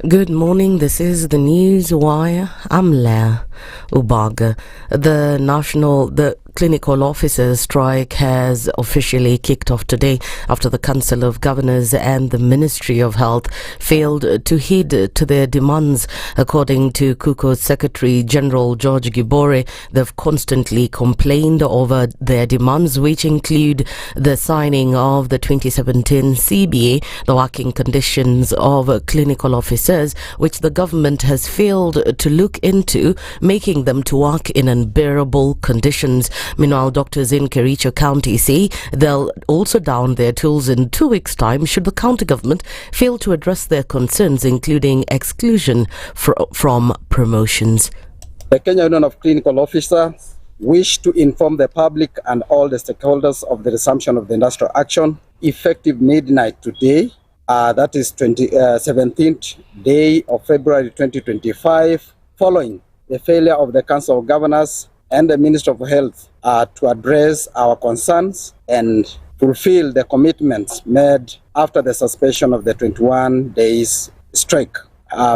Good morning, this is the News Wire. I'm Leah Ubaga. The clinical officers' strike has officially kicked off today after the Council of Governors and the Ministry of Health failed to heed to their demands. According to KUKO's Secretary General George Gibore, they've constantly complained over their demands, which include the signing of the 2017 CBA, the working conditions of clinical officers, which the government has failed to look into, making them to work in unbearable conditions. Meanwhile, doctors in Kericho County say they'll also down their tools in 2 weeks' time should the county government fail to address their concerns, including exclusion from promotions. The Kenya Union of Clinical Officers wish to inform the public and all the stakeholders of the resumption of the industrial action effective midnight today. That is 17th day of February 2025, following the failure of the Council of Governors and the Minister of Health to address our concerns and fulfill the commitments made after the suspension of the 21 days strike.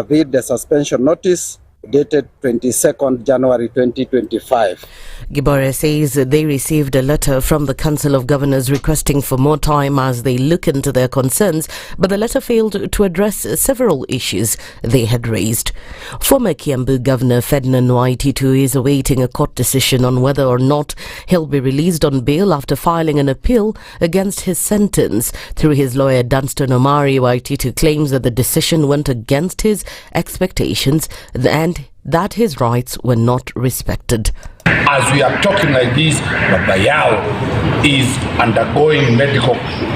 With the suspension notice dated 22nd January 2025. Gibore says they received a letter from the Council of Governors requesting for more time as they look into their concerns, but the letter failed to address several issues they had raised. Former Kiambu Governor Ednah is awaiting a court decision on whether or not he'll be released on bail after filing an appeal against his sentence. Through his lawyer Dunstan Omari, Waititu claims that the decision went against his expectations and that his rights were not respected. As we are talking like this, Babayao is undergoing medical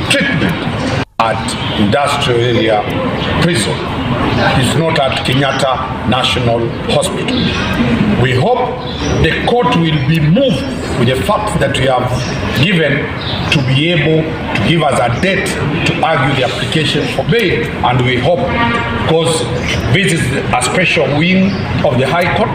treatment at Industrial Area Prison. He's not at Kenyatta National Hospital. We hope the court will be moved with the fact that we have given to be able to give us a date to argue the application for bail. And we hope, because this is a special wing of the High Court,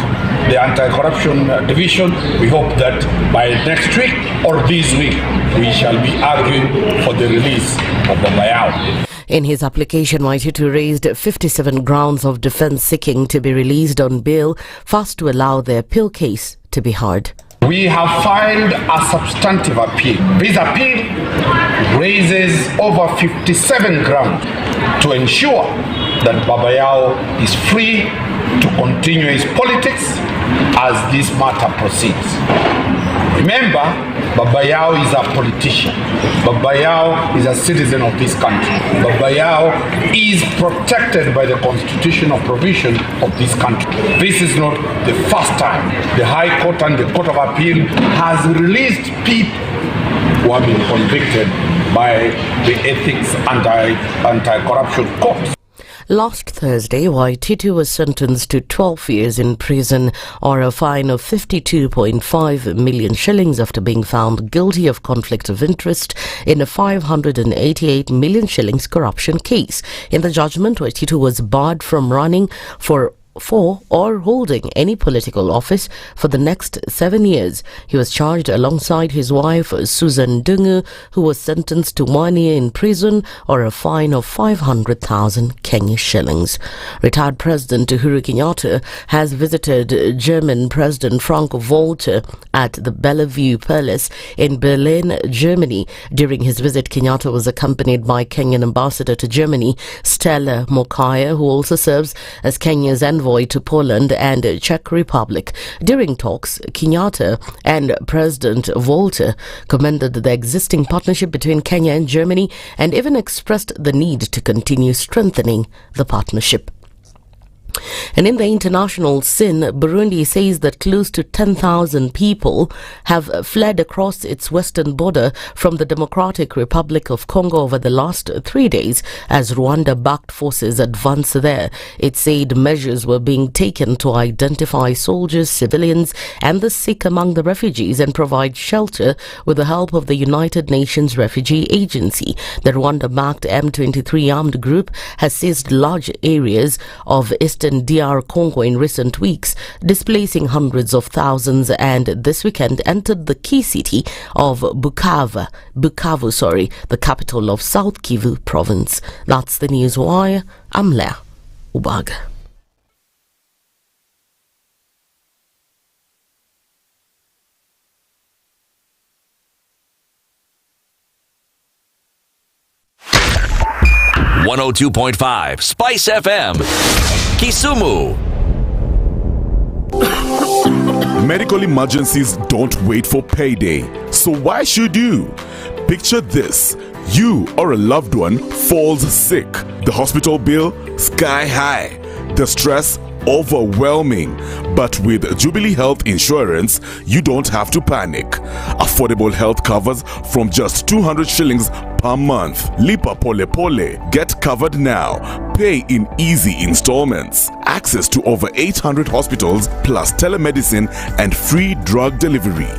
the Anti-Corruption Division, we hope that by next week or this week, we shall be arguing for the release of Babayao. In his application, Waititu raised 57 grounds of defense seeking to be released on bail, first to allow their appeal case to be heard. We have filed a substantive appeal. This appeal raises over 57 grounds to ensure that Babayao is free to continue his politics as this matter proceeds. Remember, Babayao is a politician. Babayao is a citizen of this country. Babayao is protected by the constitutional provision of this country. This is not the first time the High Court and the Court of Appeal has released people who have been convicted by the Ethics and Anti-Corruption Court. Last Thursday, Waititu was sentenced to 12 years in prison or a fine of 52.5 million shillings after being found guilty of conflict of interest in a 588 million shillings corruption case. In the judgment, Waititu was barred from running for or holding any political office for the next 7 years. He was charged alongside his wife Susan Dungu, who was sentenced to 1 year in prison or a fine of 500,000 Kenya shillings. Retired President Uhuru Kenyatta has visited German President Frank-Walter at the Bellevue Palace in Berlin, Germany. During his visit, Kenyatta was accompanied by Kenyan Ambassador to Germany, Stella Mokaya, who also serves as Kenya's envoy to Poland and Czech Republic. During talks, Kenyatta and President Walter commended the existing partnership between Kenya and Germany and even expressed the need to continue strengthening the partnership. And in the international scene, Burundi says that close to 10,000 people have fled across its western border from the Democratic Republic of Congo over the last 3 days as Rwanda-backed forces advance there. It said measures were being taken to identify soldiers, civilians and the sick among the refugees and provide shelter with the help of the United Nations Refugee Agency. The Rwanda-backed M23 armed group has seized large areas of eastern DR Congo in recent weeks, displacing hundreds of thousands, and this weekend entered the key city of Bukavu, the capital of South Kivu province. That's the News Wire. I'm Leah. Ubag. .5 Spice FM, Kisumu. Medical emergencies don't wait for payday, so why should you? Picture this. You or a loved one falls sick. The hospital bill, sky high. The stress, overwhelming. But with Jubilee Health Insurance, you don't have to panic. Affordable health covers from just 200 shillings per month. Lipa pole pole. Get covered now. Pay in easy installments. Access to over 800 hospitals plus telemedicine and free drug delivery.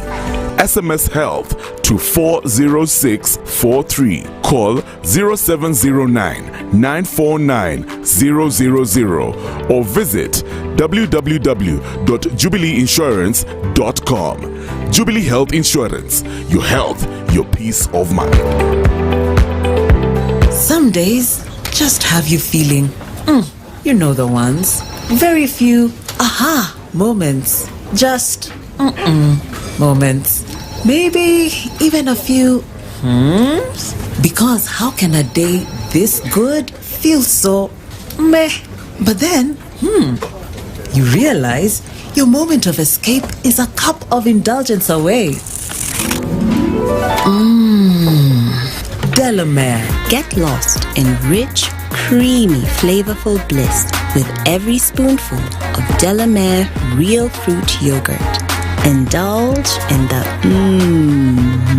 SMS Health to 40643. Call 0709 949 000 or visit www.jubileeinsurance.com. Jubilee Health Insurance. Your health, your peace of mind. Some days just have you feeling, you know the ones. Very few aha moments. Just moments. Maybe even a few because how can a day this good feel so meh? But then, you realize your moment of escape is a cup of indulgence away. Delamere. Get lost in rich, creamy, flavorful bliss with every spoonful of Delamere real fruit yogurt. Indulge in the moment.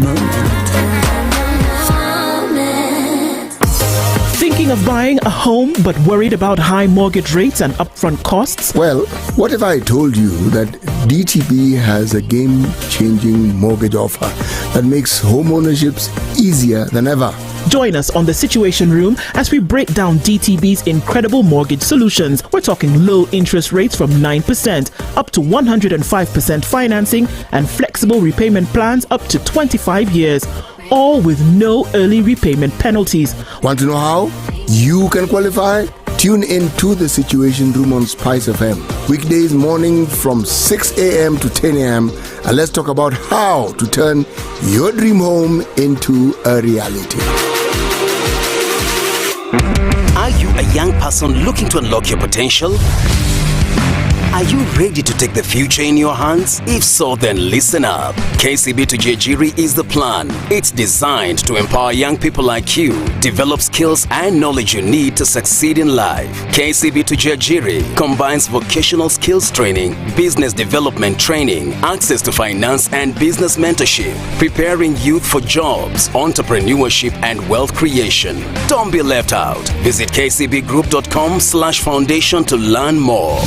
Thinking of buying a home but worried about high mortgage rates and upfront costs? Well, what if I told you that DTB has a game-changing mortgage offer that makes home ownerships easier than ever? Join us on The Situation Room as we break down DTB's incredible mortgage solutions. We're talking low interest rates from 9% up to 105% financing and flexible repayment plans up to 25 years. All with no early repayment penalties. Want to know how you can qualify? Tune in to The Situation Room on SpiceFM. Weekdays morning from 6 a.m. to 10 a.m. And let's talk about how to turn your dream home into a reality. Are you a young person looking to unlock your potential? Are you ready to take the future in your hands? If so, then listen up. KCB to Jejiri is the plan. It's designed to empower young people like you, develop skills and knowledge you need to succeed in life. KCB to Jejiri combines vocational skills training, business development training, access to finance and business mentorship, preparing youth for jobs, entrepreneurship and wealth creation. Don't be left out. Visit kcbgroup.com/foundation to learn more.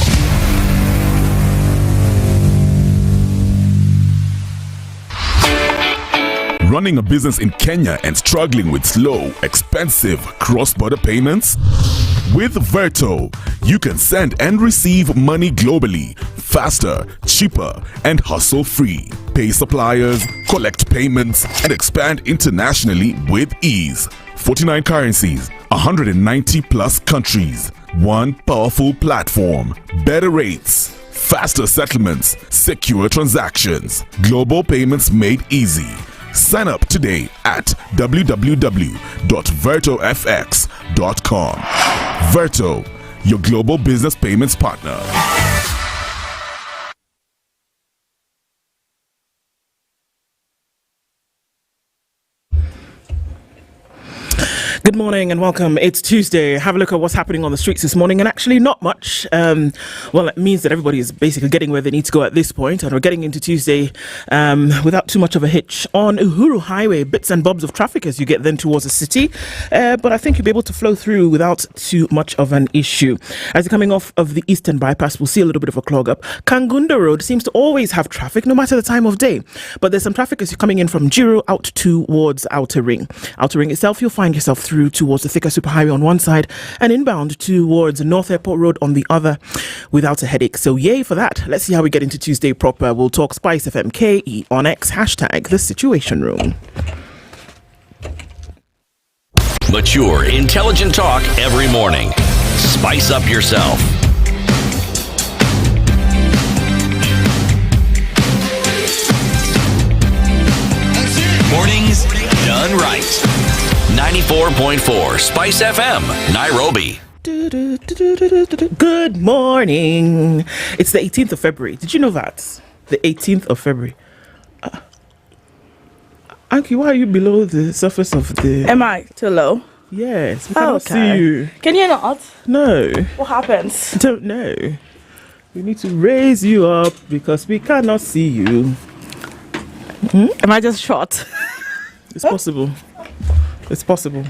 Running a business in Kenya and struggling with slow, expensive cross-border payments? With Verto, you can send and receive money globally, faster, cheaper, and hassle-free. Pay suppliers, collect payments, and expand internationally with ease. 49 currencies, 190 plus countries. One powerful platform. Better rates, faster settlements, secure transactions. Global payments made easy. Sign up today at www.vertofx.com. Verto, your global business payments partner. Good morning and welcome. It's Tuesday. Have a look at what's happening on the streets this morning, and actually not much. Well, it means that everybody is basically getting where they need to go at this point, and we're getting into Tuesday without too much of a hitch. On Uhuru Highway, bits and bobs of traffic as you get then towards the city, but I think you'll be able to flow through without too much of an issue. As you're coming off of the Eastern Bypass, we'll see a little bit of a clog up. Kangunda Road seems to always have traffic, no matter the time of day, but there's some traffic as you're coming in from Jiro out towards Outer Ring. Outer Ring itself, you'll find yourself through towards the thicker superhighway on one side and inbound towards North Airport Road on the other without a headache. So yay for that. Let's see how we get into Tuesday proper. We'll talk Spice FM KE on X, hashtag The Situation Room. Mature, intelligent talk every morning. Spice up yourself. Mornings done right. 94.4 Spice FM, Nairobi. Good morning. It's the 18th of February. Did you know that? The 18th of February. Ankey, why are you below the surface of the... Am I too low? Yes, we cannot see you. Can you not? No. What happens? I don't know. We need to raise you up because we cannot see you. Am I just short? It's possible. It's possible.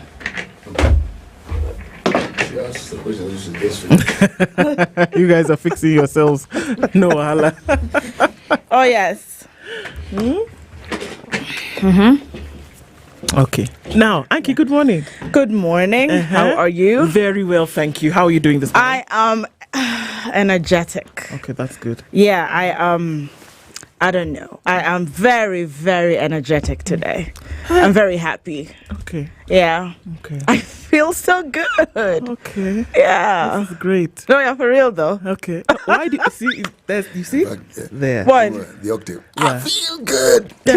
You guys are fixing yourselves. No, Hala. Oh, yes. Okay. Now, Ankey, good morning. Good morning. How are you? Very well, thank you. How are you doing this morning? I am energetic. Okay, that's good. Yeah, I don't know. I am very, very energetic today. I'm very happy. Okay. Yeah. Okay. I feel so good. Okay. Yeah. This is great. No, yeah, for real though. Okay. Why do you see? You see? There. What? The octave. Yeah. I feel good. No,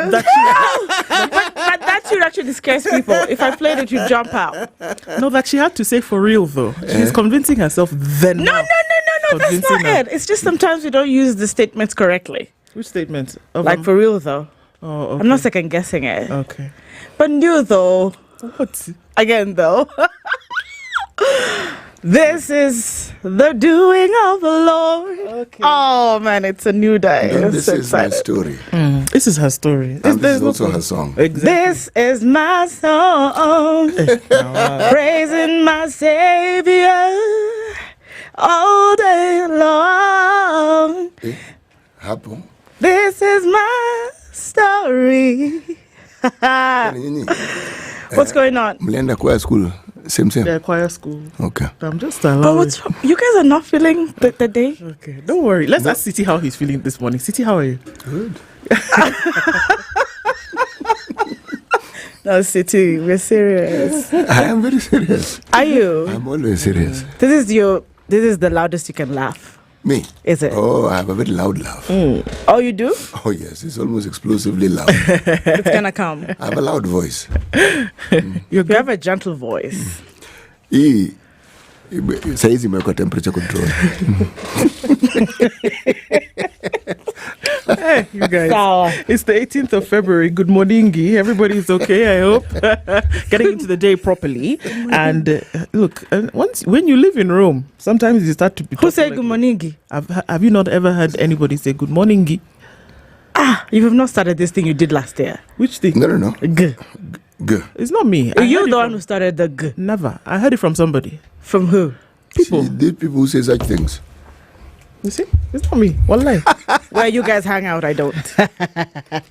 that But that should actually scares people. If I played it, you jump out. No, that she had to say for real though. She's convincing herself then. No, that's not it. It's just sometimes we don't use the statements correctly. Which statement? Like for real though. Oh, okay. I'm not second guessing it. Okay. But new though. What? Again though. This is the doing of the Lord. Okay. Oh man, it's a new day. No, I'm this so is my excited. story. This is her story. And this is also her song. Exactly. This is my song, praising my Savior all day long. Happen. This is my story. What's going on? Mlienda choir school. Same. They're choir school. Okay. I'm just But allowing. what's wrong? You guys are not feeling the day? Okay, don't worry. Let's ask City how he's feeling this morning. City, how are you? Good. No, City, we're serious. I am very serious. Are you? I'm always serious. This is the loudest you can laugh. Me? Is it? Oh, I have a very loud laugh. Oh, you do? Oh, yes. It's almost explosively loud. It's gonna come. I have a loud voice. You have a gentle voice. Saizi imewekwa temperature control. Hey, you guys. Sour. It's the 18th of February. Good morning. Everybody's okay, I hope. Getting into the day properly. And look, when you live in Rome, sometimes you start to be... Who said good morning? Have you not ever heard anybody say good morning? You have not started this thing you did last year. Which thing? No. G. It's not me. You're the one who started the G. Never. I heard it from somebody. From who? People. See, these people who say such things. You see? It's not me. Wallahi. Where you guys hang out, I don't.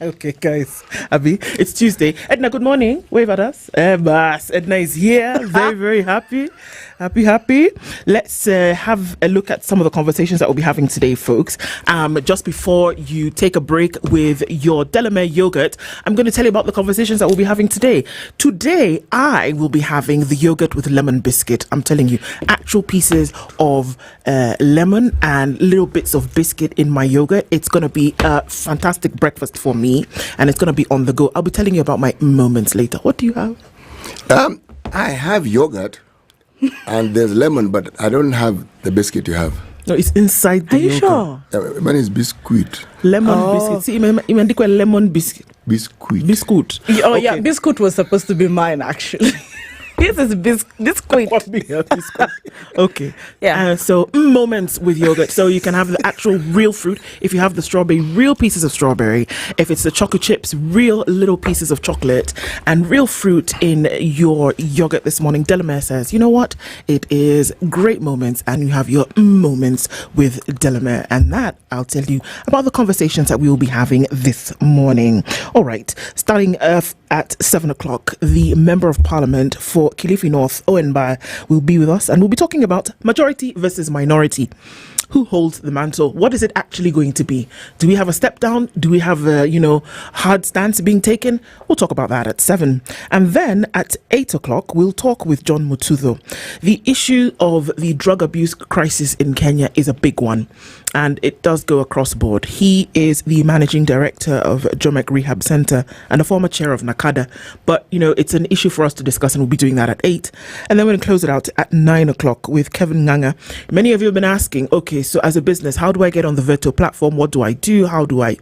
Okay, guys. Abby, it's Tuesday. Ednah, good morning. Wave at us. Ednah is here. Very, very happy. Happy. Let's have a look at some of the conversations that we'll be having today, folks. Just before you take a break with your Delamere yogurt, I'm going to tell you about the conversations that we'll be having today. Today, I will be having the yogurt with lemon biscuit. I'm telling you, actual pieces of lemon and little bits of biscuit in my yogurt. It's going to be a fantastic breakfast for me, and it's going to be on the go. I'll be telling you about my moments later. What do you have? I have yogurt and there's lemon, but I don't have the biscuit you have. No, it's inside the yogurt. Are you sure? Mine is biscuit. Lemon biscuit. See, imeandikwa lemon biscuit. Biscuit. Biscuit. Oh, Okay. yeah. Biscuit was supposed to be mine, actually. This is biscuit. Okay. Yeah. So moments with yogurt. So you can have the actual real fruit. If you have the strawberry, real pieces of strawberry. If it's the chocolate chips, real little pieces of chocolate and real fruit in your yogurt this morning. Delamere says, you know what? It is great moments, and you have your moments with Delamere. And that I'll tell you about the conversations that we will be having this morning. All right. Starting at 7 o'clock, the Member of Parliament for Kilifi North, Ombat, will be with us, and we'll be talking about majority versus minority. Who holds the mantle? What is it actually going to be? Do we have a step down? Do we have a, hard stance being taken? We'll talk about that at 7. And then at 8 o'clock, we'll talk with John Mututho. The issue of the drug abuse crisis in Kenya is a big one, and it does go across board. He is the managing director of Jomek Rehab Center and a former chair of NACADA. But, it's an issue for us to discuss, and we'll be doing that at 8. And then we're going to close it out at 9 o'clock with Kevin Nganga. Many of you have been asking, okay, so as a business, how do I get on the Virtual platform? What do I do? How do I...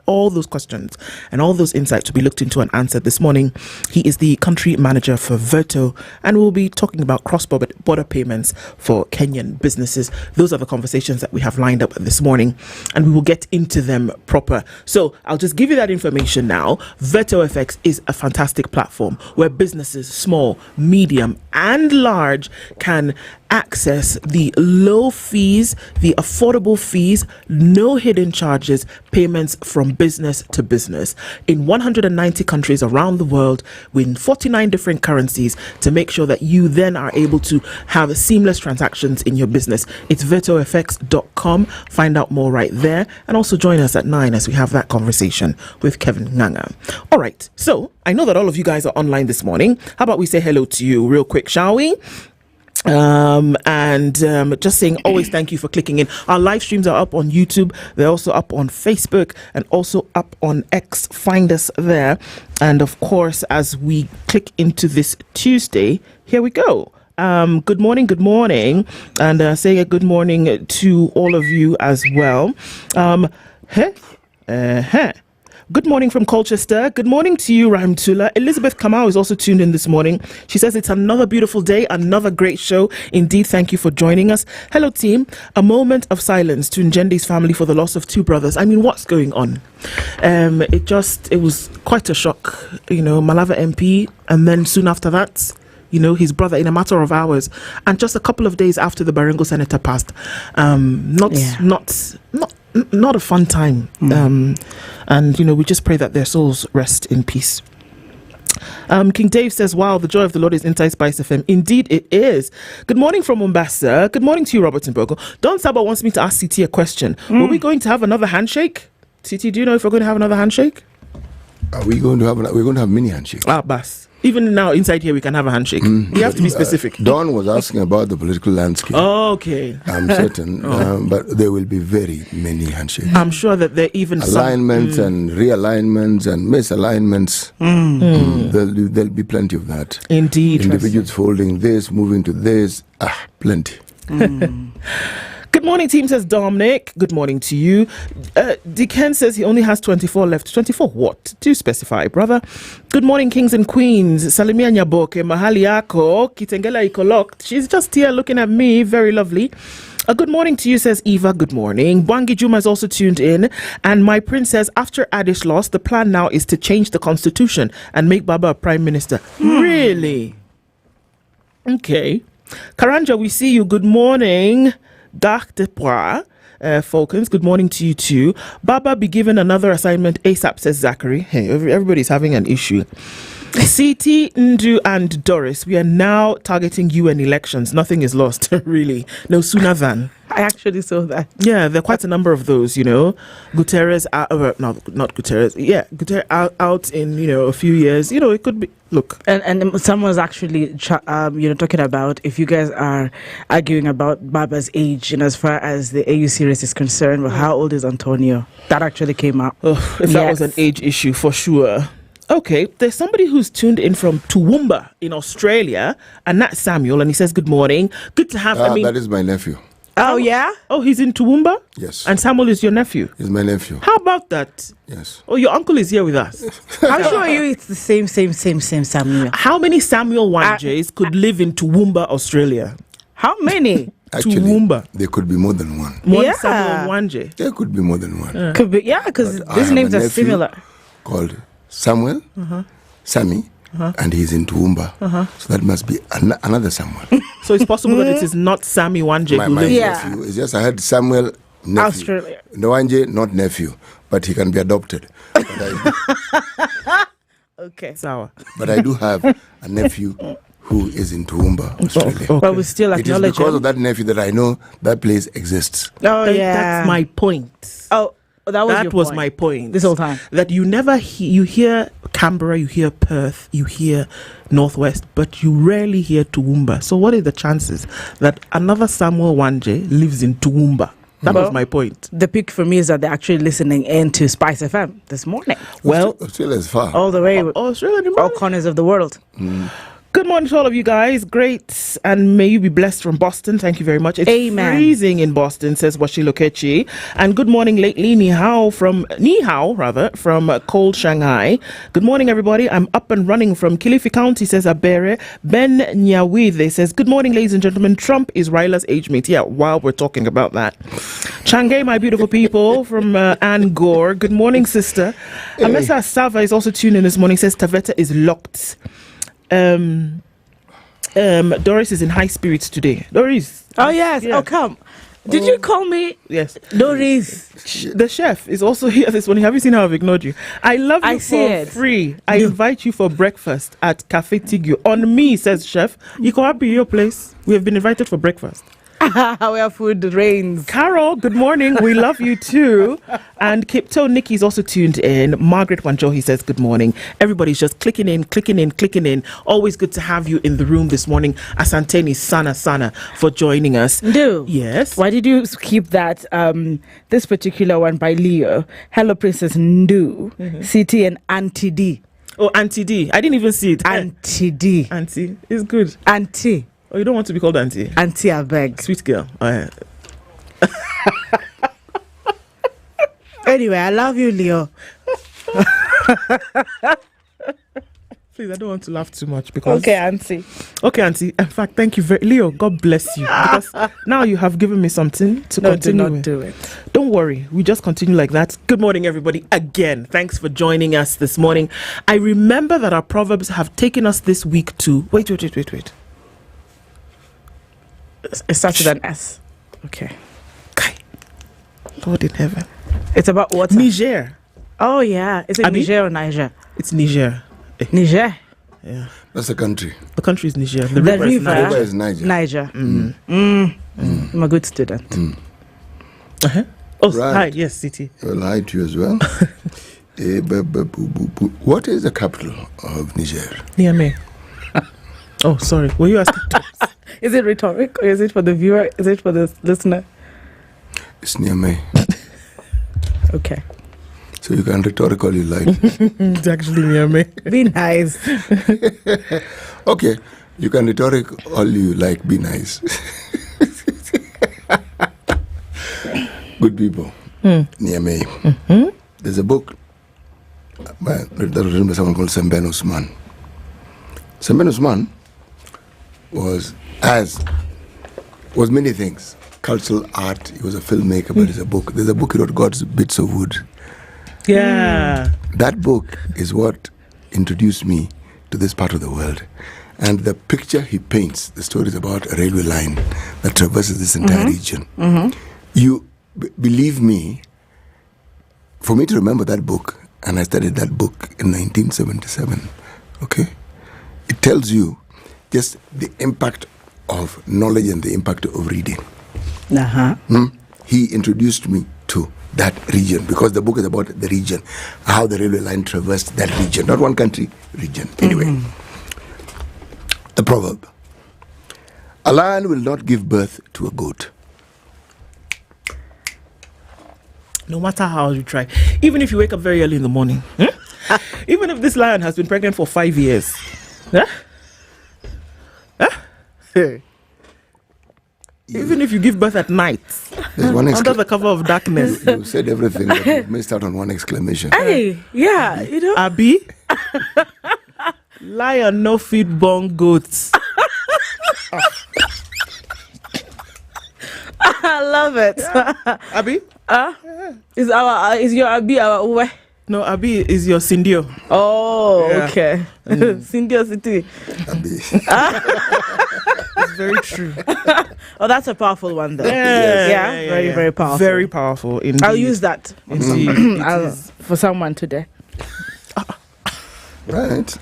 all those questions and all those insights will be looked into and answered this morning. He is the country manager for Virto, and we'll be talking about cross-border payments for Kenyan businesses. Those are the conversations that we have lined up this morning, and we will get into them proper. So I'll just give you that information now. Virto FX is a fantastic platform where businesses, small, medium, and large, can access the low fees, the affordable fees, no hidden charges, payments from business to business in 190 countries around the world with 49 different currencies to make sure that you then are able to have seamless transactions in your business. It's virtofx.com. Find out more right there, and also join us at 9 as we have that conversation with Kevin Nganga. All right, so I know that all of you guys are online this morning. How about we say hello to you real quick, shall we? Just saying always thank you for clicking in. Our live streams are up on YouTube. They're also up on Facebook and also up on X. Find us there. And of course, as we click into this Tuesday, here we go. Good morning, and saying a good morning to all of you as well. Good morning from Colchester. Good morning to you, Rahimtullah. Elizabeth Kamau is also tuned in this morning. She says it's another beautiful day, another great show. Indeed, thank you for joining us. Hello, team. A moment of silence to Njendi's family for the loss of 2 brothers. I mean, what's going on? It was quite a shock. Malava MP, and then soon after that, his brother in a matter of hours, and just a couple of days after the Baringo senator passed. Not a fun time. And we just pray that their souls rest in peace. King Dave says, wow, the joy of the Lord is inside SpiceFM. Indeed it is. Good morning from Ombaso. Good morning to you, Robert Mbogo. Don Saba wants me to ask CT a question. Were we going to have another handshake? CT, do you know if we're going to have another handshake? We're going to have mini handshakes. Bas. Even now, inside here, we can have a handshake. You have to be specific. Don was asking about the political landscape. Okay. I'm certain, but there will be very many handshakes. I'm sure that there are even alignments and realignments and misalignments. There'll be plenty of that. Indeed. Individuals folding this, moving to this. Plenty. Good morning, team, says Dominic. Good morning to you. Diken says he only has 24 left. 24 what? Do specify, brother. Good morning, kings and queens. Salimia Nyaboke, mahali yako, kitengela iko locked. She's just here looking at me. Very lovely. A good morning to you, says Eva. Good morning. Bwangi Juma is also tuned in. And my prince says, after Adish lost, the plan now is to change the constitution and make Baba a prime minister. Really? Okay. Karanja, we see you. Good morning. Dark Depois, Falcons, good morning to you too. Baba be given another assignment ASAP, says Zachary. Hey, everybody's having an issue. CT, Ndu, and Dorice, we are now targeting UN elections. Nothing is lost, really. No sooner than. I actually saw that. Yeah, there are quite a number of those, Guterres, not Guterres. Yeah, Guterres out in, a few years. It could be, look. And someone's actually, talking about if you guys are arguing about Baba's age, and as far as the AU series is concerned, well, how old is Antonio? That actually came up. If that was an age issue, for sure. Okay, there's somebody who's tuned in from Toowoomba in Australia, and that's Samuel, and he says, good morning. Good to have, that is my nephew. Oh, yeah? Oh, he's in Toowoomba? Yes. And Samuel is your nephew? He's my nephew. How about that? Yes. Oh, your uncle is here with us. I'm sure it's the same Samuel. How many Samuel Wanjes could live in Toowoomba, Australia? How many? Actually, Toowoomba. There could be more than one. More than Samuel Wanje? There could be more than one. Could be, because these names are similar. Called Samuel, Sammy, and he's in Toowoomba. So that must be another Samuel. So it's possible that it is not Sammy Wanje who lives nephew. It's just I had Samuel, nephew. Australia. No Wanje, not nephew, but he can be adopted. Okay. Sour. But I do have a nephew who is in Toowoomba, Australia. Okay. But we still It is acknowledge because him. of that nephew that I know that place exists. Oh, yeah. That's my point. Oh, that was my point. This whole time. That you never you hear Canberra, you hear Perth, you hear Northwest, but you rarely hear Toowoomba. So what are the chances that another Samuel Wanje lives in Toowoomba? That was my point. The pick for me is that they're actually listening in to Spice FM this morning. Well, Australia is far. All the way, Australia, all corners of the world. Good morning to all of you guys. Great. And may you be blessed from Boston. Thank you very much. It's Amen. freezing in Boston, says Washilokechi. And good morning lately, Ni hao from cold Shanghai. Good morning, everybody. I'm up and running from Kilifi County, says Abere. Ben Nyawide says, good morning, ladies and gentlemen. Trump is Ryla's age mate. Yeah, while we're talking about that. Changay, my beautiful people, from Ann Gore. Good morning, sister. Hey. Amesa Sava is also tuned in this morning, says Taveta is locked. Dorice is in high spirits today. Dorice. Oh, yes. Yeah. Oh, come. Did you call me? Yes. Dorice. The chef is also here this morning. Have you seen how I've ignored you? I love you for free. I invite you for breakfast at Cafe Tigu. On me, says chef. You can happy your place. We have been invited for breakfast. Where food rains. Carol, good morning. We love you too. And Kipto Nikki is also tuned in. Margaret Wanjohi says good morning. Everybody's just clicking in. Always good to have you in the room this morning. Asanteni sana for joining us. Ndu. Yes. Why did you keep that this particular one by Leo? Hello Princess Ndu, CT and Auntie D. Oh, Auntie D. I didn't even see it. Auntie D. Auntie is good. Auntie. Oh, you don't want to be called Auntie? Auntie, I beg. Sweet girl. Oh, yeah. Anyway, I love you, Leo. Please, I don't want to laugh too much because... Okay, Auntie. Okay, Auntie. In fact, thank you very... Leo, God bless you. Because now you have given me something to continue with. Do it. Don't worry. We just continue like that. Good morning, everybody. Again, thanks for joining us this morning. I remember that our proverbs have taken us this week to... Wait. It starts with an S. Okay. Lord in heaven. It's about what? Niger. Oh, yeah. Is it Niger or Niger? It's Niger. Niger? Yeah. That's the country. The country is Niger. The river is Niger. Niger. I'm a good student. Uh-huh. Oh, right. Hi. Yes, City. Well, hi to you as well. What is the capital of Niger? Niamey. Oh, sorry. Were you asking? Is it rhetoric or is it for the viewer? Is it for the listener? It's Niamey. Okay. So you can rhetoric all you like. It's actually Niamey. Be nice. Okay. You can rhetoric all you like. Be nice. Good people. Niamey. Mm-hmm. There's a book that was written by someone called Semben Usman. Semben Usman was many things. Cultural art. He was a filmmaker, but there's a book. There's a book he wrote, God's Bits of Wood. Yeah. That book is what introduced me to this part of the world. And the picture he paints, the story is about a railway line that traverses this entire region. You believe me, for me to remember that book, and I studied that book in 1977, okay? It tells you just the impact of knowledge and the impact of reading. He introduced me to that region because the book is about the region, how the railway line traversed that region, not one country, region. Anyway, the proverb: a lion will not give birth to a goat. No matter how you try, even if you wake up very early in the morning, even if this lion has been pregnant for 5 years, even if you give birth at night, under the cover of darkness. You said everything, but you missed out on one exclamation. Hey, yeah, you know. Abi, lion no feed born goats. I love it. Abi? Is your Abi our Uwe? No, Abi is your Sindio. Oh, yeah. Okay. Sindio City. Abi. It's very true. Oh, that's a powerful one, though. Yeah, very powerful. Very powerful, indeed. I'll use that indeed. for someone today. Right.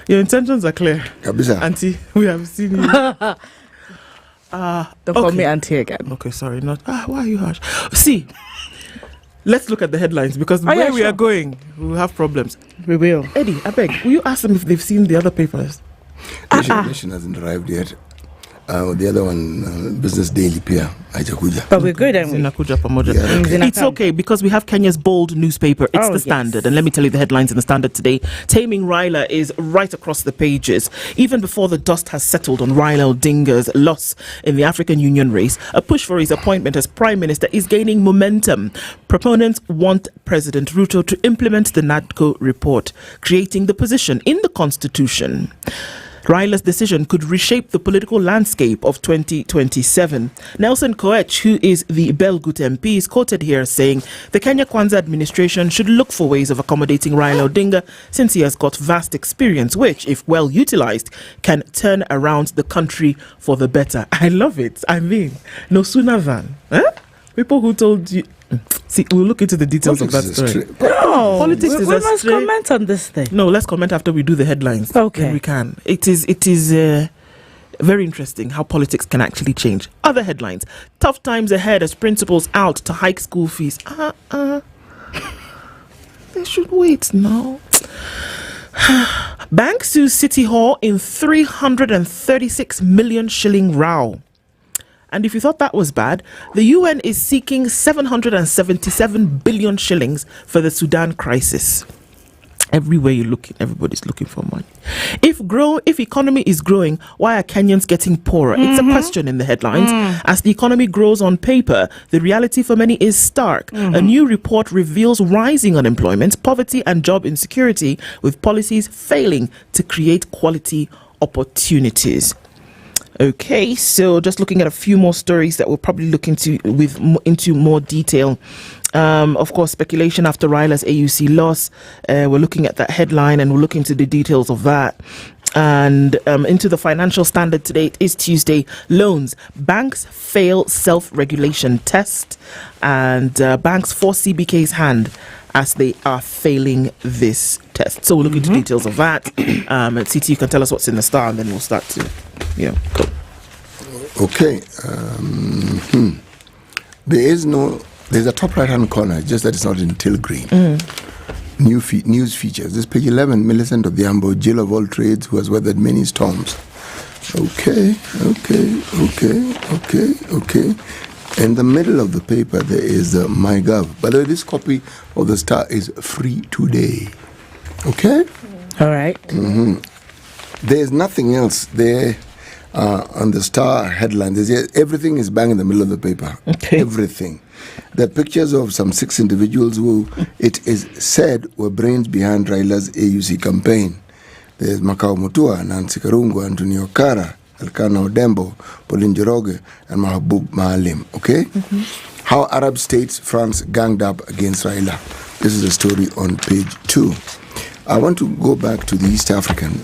Your intentions are clear. Kabisa. Auntie, we have seen you. Don't call me auntie again. Okay, sorry. Not. Why are you harsh? See, let's look at the headlines because where we are going, we'll have problems. We will. Eddie, I beg, will you ask them if they've seen the other papers? Nation hasn't arrived yet. The other one, Business Daily, Pia, Ajakuja. But we're good, and it's okay because we have Kenya's bold newspaper. It's the Standard. And let me tell you the headlines in the Standard today. Taming Raila is right across the pages. Even before the dust has settled on Raila Odinga's loss in the African Union race, a push for his appointment as Prime Minister is gaining momentum. Proponents want President Ruto to implement the NADCO report, creating the position in the Constitution. Raila's decision could reshape the political landscape of 2027. Nelson Koech, who is the Belgut MP, is quoted here saying the Kenya Kwanza administration should look for ways of accommodating Raila Odinga since he has got vast experience, which, if well utilized, can turn around the country for the better. I love it. I mean, no sooner than. People who told you. See, we'll look into the details of that story. Politics is we must comment on this thing. No, let's comment after we do the headlines. Okay. We can. It is very interesting how politics can actually change. Other headlines. Tough times ahead as principals out to hike school fees. They should wait now. Bank sues City Hall in 336 million shilling row. And if you thought that was bad, the UN is seeking 777 billion shillings for the Sudan crisis. Everywhere you look, everybody's looking for money. If economy is growing, why are Kenyans getting poorer? It's a question in the headlines. As the economy grows on paper, the reality for many is stark. A new report reveals rising unemployment, poverty and job insecurity, with policies failing to create quality opportunities. Okay, so just looking at a few more stories that we'll probably look into more detail. Of course, speculation after Raila's AUC loss. We're looking at that headline and we'll look into the details of that. And into the Financial Standard today, it is Tuesday. Loans. Banks fail self-regulation test. And banks force CBK's hand as they are failing this test. So we'll look into details of that. CT, you can tell us what's in the Star and then we'll start to, go. Okay. There's a top right-hand corner, just that it's not in teal green. News features. This page 11, Millicent of the Ambo, Jill of all trades, who has weathered many storms. Okay. In the middle of the paper, there is MyGov. By the way, this copy of the Star is free today. Okay? All right. There's nothing else there on the Star headline. Everything is bang in the middle of the paper. Okay. Everything. There are pictures of some 6 individuals who it is said were brains behind Raila's AUC campaign. There's Makao Mutua, Nancy Karungu, Antonio Kara, Elkanah Odembo, Pauline Njoroge, and Mahabub Maalim. Okay? How Arab states, France ganged up against Raila. This is a story on page 2. I want to go back to the East African,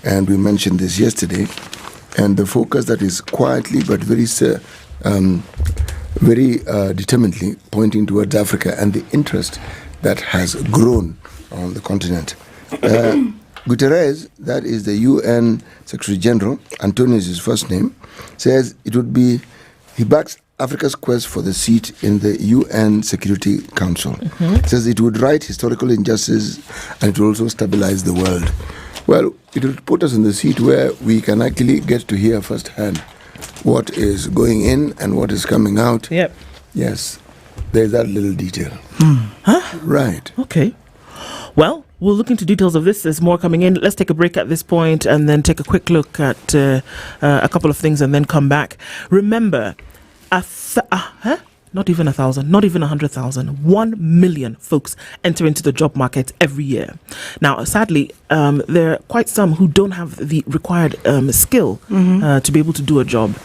and we mentioned this yesterday, and the focus that is quietly but very determinedly pointing towards Africa and the interest that has grown on the continent. Guterres, that is the UN Secretary General, Antonio is his first name, says he backs Africa's quest for the seat in the UN Security Council. Says it would right historical injustice and it would also stabilize the world. Well, it would put us in the seat where we can actually get to hear firsthand what is going in and what is coming out. Yep. Yes, there's that little detail. Right. Okay. Well, we'll look into details of this. There's more coming in. Let's take a break at this point and then take a quick look at a couple of things and then come back. Remember, not even 1,000, not even 100,000, 1 million folks enter into the job market every year. Now, sadly, there are quite some who don't have the required skill to be able to do a job.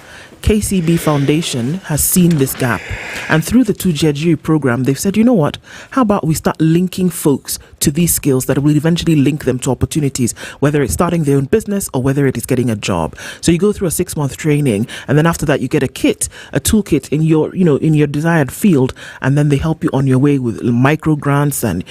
KCB Foundation has seen this gap, and through the 2GG program, they've said, you know what, how about we start linking folks to these skills that will eventually link them to opportunities, whether it's starting their own business or whether it is getting a job. So you go through a 6-month training, and then after that you get a toolkit in your, in your desired field, and then they help you on your way with micro grants and,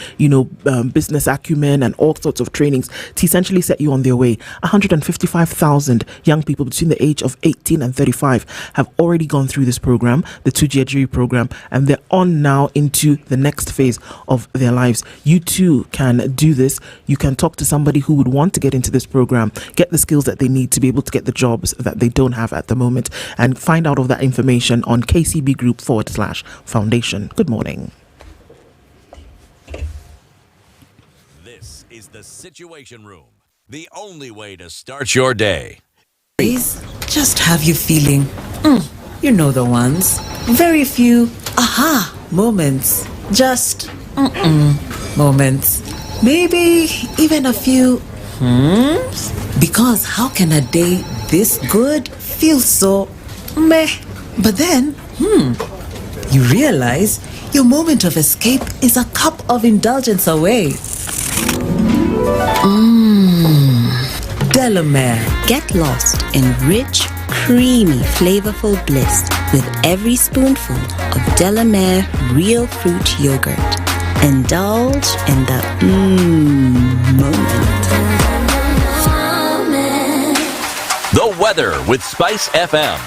business acumen and all sorts of trainings to essentially set you on their way. 155,000 young people between the age of 18 and 35 have already gone through this program, the 2GG program, and they're on now into the next phase of their lives. You too can do this. You can talk to somebody who would want to get into this program, get the skills that they need to be able to get the jobs that they don't have at the moment, and find out all that information on KCB Group /foundation. Good morning. This is the Situation Room, the only way to start your day. Just have you feeling, you know the ones. Very few aha moments. Just moments. Maybe even a few Because how can a day this good feel so meh? But then, you realize your moment of escape is a cup of indulgence away. Delamere. Get lost in rich, creamy, flavorful bliss with every spoonful of Delamere real fruit yogurt. Indulge in the moment. The weather with SpiceFM.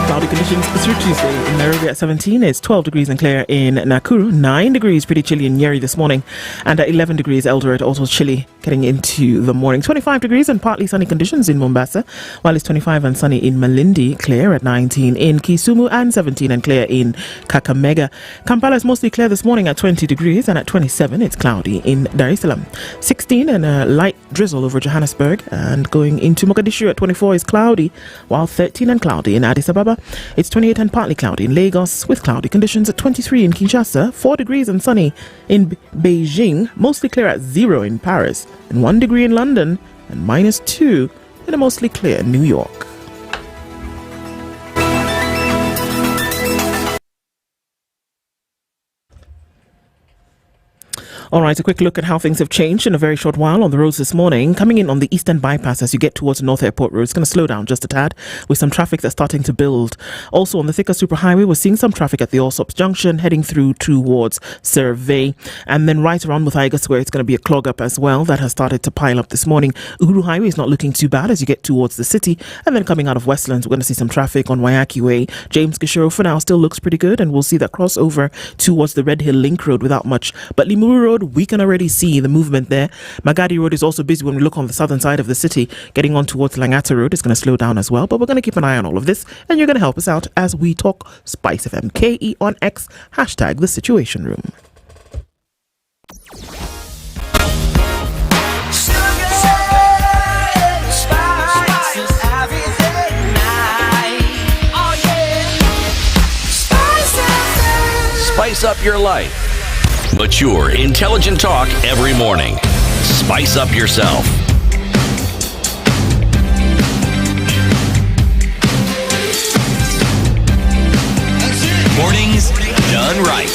Cloudy conditions through Tuesday in Nairobi at 17. It's 12 degrees and clear in Nakuru. 9 degrees, pretty chilly in Nyeri this morning. And at 11 degrees, Eldoret, also chilly getting into the morning. 25 degrees and partly sunny conditions in Mombasa, while it's 25 and sunny in Malindi. Clear at 19 in Kisumu and 17 and clear in Kakamega. Kampala is mostly clear this morning at 20 degrees, and at 27 it's cloudy in Dar es Salaam. 16 and a light drizzle over Johannesburg, and going into Mogadishu at 24 is cloudy, while 13 and cloudy in Addis Ababa. It's 28 and partly cloudy in Lagos, with cloudy conditions at 23 in Kinshasa, 4 degrees and sunny in Beijing, mostly clear at 0 in Paris, and 1 degree in London, and -2 in a mostly clear New York. All right, a quick look at how things have changed in a very short while on the roads this morning. Coming in on the Eastern Bypass as you get towards North Airport Road, it's going to slow down just a tad with some traffic that's starting to build. Also on the Thika Superhighway, we're seeing some traffic at the Allsops Junction heading through towards Survey. And then right around Muthaiga Square, it's going to be a clog up as well. That has started to pile up this morning. Uhuru Highway is not looking too bad as you get towards the city. And then coming out of Westlands, we're going to see some traffic on Wayaki Way. James Gishoro for now still looks pretty good, and we'll see that crossover towards the Red Hill Link Road without much. But Limuru Road, we can already see the movement there. Magadi Road is also busy when we look on the southern side of the city. Getting on towards Langata Road is going to slow down as well. But we're going to keep an eye on all of this, and you're going to help us out as we talk Spice FM. KE on X, hashtag the Situation Room. Spice up your life. Mature, intelligent talk every morning. Spice up yourself. Mornings done right.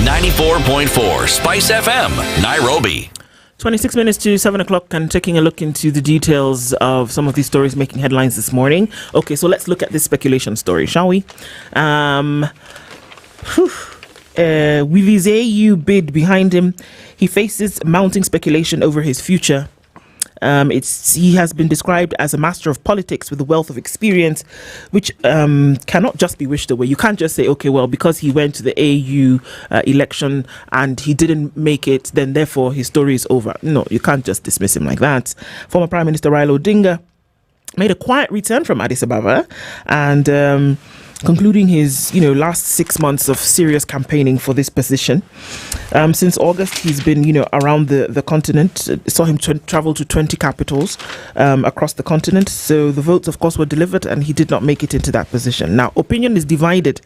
94.4 Spice FM, Nairobi. 26 minutes to 7 o'clock, and taking a look into the details of some of these stories making headlines this morning. Okay, so let's look at this speculation story, shall we? With his AU bid behind him, he faces mounting speculation over his future. He has been described as a master of politics with a wealth of experience, which cannot just be wished away. You can't just say, okay, well, because he went to the AU election and he didn't make it, then therefore his story is over. No, you can't just dismiss him like that. Former Prime Minister Raila Odinga made a quiet return from Addis Ababa, and concluding his, last 6 months of serious campaigning for this position. Since August, he's been, around the continent. Saw him travel to 20 capitals across the continent. So the votes, of course, were delivered, and he did not make it into that position. Now, opinion is divided,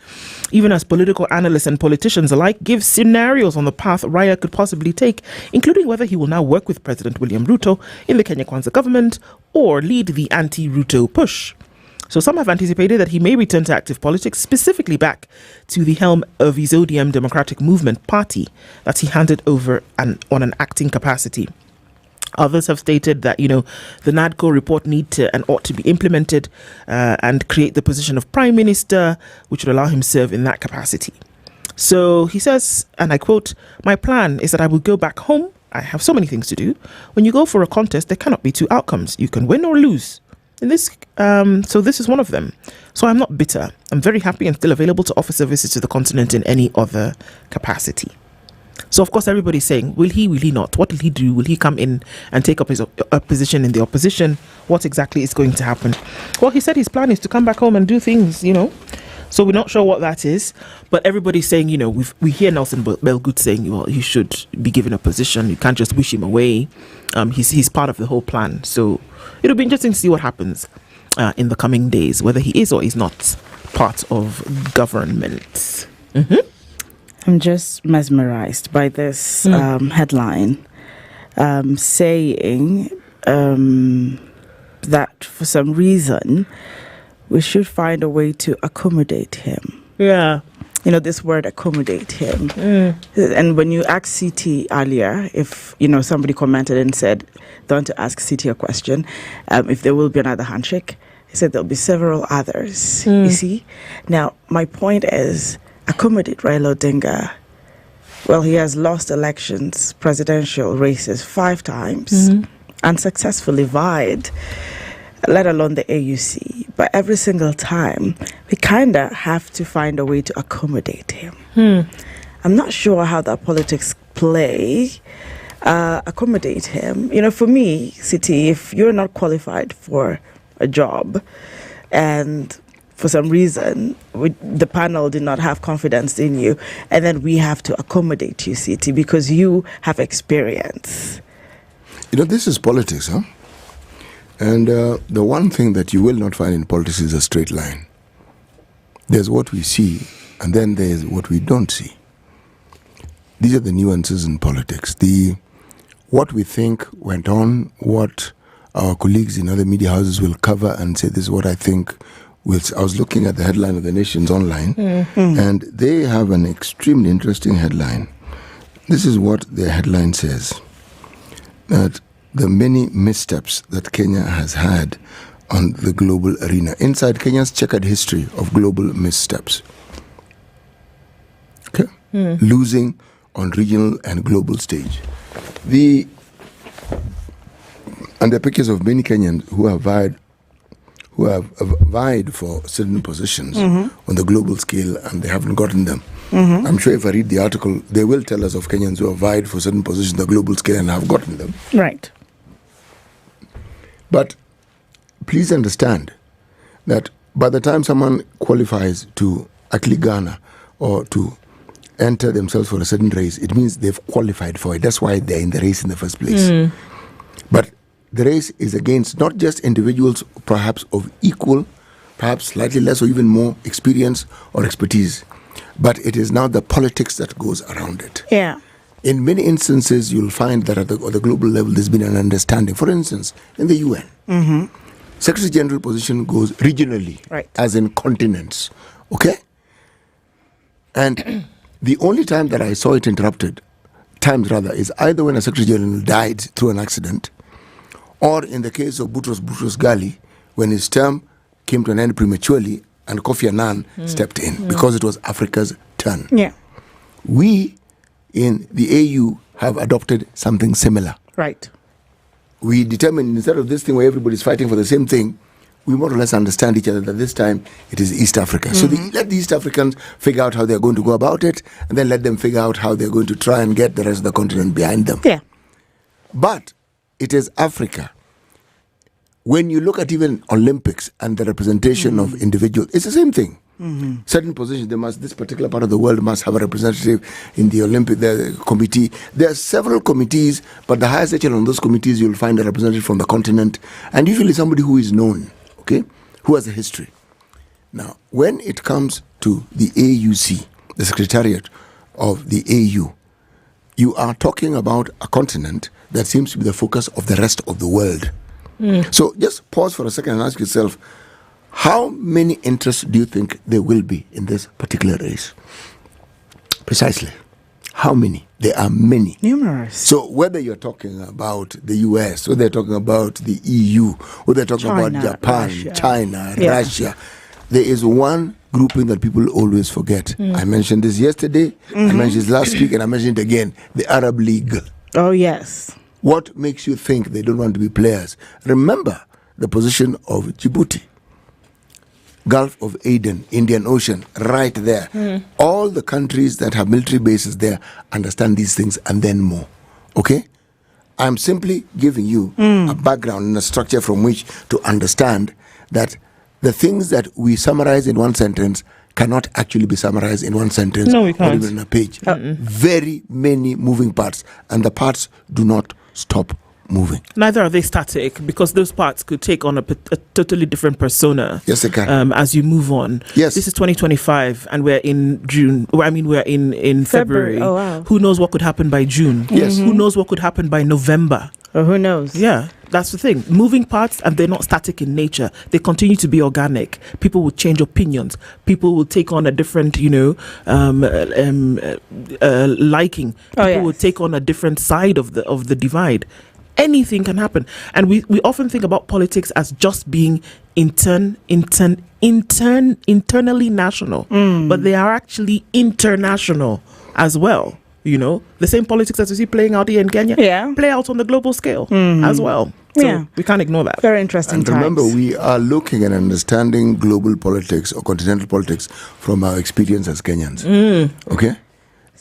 even as political analysts and politicians alike give scenarios on the path Raya could possibly take, including whether he will now work with President William Ruto in the Kenya Kwanza government or lead the anti-Ruto push. So some have anticipated that he may return to active politics, specifically back to the helm of his ODM Democratic Movement party that he handed over on an acting capacity. Others have stated that, the NADCO report ought to be implemented and create the position of Prime Minister, which would allow him to serve in that capacity. So he says, and I quote, "My plan is that I will go back home. I have so many things to do. When you go for a contest, there cannot be two outcomes. You can win or lose. In this, so this is one of them. So I'm not bitter. I'm very happy and still available to offer services to the continent in any other capacity." So of course everybody's saying, will he not? What will he do? Will he come in and take up his position in the opposition? What exactly is going to happen? Well, he said his plan is to come back home and do things, So we're not sure what that is, but everybody's saying, we hear Nelson Belgood saying, well, he should be given a position. You can't just wish him away. He's part of the whole plan. So it'll be interesting to see what happens in the coming days, whether he is or is not part of government. Mm-hmm. I'm just mesmerized by this headline saying that for some reason we should find a way to accommodate him. Yeah. This word accommodate him. And when you asked CT earlier, if, somebody commented and said, they want to ask CT a question, if there will be another handshake, he said there'll be several others, you see. Now, my point is, accommodate Raila Odinga. Well, he has lost elections, presidential races 5 times, and successfully vied, let alone the AUC. But every single time, we kind of have to find a way to accommodate him. I'm not sure how that politics play, accommodate him. For me, City, if you're not qualified for a job and for some reason the panel did not have confidence in you, and then we have to accommodate you, City, because you have experience. This is politics, huh? And the one thing that you will not find in politics is a straight line. There's what we see, and then there's what we don't see. These are the nuances in politics. What we think went on, what our colleagues in other media houses will cover and say, this is what I think. I was looking at the headline of the Nation's online, and they have an extremely interesting headline. This is what their headline says, that the many missteps that Kenya has had on the global arena, inside Kenya's checkered history of global missteps. Okay? Losing on regional and global stage. And the pictures of many Kenyans who have vied for certain positions on the global scale, and they haven't gotten them. I'm sure if I read the article, they will tell us of Kenyans who have vied for certain positions on the global scale and have gotten them. Right. But please understand that by the time someone qualifies to actually garner or to enter themselves for a certain race, it means they've qualified for it. That's why they're in the race in the first place. But the race is against not just individuals perhaps of equal, perhaps slightly less or even more experience or expertise, but it is now the politics that goes around it. Yeah. In many instances, you'll find that at the global level, there's been an understanding. For instance, in the UN, Secretary General position goes regionally, as in continents. Okay? And the only time that I saw it interrupted, is either when a Secretary General died through an accident, or in the case of Boutros Ghali, when his term came to an end prematurely and Kofi Annan stepped in because it was Africa's turn. Yeah. We in the AU have adopted something similar. Right. We determined, instead of this thing where everybody's fighting for the same thing, we more or less understand each other that this time it is East Africa. So let the East Africans figure out how they're going to go about it, and then let them figure out how they're going to try and get the rest of the continent behind them. Yeah. But it is Africa. When you look at even Olympics and the representation of individuals, it's the same thing. Certain positions, this particular part of the world must have a representative in the Olympic committee. There are several committees, but the highest echelon on those committees, you'll find a representative from the continent, and usually somebody who is known, okay, who has a history. Now, when it comes to the AUC, the Secretariat of the AU, you are talking about a continent that seems to be the focus of the rest of the world. So just pause for a second and ask yourself, how many interests do you think there will be in this particular race? Precisely. How many? There are many. Numerous. So whether you're talking about the US, whether you're talking about the EU, whether you're talking about Japan, China, Russia, there is one grouping that people always forget. I mentioned this yesterday, I mentioned this last week, and I mentioned it again, the Arab League. Oh, yes. What makes you think they don't want to be players? Remember the position of Djibouti, Gulf of Aden, Indian Ocean, right there. All the countries that have military bases there understand these things and then more. Okay? I'm simply giving you a background and a structure from which to understand that the things that we summarize in one sentence cannot actually be summarized in one sentence or even in a page. Very many moving parts, and the parts do not stop moving. Neither are they static, because those parts could take on a totally different persona. Yes, they can. As you move on. Yes. This is 2025 and we're in June. We're in February. Oh, wow. Who knows what could happen by June? Yes. Who knows what could happen by November? Or who knows? Yeah, that's the thing. Moving parts, and they're not static in nature. They continue to be organic. People will change opinions. People will take on a different, liking. People will take on a different side of the divide. Anything can happen. And we often think about politics as just being internally national, but they are actually international as well. The same politics that we see playing out here in Kenya play out on the global scale as well. So we can't ignore that. Very interesting. And remember, we are looking at understanding global politics or continental politics from our experience as Kenyans. Okay?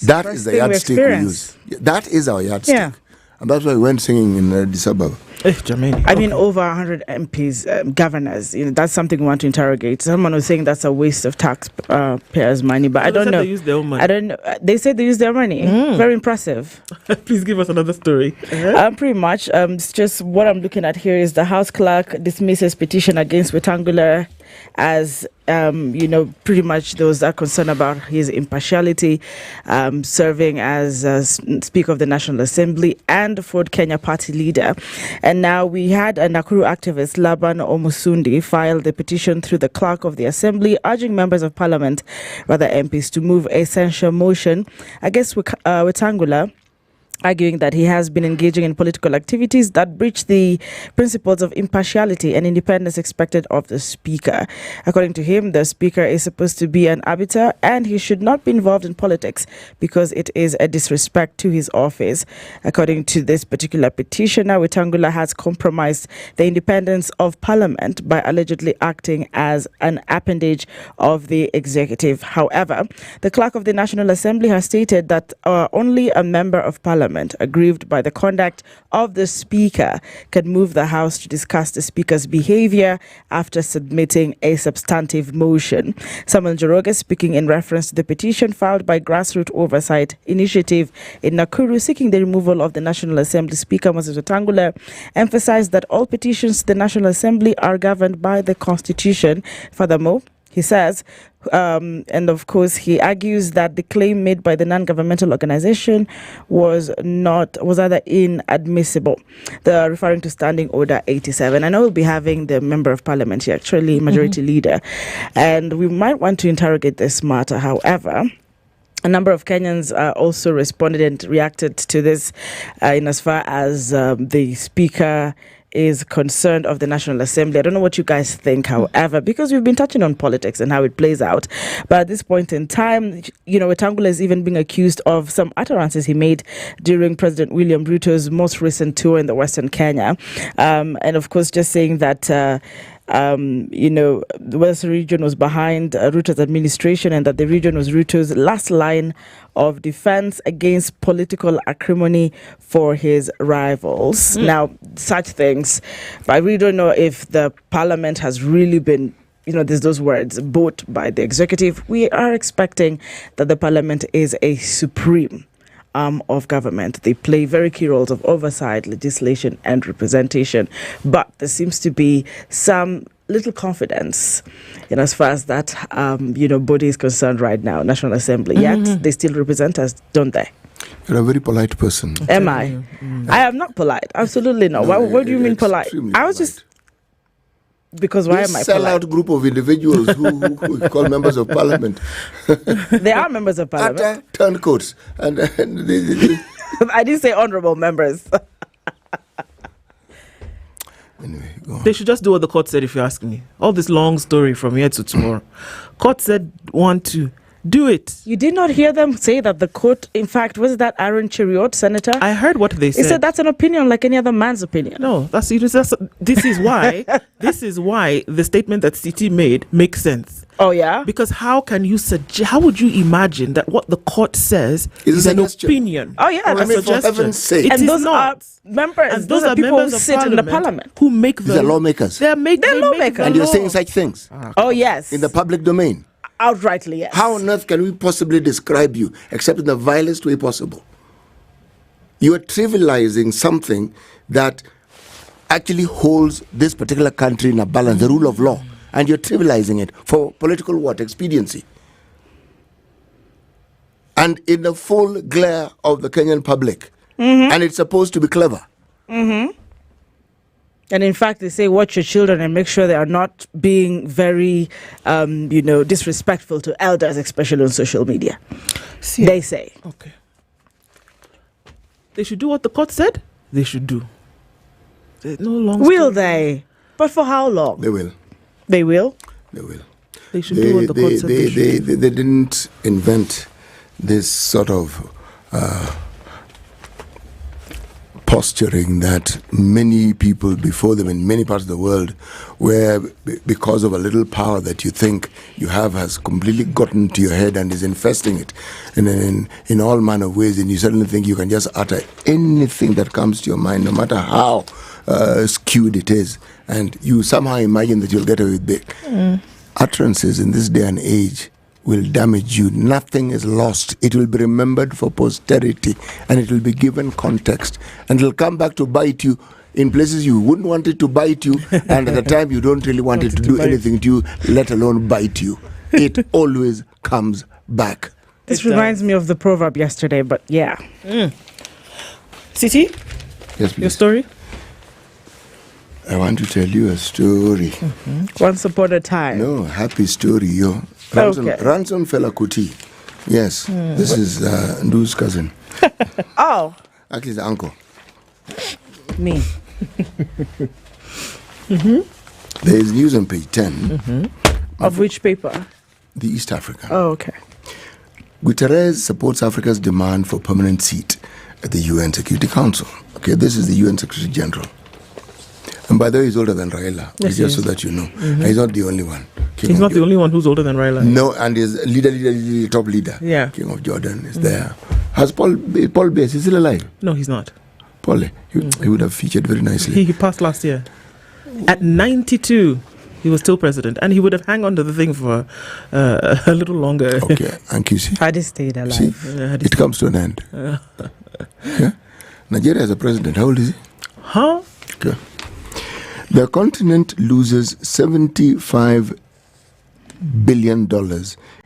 That is the yardstick we use. That is our yardstick. Yeah. And that's why we went singing in Addis Ababa. I mean, over 100 MPs, governors, that's something we want to interrogate. Someone was saying that's a waste of taxpayers' money, but I don't know. They use their own money. I don't know. They said they use their money. Very impressive. Please give us another story. Pretty much. It's just what I'm looking at here is the House Clerk dismisses petition against Wetangula as, pretty much those are concerned about his impartiality, serving as Speaker of the National Assembly and Ford Kenya party leader. And now we had a Nakuru activist, Laban Omusundi, file the petition through the Clerk of the Assembly, urging members of Parliament, rather MPs, to move a censure motion against Wetangula, arguing that he has been engaging in political activities that breach the principles of impartiality and independence expected of the Speaker. According to him, the Speaker is supposed to be an arbiter and he should not be involved in politics because it is a disrespect to his office. According to this particular petitioner, Wetangula has compromised the independence of Parliament by allegedly acting as an appendage of the executive. However, the Clerk of the National Assembly has stated that only a member of Parliament aggrieved by the conduct of the Speaker can move the House to discuss the Speaker's behavior after submitting a substantive motion. Samuel Njoroge, speaking in reference to the petition filed by Grassroots Oversight Initiative in Nakuru seeking the removal of the National Assembly Speaker Moses Wetangula, emphasized that all petitions to the National Assembly are governed by the Constitution. Furthermore, he says, and of course, he argues that the claim made by the non-governmental organization was either inadmissible. They're referring to Standing Order 87. I know we'll be having the Member of Parliament here, actually Majority Leader, and we might want to interrogate this matter. However, a number of Kenyans also responded and reacted to this in as far as the Speaker is concerned of the National Assembly. I don't know what you guys think, however, because we've been touching on politics and how it plays out. But at this point in time, Wetangula is even being accused of some utterances he made during President William Ruto's most recent tour in the Western Kenya. And of course, just saying that the Western region was behind Ruto's administration and that the region was Ruto's last line of defense against political acrimony for his rivals. Now, such things, I really don't know if the Parliament has really been there's those words, bought by the executive. We are expecting that the parliament is a supreme arm of government. They play very key roles of oversight, legislation, and representation. But there seems to be some little confidence as far as that, body is concerned right now, National Assembly. Yet they still represent us, don't they? You're a very polite person. Am I? I am not polite. Absolutely not. What do you mean polite? I was just... Because why am I sell-out group of individuals who call members of parliament. They are members of parliament. Utter turncoats. And I didn't say honourable members. Anyway, go on. They should just do what the court said, if you ask me. All this long story from here to tomorrow. Court said 1, 2. Do it. You did not hear them say that the court, in fact, was that Aaron Cheriot, senator? I heard what they said. He said that's an opinion like any other man's opinion. No, this is why the statement that CT made makes sense. Oh, yeah? Because how can you how would you imagine that what the court says is an opinion? Oh, yeah. I mean, for heaven's sake. And those are members. And those are people who sit in the parliament. Who make the... These are lawmakers. They're lawmakers. And you're saying such things. Oh, yes. In the public domain. Outrightly, yes. How on earth can we possibly describe you except in the vilest way possible? You are trivializing something that actually holds this particular country in a balance, the rule of law, and you're trivializing it for political expediency. And in the full glare of the Kenyan public, and it's supposed to be clever. And in fact, they say, watch your children and make sure they are not being very, disrespectful to elders, especially on social media. See, they say. Okay. They should do what the court said. They should do. There's no long Will they? But for how long? They will. They will? They will. They should do what the court said. They didn't invent this sort of... posturing that many people before them in many parts of the world, where because of a little power that you think you have has completely gotten to your head and is infesting it in all manner of ways, and you suddenly think you can just utter anything that comes to your mind, no matter how skewed it is, and you somehow imagine that you'll get away with big. Utterances in this day and age will damage you. Nothing is lost. It will be remembered for posterity, and it will be given context, and it will come back to bite you in places you wouldn't want it to bite you, and at the time you don't really want it to do anything to you, let alone bite you. It always comes back. This reminds me of the proverb yesterday, but yeah. Siti? Yes, please. Your story? I want to tell you a story. Once upon a time. No, happy story, yo. Ransom Fela Kuti. Yes, this is Ndu's cousin. Oh. Actually, his uncle. Me. There is news on page 10. Of which paper? The East African. Oh, okay. Guterres supports Africa's demand for permanent seat at the UN Security Council. Okay, this is the UN Secretary General. And by the way, he's older than Raila. Yes, just so that you know. He's not the only one. He's not the only one who's older than Raila. No, and he's leader, top leader. Yeah. King of Jordan is there. Has Paul Base, is still alive? No, he's not. Paul, he would have featured very nicely. He passed last year. At 92, he was still president. And he would have hung on to the thing for a little longer. Okay, Ankey, see? Had he stayed alive. See? It comes to an end. Yeah? Nigeria has a president. How old is he? Huh? Okay. The continent loses $75 billion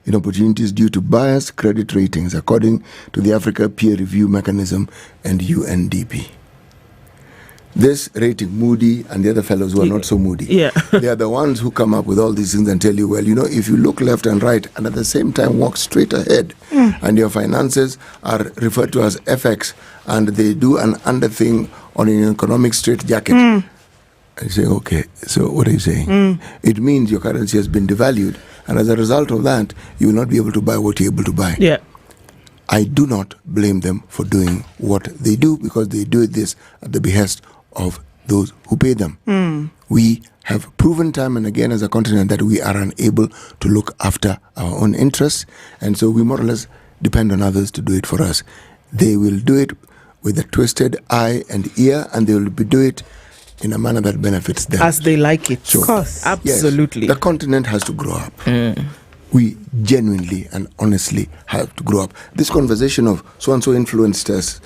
in opportunities due to biased credit ratings, according to the Africa Peer Review Mechanism and UNDP. This rating, Moody and the other fellows who are not so moody, they are the ones who come up with all these things and tell you, well, if you look left and right and at the same time walk straight ahead and your finances are referred to as FX and they do an under thing on an economic straitjacket. I say, okay, so what are you saying? It means your currency has been devalued, and as a result of that, you will not be able to buy what you're able to buy. Yeah. I do not blame them for doing what they do, because they do this at the behest of those who pay them. We have proven time and again as a continent that we are unable to look after our own interests, and so we more or less depend on others to do it for us. They will do it with a twisted eye and ear, and they will do it in a manner that benefits them. As they like it. So, of course. Absolutely. Yes, the continent has to grow up. We genuinely and honestly have to grow up. This conversation of so-and-so influenced us,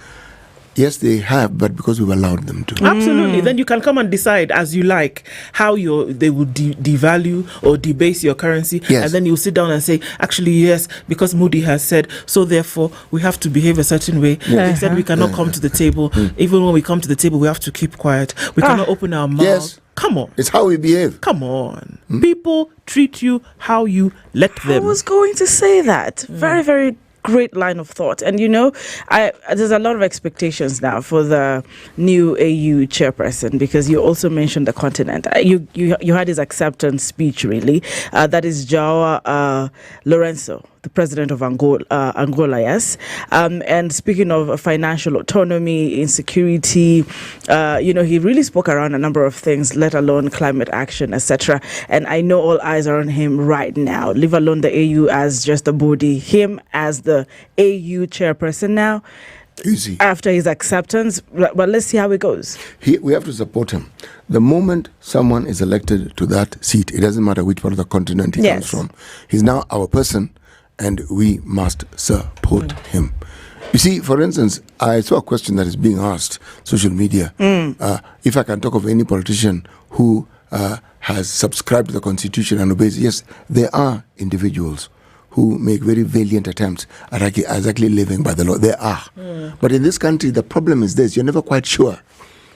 yes, they have, but because we've allowed them to. Absolutely. Then you can come and decide as you like how they will devalue or debase your currency. Yes. And then you'll sit down and say, actually, yes, because Moody has said, so therefore we have to behave a certain way. They said we cannot come to the table. Even when we come to the table, we have to keep quiet. We cannot open our mouth. Yes. Come on. It's how we behave. Come on. People treat you how you let them. I was going to say that. Very, very great line of thought. And there's a lot of expectations now for the new AU chairperson, because you also mentioned the continent. You had his acceptance speech, really. That is João Lourenço, the president of Angola, yes. And speaking of financial autonomy, insecurity, he really spoke around a number of things, let alone climate action, etc. And I know all eyes are on him right now, leave alone the AU as just a body, him as the AU chairperson now. Easy. After his acceptance, but let's see how it goes. We have to support him. The moment someone is elected to that seat, it doesn't matter which part of the continent he comes from. He's now our person, and we must support him. You see, for instance, I saw a question that is being asked social media. If I can talk of any politician who has subscribed to the Constitution and obeys, yes, there are individuals who make very valiant attempts at actually living by the law. There are. But in this country, the problem is this. You're never quite sure.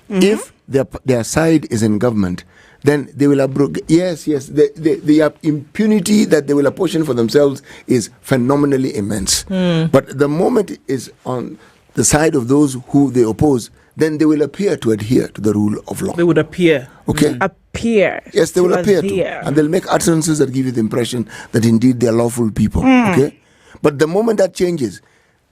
If their side is in government, then they will abrogate. Yes. The impunity that they will apportion for themselves is phenomenally immense. But the moment it is on the side of those who they oppose, then they will appear to adhere to the rule of law. They would appear. Okay? Appear. Yes, they will appear to. And they'll make utterances that give you the impression that indeed they are lawful people. Okay? But the moment that changes,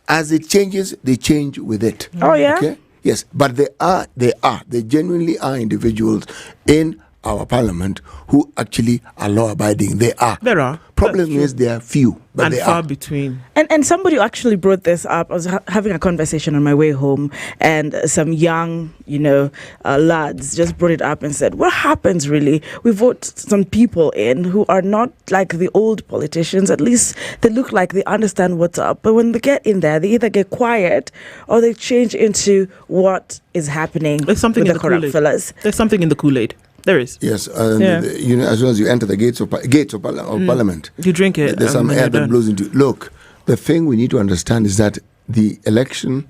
as it changes, they change with it. Oh, yeah? Okay? Yes, but they genuinely are individuals in our parliament who actually are law-abiding. There are. Problem is they are few, but and they far are. between. And somebody actually brought this up. I was having a conversation on my way home, and some young, lads just brought it up and said, what happens really? We vote some people in who are not like the old politicians. At least they look like they understand what's up. But when they get in there, they either get quiet or they change into what is happening with the corrupt fellas. There's something in the Kool-Aid. There is. Yes, as soon as you enter the gates of Parliament, you drink it. There's some air that blows into. Look, the thing we need to understand is that the election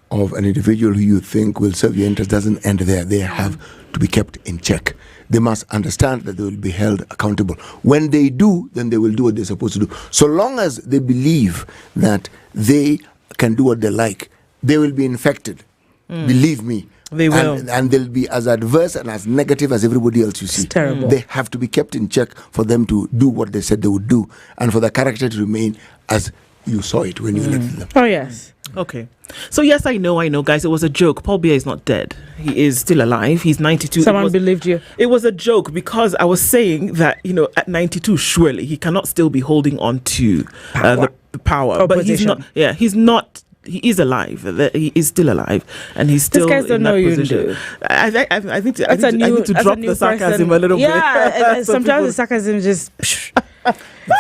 of an individual who you think will serve your interest doesn't end there. They have to be kept in check. They must understand that they will be held accountable. When they do, then they will do what they're supposed to do. So long as they believe that they can do what they like, they will be infected. Believe me. They will. And they'll be as adverse and as negative as everybody else you see. It's terrible. They have to be kept in check for them to do what they said they would do, and for the character to remain as you saw it when you elected them. Oh, yes. Okay. So, yes, I know, guys. It was a joke. Paul Biya is not dead. He is still alive. He's 92. Someone believed you. It was a joke because I was saying that, at 92, surely he cannot still be holding on to the power. But he's not. Yeah, he's not. He is alive. He is still alive, and he's still in that position. I think I need to drop the sarcasm a little bit. Yeah, sometimes the sarcasm just.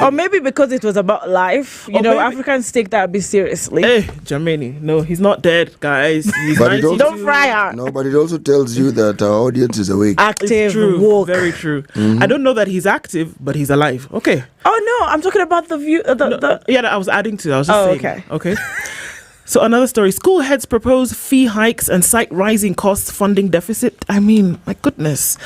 Or maybe because it was about life. Africans take that a bit seriously. Hey, Jamani, no, he's not dead, guys. He's 92. Don't fry her. No, but it also tells you that our audience is awake. Active, it's true, woke. Very true. I don't know that he's active, but he's alive. Okay. Oh no, I'm talking about the view. I was adding to. I was just saying. Okay. Okay. So another story, school heads propose fee hikes and cite rising costs funding deficit. I mean, my goodness.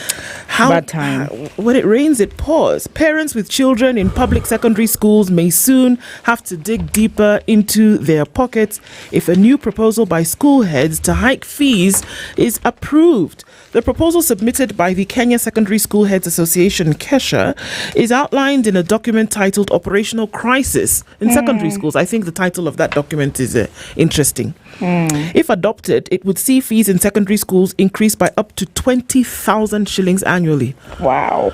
Bad time. When it rains, it pours. Parents with children in public secondary schools may soon have to dig deeper into their pockets if a new proposal by school heads to hike fees is approved. The proposal submitted by the Kenya Secondary School Heads Association, KESHA, is outlined in a document titled Operational Crisis in Secondary Schools. I think the title of that document is interesting. If adopted, it would see fees in secondary schools increase by up to 20,000 shillings annually. Wow.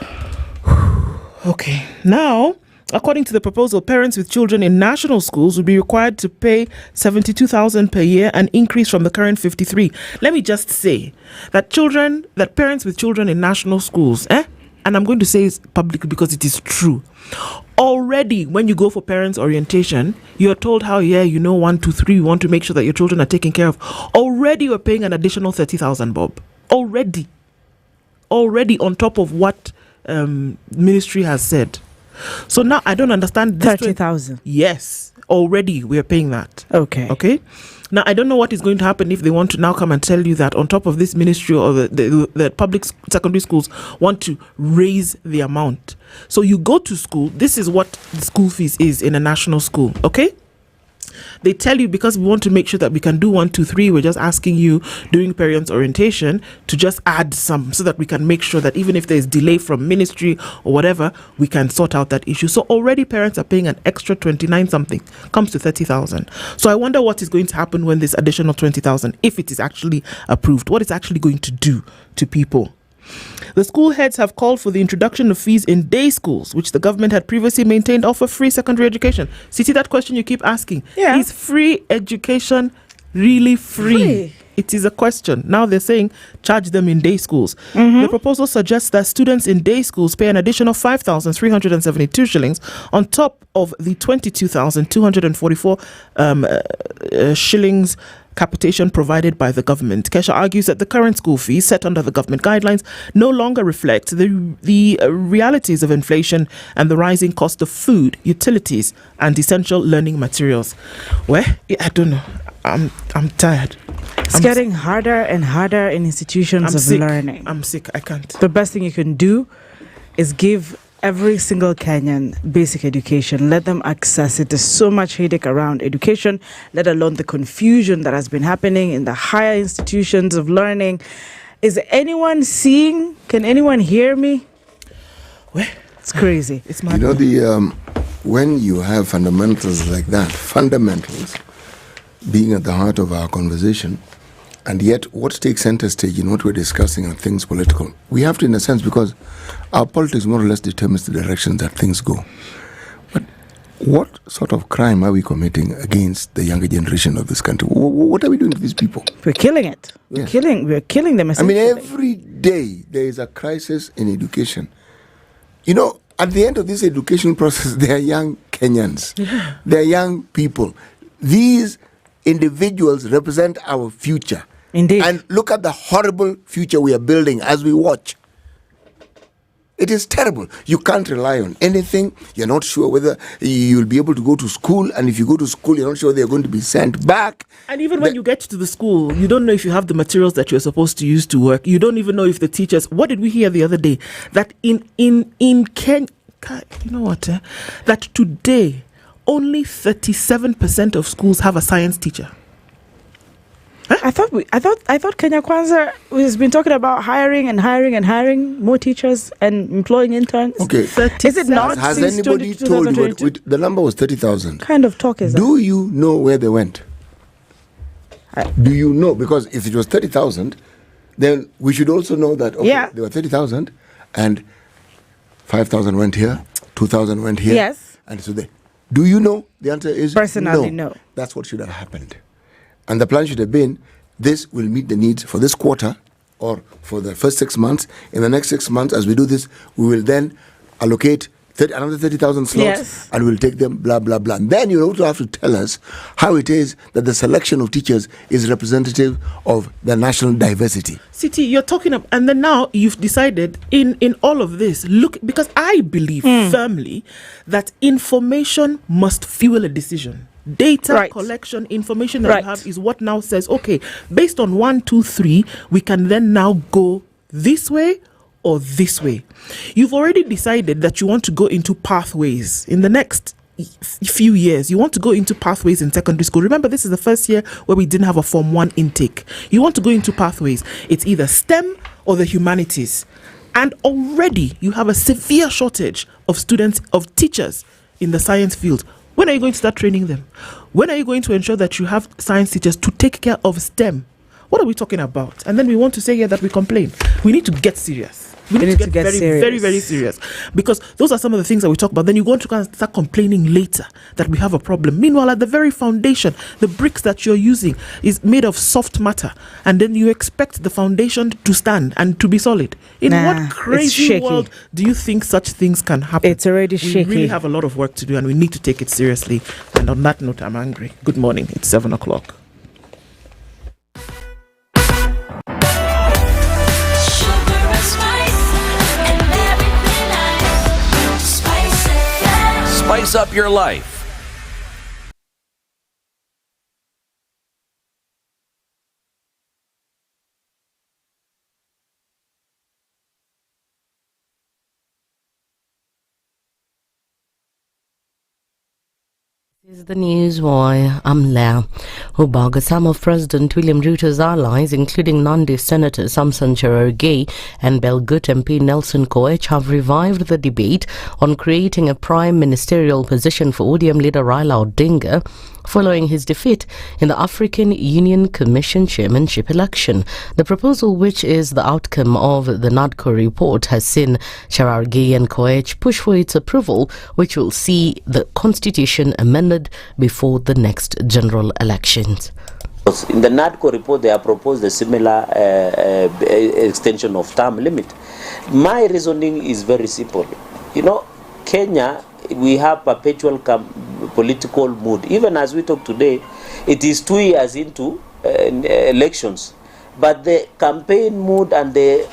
Okay. Now, According to the proposal, parents with children in national schools would be required to pay 72,000 per year, an increase from the current 53. Let me just say that parents with children in national schools, and I'm going to say it publicly because it is true. Already, when you go for parents' orientation, you're told how, 1, 2, 3, you want to make sure that your children are taken care of. Already, you're paying an additional 30,000 bob. Already on top of what ministry has said. So now I don't understand this. 30,000. Yes, already we are paying that. Okay. Now I don't know what is going to happen if they want to now come and tell you that on top of this ministry or the public secondary schools want to raise the amount. So you go to school. This is what the school fees is in a national school. Okay. They tell you, because we want to make sure that we can do 1, 2, 3, we're just asking you during parents' orientation to just add some so that we can make sure that even if there's delay from ministry or whatever, we can sort out that issue. So already parents are paying an extra 29 something, comes to 30,000. So I wonder what is going to happen when this additional 20,000, if it is actually approved, what it's actually going to do to people. The school heads have called for the introduction of fees in day schools, which the government had previously maintained offer free secondary education. See that question you keep asking. Yeah. Is free education really free? It is a question. Now they're saying charge them in day schools. Mm-hmm. The proposal suggests that students in day schools pay an additional 5,372 shillings on top of the 22,244 shillings capitation provided by the government. Kesha argues that the current school fees set under the government guidelines no longer reflect the realities of inflation and the rising cost of food, utilities, and essential learning materials. Well, I don't know. I'm tired. It's getting harder and harder in institutions of learning. I'm sick. I can't. The best thing you can do is give every single Kenyan basic education. Let them access it. There's so much headache around education, let alone the confusion that has been happening in the higher institutions of learning. Is anyone seeing? Can anyone hear me? Well, it's crazy. It's mad. When you have fundamentals like that, fundamentals being at the heart of our conversation, and yet what takes center stage in what we're discussing are things political. We have to, in a sense, because our politics more or less determines the direction that things go. But what sort of crime are we committing against the younger generation of this country? What are we doing to these people? We're killing it. We're killing them. I mean, every day there is a crisis in education. At the end of this education process, they are young Kenyans. Yeah. They are young people. These individuals represent our future. Indeed. And look at the horrible future we are building as we watch. It is terrible. You can't rely on anything. You're not sure whether you'll be able to go to school. And if you go to school, you're not sure they're going to be sent back. And even when you get to the school, you don't know if you have the materials that you're supposed to use to work. You don't even know if the teachers... What did we hear the other day? That in Kenya... You know what? That today, only 37% of schools have a science teacher. Huh? I thought Kenya Kwanza has been talking about hiring more teachers and employing interns. Okay. Is it not? Has anybody told you what the number was 30,000? Kind of talk is that? Do you know where they went? Do you know? Because if it was 30,000, then we should also know that there were 30,000 and 5,000 went here, 2,000 went here. Yes. And so do you know? The answer is personally no. That's what should have happened. And the plan should have been, this will meet the needs for this quarter or for the first 6 months. In the next 6 months, as we do this, we will then allocate another 30,000 slots and we'll take them, blah, blah, blah. And then you'll also have to tell us how it is that the selection of teachers is representative of the national diversity. City, you're talking about, and then now you've decided in all of this, look, because I believe firmly that information must fuel a decision. Data collection, information that we have is what now says, okay, based on 1, 2, 3, we can then now go this way or this way. You've already decided that you want to go into pathways in the next few years. You want to go into pathways in secondary school. Remember, this is the first year where we didn't have a Form 1 intake. You want to go into pathways. It's either STEM or the humanities. And already you have a severe shortage of students, of teachers in the science field. When are you going to start training them? When are you going to ensure that you have science teachers to take care of STEM? What are we talking about? And then we want to say here that we complain. We need to get serious. We need to get very, very serious, because those are some of the things that we talk about. Then you go on to start complaining later that we have a problem. Meanwhile, at the very foundation, the bricks that you're using is made of soft matter, and then you expect the foundation to stand and to be solid. In what crazy world do you think such things can happen? It's already shaky. We really have a lot of work to do, and we need to take it seriously. And on that note, I'm angry. Good morning. It's 7 o'clock. Spice up your life. This is the news. Why I'm Leah. Ubaga, some of President William Ruto's allies, including Nandi Senator Samson Cherargei and Belgut MP Nelson Koech, have revived the debate on creating a prime ministerial position for ODM leader Raila Odinga following his defeat in the African Union Commission chairmanship election. The proposal, which is the outcome of the NADCO report, has seen Cherargei and Koech push for its approval, which will see the constitution amended before the next general elections. In the NADCO report, they have proposed a similar extension of term limit. My reasoning is very simple. You know, Kenya, we have perpetual political mood. Even as we talk today, it is 2 years into elections. But the campaign mood and the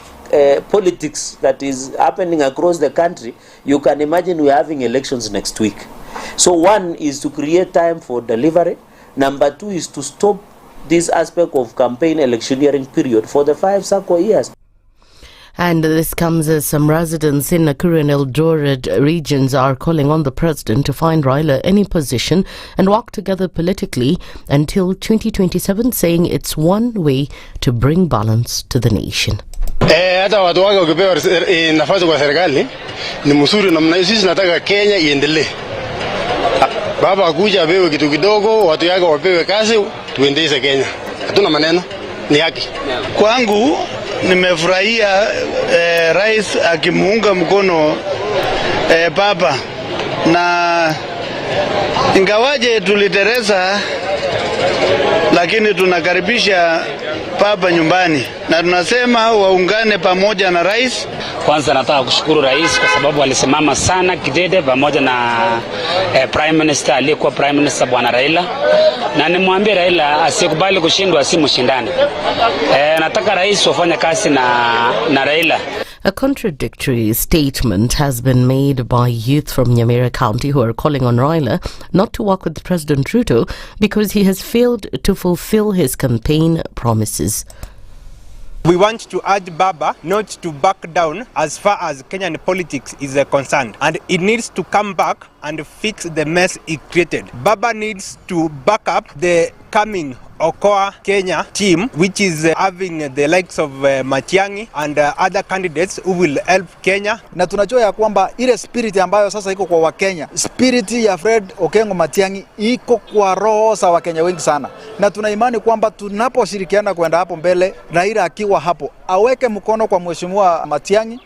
politics that is happening across the country, you can imagine we're having elections next week. So one is to create time for delivery. Number two is to stop this aspect of campaign electioneering period for the 5 circle years. And this comes as some residents in Nakuru and Eldoret regions are calling on the president to find Raila any position and work together politically until 2027, saying it's one way to bring balance to the nation. Hata watu wake wakipewa nafasi kwa serikali ni mzuri namna hiyo. Sisi nataka Kenya iendelee. Baba akuja apewe kitu kidogo, watu yake wapewe kazi, tuendeshe Kenya. Hatuna maneno, ni haki. Kwangu nimefurahia rais akimuunga mkono baba, na ingawaje tuliteresa, lakini tunakaribisha baba nyumbani na tunasema waungane pamoja na rais. Kwanza nataka kushukuru rais kwa sababu alisimama sana kidede pamoja na Prime Minister, aliyekuwa Prime Minister Bwana Raila, na nimwambie Raila asikubali kushindwa, asimshindane. Nataka rais wafanye kazi na Raila. A contradictory statement has been made by youth from Nyamira County who are calling on Raila not to work with President Ruto because he has failed to fulfill his campaign promises. We want to urge Baba not to back down as far as Kenyan politics is concerned, and it needs to come back and fix the mess it created. Baba needs to back up the coming Okoh Kenya team, which is having the likes of Matiang'i and other candidates who will help Kenya. Na tunajua ya kwamba ile spirit ambayo sasa iko kwa Wakenya, spirit ya Fred Okengo Matiang'i iko kwa roho za Wakenya wengi sana, na tuna imani kwamba tunaposhirikiana kwenda hapo mbele, Raila akiwa hapo aweke mkono kwa mheshimiwa Matiang'i.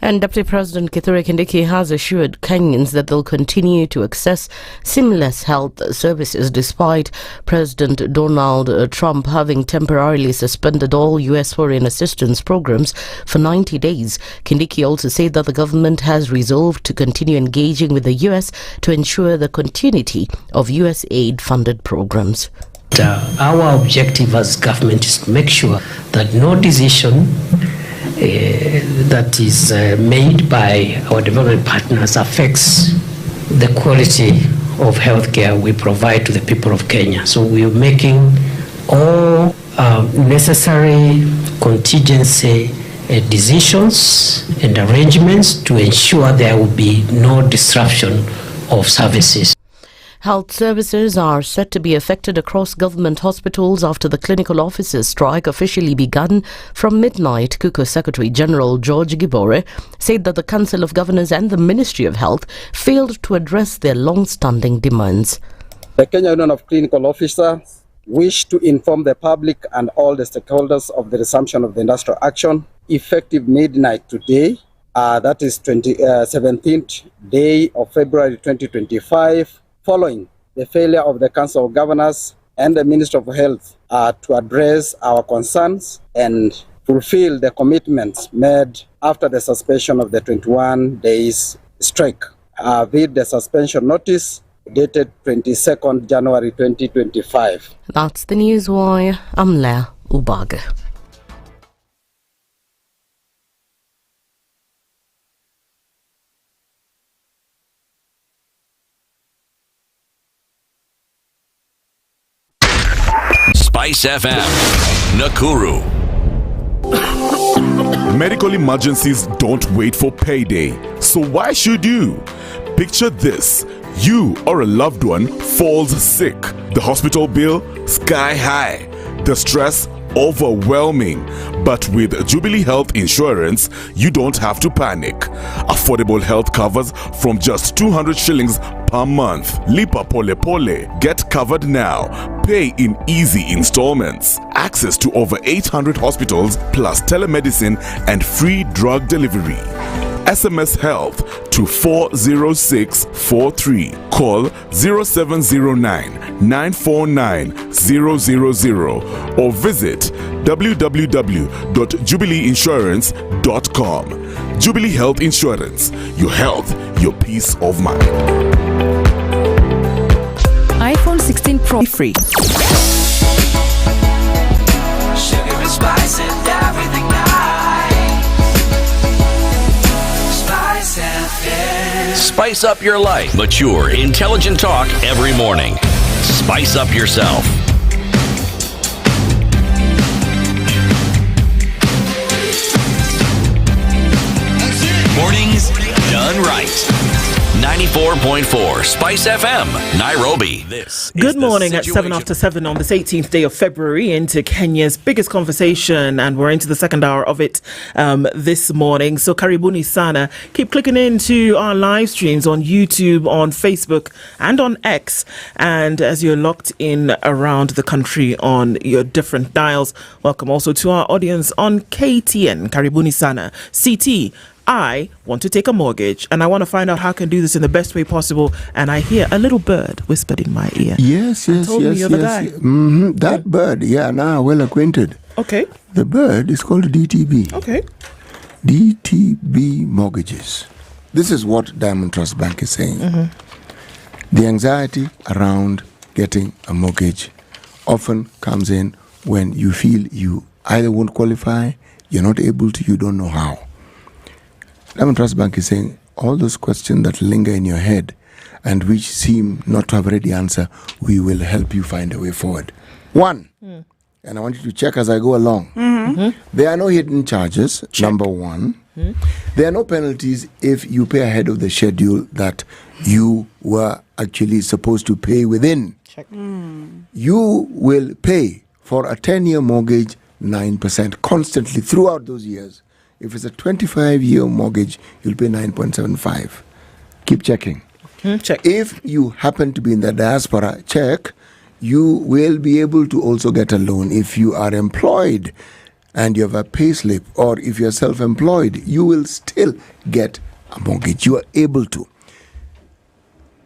And Deputy President Kithure Kindiki has assured Kenyans that they'll continue to access seamless health services despite President Donald Trump having temporarily suspended all U.S. foreign assistance programs for 90 days. Kindiki also said that the government has resolved to continue engaging with the U.S. to ensure the continuity of U.S. aid-funded programs. Our objective as government is to make sure that no decision that is made by our development partners affects the quality of healthcare we provide to the people of Kenya. So we are making all necessary contingency decisions and arrangements to ensure there will be no disruption of services. Health services are set to be affected across government hospitals after the clinical officers' strike officially begun from midnight. KUKO Secretary General George Gibore said that the Council of Governors and the Ministry of Health failed to address their long-standing demands. The Kenya Union of Clinical Officers wish to inform the public and all the stakeholders of the resumption of the industrial action effective midnight today. That is 17th day of February 2025, following the failure of the Council of Governors and the Minister of Health to address our concerns and fulfill the commitments made after the suspension of the 21 days strike. With the suspension notice dated 22nd January 2025. That's the news wire. I'm Leah Ubaga. SpiceFM, Nakuru. Medical emergencies don't wait for payday. So why should you? Picture this. You or a loved one falls sick. The hospital bill, sky high. The stress, overwhelming. But with Jubilee Health Insurance, you don't have to panic. Affordable health covers from just 200 shillings per month. Lipa pole pole. Get covered now. Pay in easy installments. Access to over 800 hospitals plus telemedicine and free drug delivery. SMS Health to 40643. Call 0709 949 000 or visit www.jubileeinsurance.com. Jubilee Health Insurance. Your health, your peace of mind. iPhone 16 Pro free. Sugar and spice and everything nice. SpiceFM. Spice up your life. Mature, intelligent talk every morning. Spice up yourself. Mornings done right. 94.4 Spice FM, Nairobi. Good morning at 7 after 7 on this 18th day of February into Kenya's biggest conversation, and we're into the second hour of it this morning. So karibuni sana. Keep clicking into our live streams on YouTube, on Facebook and on X. And as you're locked in around the country on your different dials, welcome also to our audience on KTN. Karibuni sana. CT. I want to take a mortgage and I want to find out how I can do this in the best way possible. And I hear a little bird whispered in my ear. Yes. That bird, now well acquainted. Okay. The bird is called DTB. Okay. DTB mortgages. This is what Diamond Trust Bank is saying. The anxiety around getting a mortgage often comes in when you feel you either won't qualify, you're not able to, you don't know how. Diamond Trust Bank is saying all those questions that linger in your head and which seem not to have a ready answer, we will help you find a way forward. One, and I want you to check as I go along. There are no hidden charges, number one. There are no penalties if you pay ahead of the schedule that you were actually supposed to pay within. You will pay for a 10-year mortgage 9% constantly throughout those years. If it's a 25-year mortgage, you'll pay 9.75. Keep checking. Check. If you happen to be in the diaspora, check. You will be able to also get a loan. If you are employed and you have a pay slip, or if you're self-employed, you will still get a mortgage. You are able to.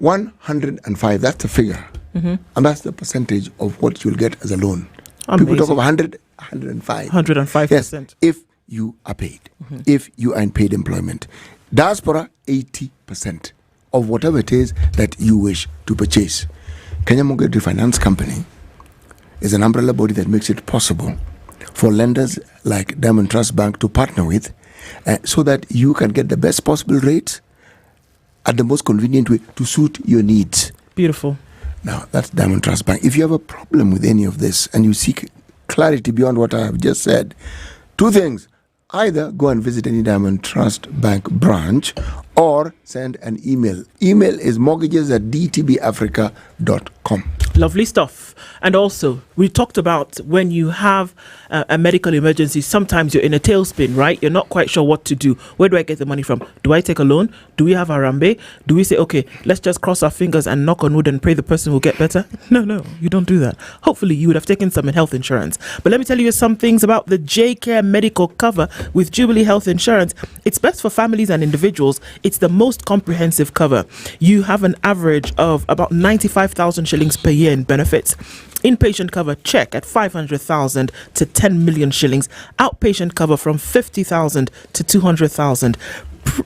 105, that's the figure. And that's the percentage of what you'll get as a loan. Amazing. People talk of 100, 105. 105%. Yes, if you are paid, if you are in paid employment. Diaspora, 80% of whatever it is that you wish to purchase. Kenya Mortgage Refinance Company is an umbrella body that makes it possible for lenders like Diamond Trust Bank to partner with so that you can get the best possible rates at the most convenient way to suit your needs. Beautiful. Now, that's Diamond Trust Bank. If you have a problem with any of this and you seek clarity beyond what I have just said, two things. Either go and visit any Diamond Trust Bank branch, or send an email. Email is mortgages@dtbafrica.com. Lovely stuff. And also, we talked about when you have a medical emergency, sometimes you're in a tailspin, right? You're not quite sure what to do. Where do I get the money from? Do I take a loan? Do we have Harambe? Do we say, okay, let's just cross our fingers and knock on wood and pray the person will get better? No, you don't do that. Hopefully, you would have taken some health insurance. But let me tell you some things about the J-Care medical cover with Jubilee Health Insurance. It's best for families and individuals. It's the most comprehensive cover. You have an average of about 95,000 shillings per year in benefits. Inpatient cover check at 500,000 to 10 million shillings. Outpatient cover from 50,000 to 200,000.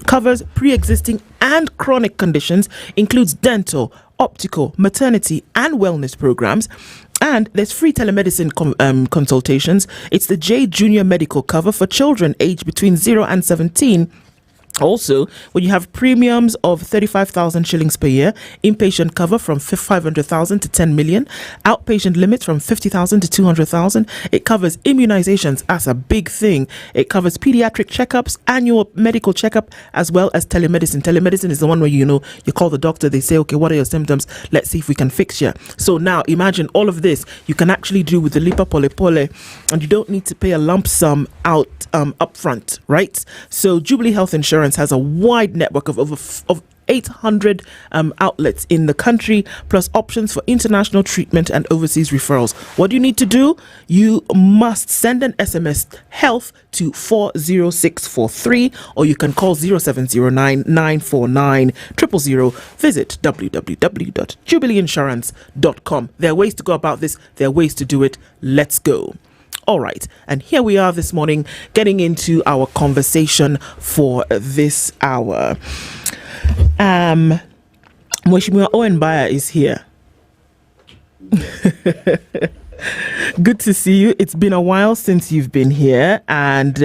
Covers pre-existing and chronic conditions, includes dental, optical, maternity and wellness programs. And there's free telemedicine consultations. It's the J Junior Medical Cover for children aged between 0 and 17. Also, when you have premiums of 35,000 shillings per year, inpatient cover from 500,000 to 10 million, outpatient limits from 50,000 to 200,000. It covers immunizations. That's a big thing. It covers pediatric checkups, annual medical checkup, as well as telemedicine. Telemedicine is the one where, you call the doctor, they say, okay, what are your symptoms? Let's see if we can fix you. So now imagine all of this you can actually do with the Lipa Pole Pole, and you don't need to pay a lump sum out up front, right? So Jubilee Health Insurance has a wide network of over 800 outlets in the country, plus options for international treatment and overseas referrals. What do you need to do? You must send an SMS HEALTH to 40643, or you can call 0709 949 000. Visit www.jubileeinsurance.com. There are ways to go about this. There are ways to do it. Let's go. All right, and here we are this morning getting into our conversation for this hour. Mheshimiwa Owen Baya is here. Good to see you. It's been a while since you've been here, and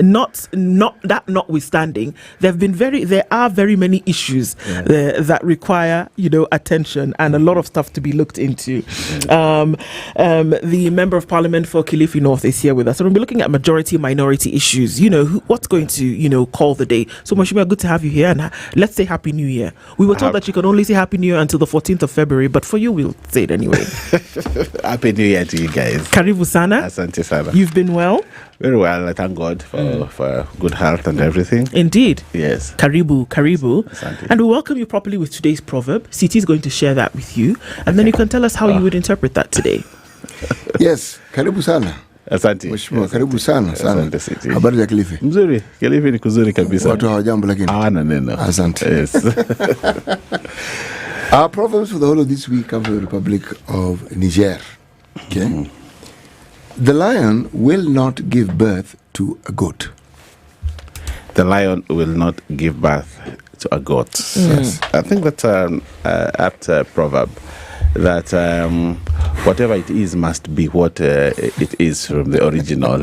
notwithstanding, there are very many issues that require attention and a lot of stuff to be looked into. The Member of Parliament for Kilifi North is here with us, so we'll be looking at majority minority issues. What's going to call the day. So Mheshimiwa, good to have you here, and let's say Happy New Year. We were told that you can only say Happy New Year until the 14th of February, but for you, we'll say it anyway. Happy New Year to you guys. Karibu sana. Asante sana. You've been well? Very well. I thank God for good health and everything. Indeed. Yes. Karibu. Asante. And we welcome you properly with today's proverb. Siti is going to share that with you, and then you can tell us how you would interpret that today. Yes. Karibu sana. Asante. Mheshimiwa, karibu sana. Asante Siti. Habari ya Kilifi? Mzuri. Kilifi ni kuzuri kabisa. Watu hawajambo lakini. Hawana neno. Asante. Yes. Our proverbs for the whole of this week come from the Republic of Niger. Okay. Mm-hmm. The lion will not give birth to a goat. The lion will not give birth to a goat. Yes. I think that's an apt proverb, that whatever it is must be what it is from the original.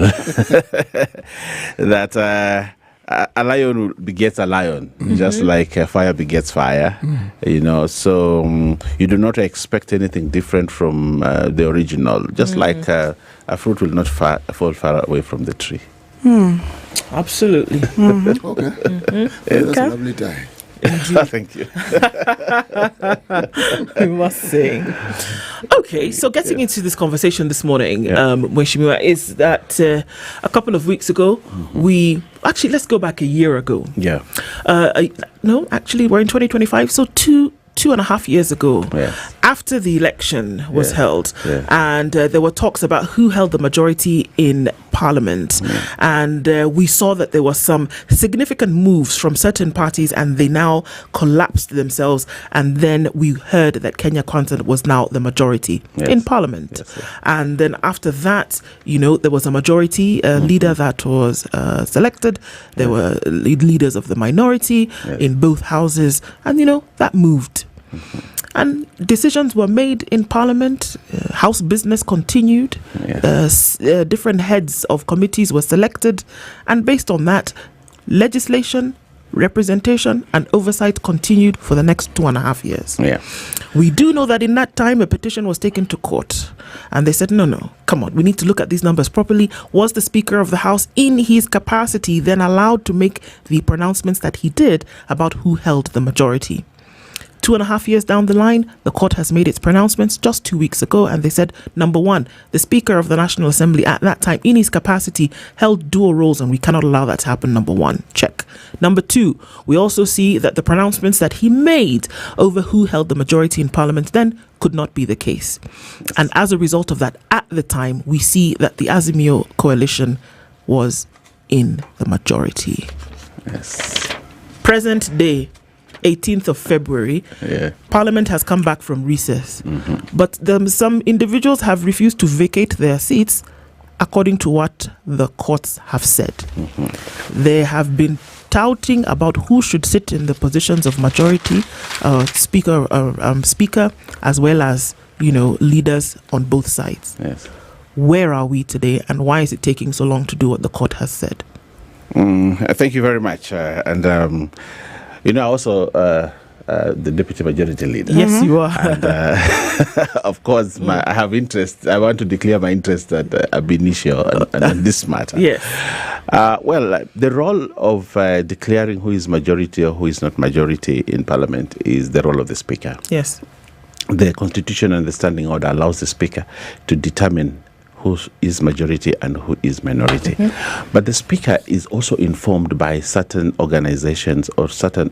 That a lion begets a lion, just like fire begets fire. So you do not expect anything different from the original, just like a fruit will not fall far away from the tree. Absolutely. Okay. That's a lovely tie. Thank you. I must say. Okay, so getting into this conversation this morning, Mheshimiwa, is that a couple of weeks ago, let's go back a year ago. Yeah. No, actually, we're in 2025, so two and a half years ago, after the election was held, and there were talks about who held the majority in Parliament, and we saw that there were some significant moves from certain parties, and they now collapsed themselves, and then we heard that Kenya Kwanza was now the majority in Parliament. And then after that, there was a majority leader that was selected. There were leaders of the minority in both houses, and that moved. And decisions were made in Parliament. House business continued. Different heads of committees were selected. And based on that, legislation representation and oversight continued for the next 2.5 years. Yeah. We do know that in that time, a petition was taken to court and they said, no, come on, we need to look at these numbers properly. Was the Speaker of the House in his capacity then allowed to make the pronouncements that he did about who held the majority? 2.5 years down the line, the court has made its pronouncements just 2 weeks ago, and they said, number one, the Speaker of the National Assembly at that time, in his capacity, held dual roles, and we cannot allow that to happen. Number one, check. Number two, we also see that the pronouncements that he made over who held the majority in Parliament then could not be the case. And as a result of that, at the time, we see that the Azimio coalition was in the majority. Yes. Present day, 18th of February, Parliament has come back from recess. But some individuals have refused to vacate their seats according to what the courts have said. They have been touting about who should sit in the positions of majority, speaker, as well as, leaders on both sides. Yes. Where are we today, and why is it taking so long to do what the court has said? Thank you very much. Also, the deputy majority leader. Yes, you are. And, of course, I have interest. I want to declare my interest ab initio on this matter. Yes. The role of declaring who is majority or who is not majority in Parliament is the role of the Speaker. Yes. The Constitution and the Standing Order allows the Speaker to determine who is majority and who is minority. But the Speaker is also informed by certain organizations or certain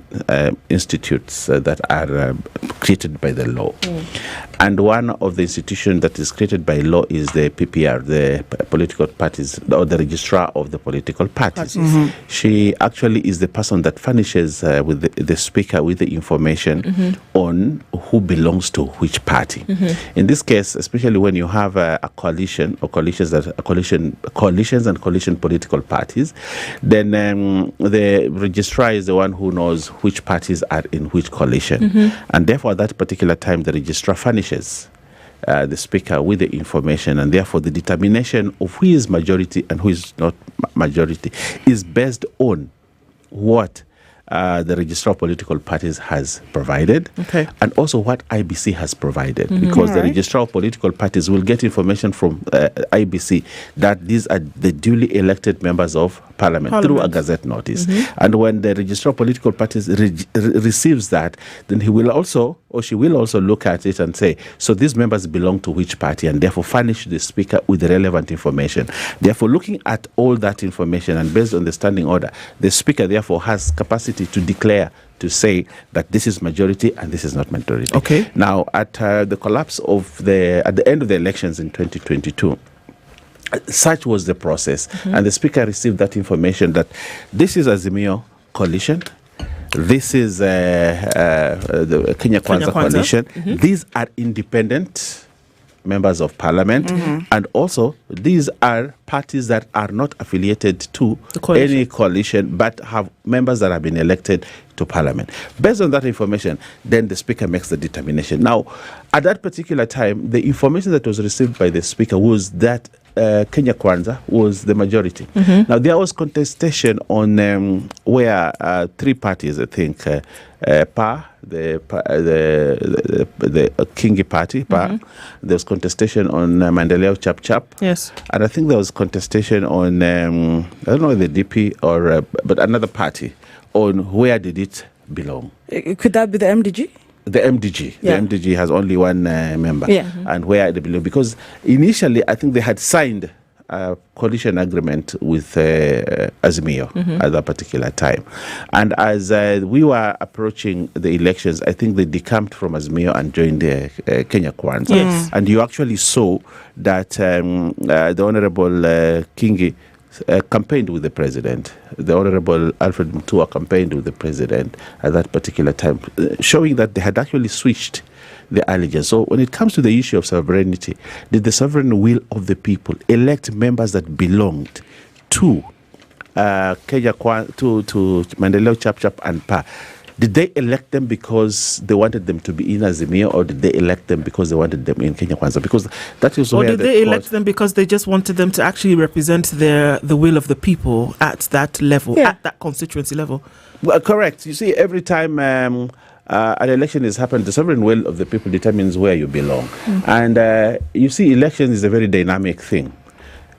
institutes that are created by the law. And one of the institutions that is created by law is the PPR, the political parties, or the registrar of the political parties. She actually is the person that furnishes with the Speaker with the information on who belongs to which party. In this case, especially when you have a coalition or coalitions and coalition political parties, then the registrar is the one who knows which parties are in which coalition. And therefore, at that particular time, the registrar furnishes the Speaker with the information, and therefore the determination of who is majority and who is not majority is based on what the registrar of political parties has provided, and also what IBC has provided, because the registrar of political parties will get information from IBC that these are the duly elected members of Parliament through a gazette notice. And when the registrar of political parties receives that, then he will also, or she will also look at it and say, so these members belong to which party, and therefore furnish the Speaker with the relevant information. Therefore, looking at all that information and based on the standing order, the Speaker therefore has capacity to declare, to say that this is majority and this is not majority. Now, at the collapse of at the end of the elections in 2022, such was the process, and the Speaker received that information that this is Azimio coalition, this is the Kenya Kwanza coalition, these are independent members of Parliament, and also these are parties that are not affiliated to any coalition but have members that have been elected to Parliament. Based on that information, then the Speaker makes the determination. Now, at that particular time, the information that was received by the Speaker was that Kenya Kwanza was the majority. Now, there was contestation on where three parties, I think, PA, the Kingi party, PA. There was contestation on Mandeleo Chap Chap. Yes. And I think there was contestation on, I don't know, the DP or, but another party, on where did it belong. Could that be the MDG? The MDG. Yeah. The MDG has only one member. Yeah. And where they belong. Because initially, I think they had signed a coalition agreement with Azimio at that particular time. And as we were approaching the elections, I think they decamped from Azimio and joined Kenya Kwanza. Yes. And you actually saw that the Honorable Kingi campaigned with the president. The Honorable Alfred Mutua campaigned with the president at that particular time, showing that they had actually switched the allegiance. So when it comes to the issue of sovereignty, did the sovereign will of the people elect members that belonged to Kenya to Mandeleo Chap Chap and PA? Did they elect them because they wanted them to be in Azimio, or did they elect them because they wanted them in Kenya Kwanza? Because that is or where did they elect them because they just wanted them to actually represent the will of the people at that level, at that constituency level? Well, correct. You see, every time an election is happened, the sovereign will of the people determines where you belong. And you see, election is a very dynamic thing.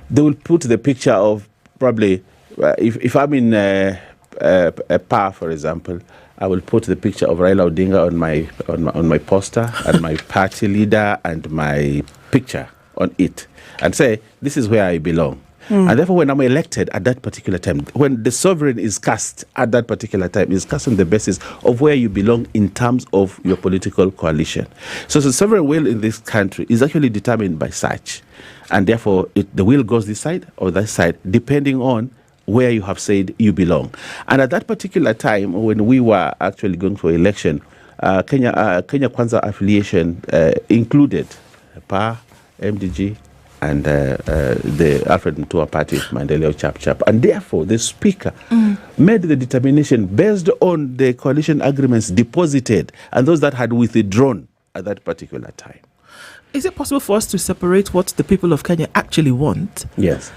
They will put the picture of probably, if I'm in a PA, for example, I will put the picture of Raila Odinga on my poster and my party leader and my picture on it and say, this is where I belong. And therefore, when I'm elected at that particular time, when the sovereign is cast at that particular time, is cast on the basis of where you belong in terms of your political coalition. So the sovereign will in this country is actually determined by such. And therefore, the will goes this side or that side, depending on where you have said you belong. And at that particular time, when we were actually going for election, Kenya Kwanza affiliation included PA, MDG, and the Alfred Mutua party, Maendeleo Chap. And therefore, the Speaker made the determination based on the coalition agreements deposited and those that had withdrawn at that particular time. Is it possible for us to separate what the people of Kenya actually want Yes.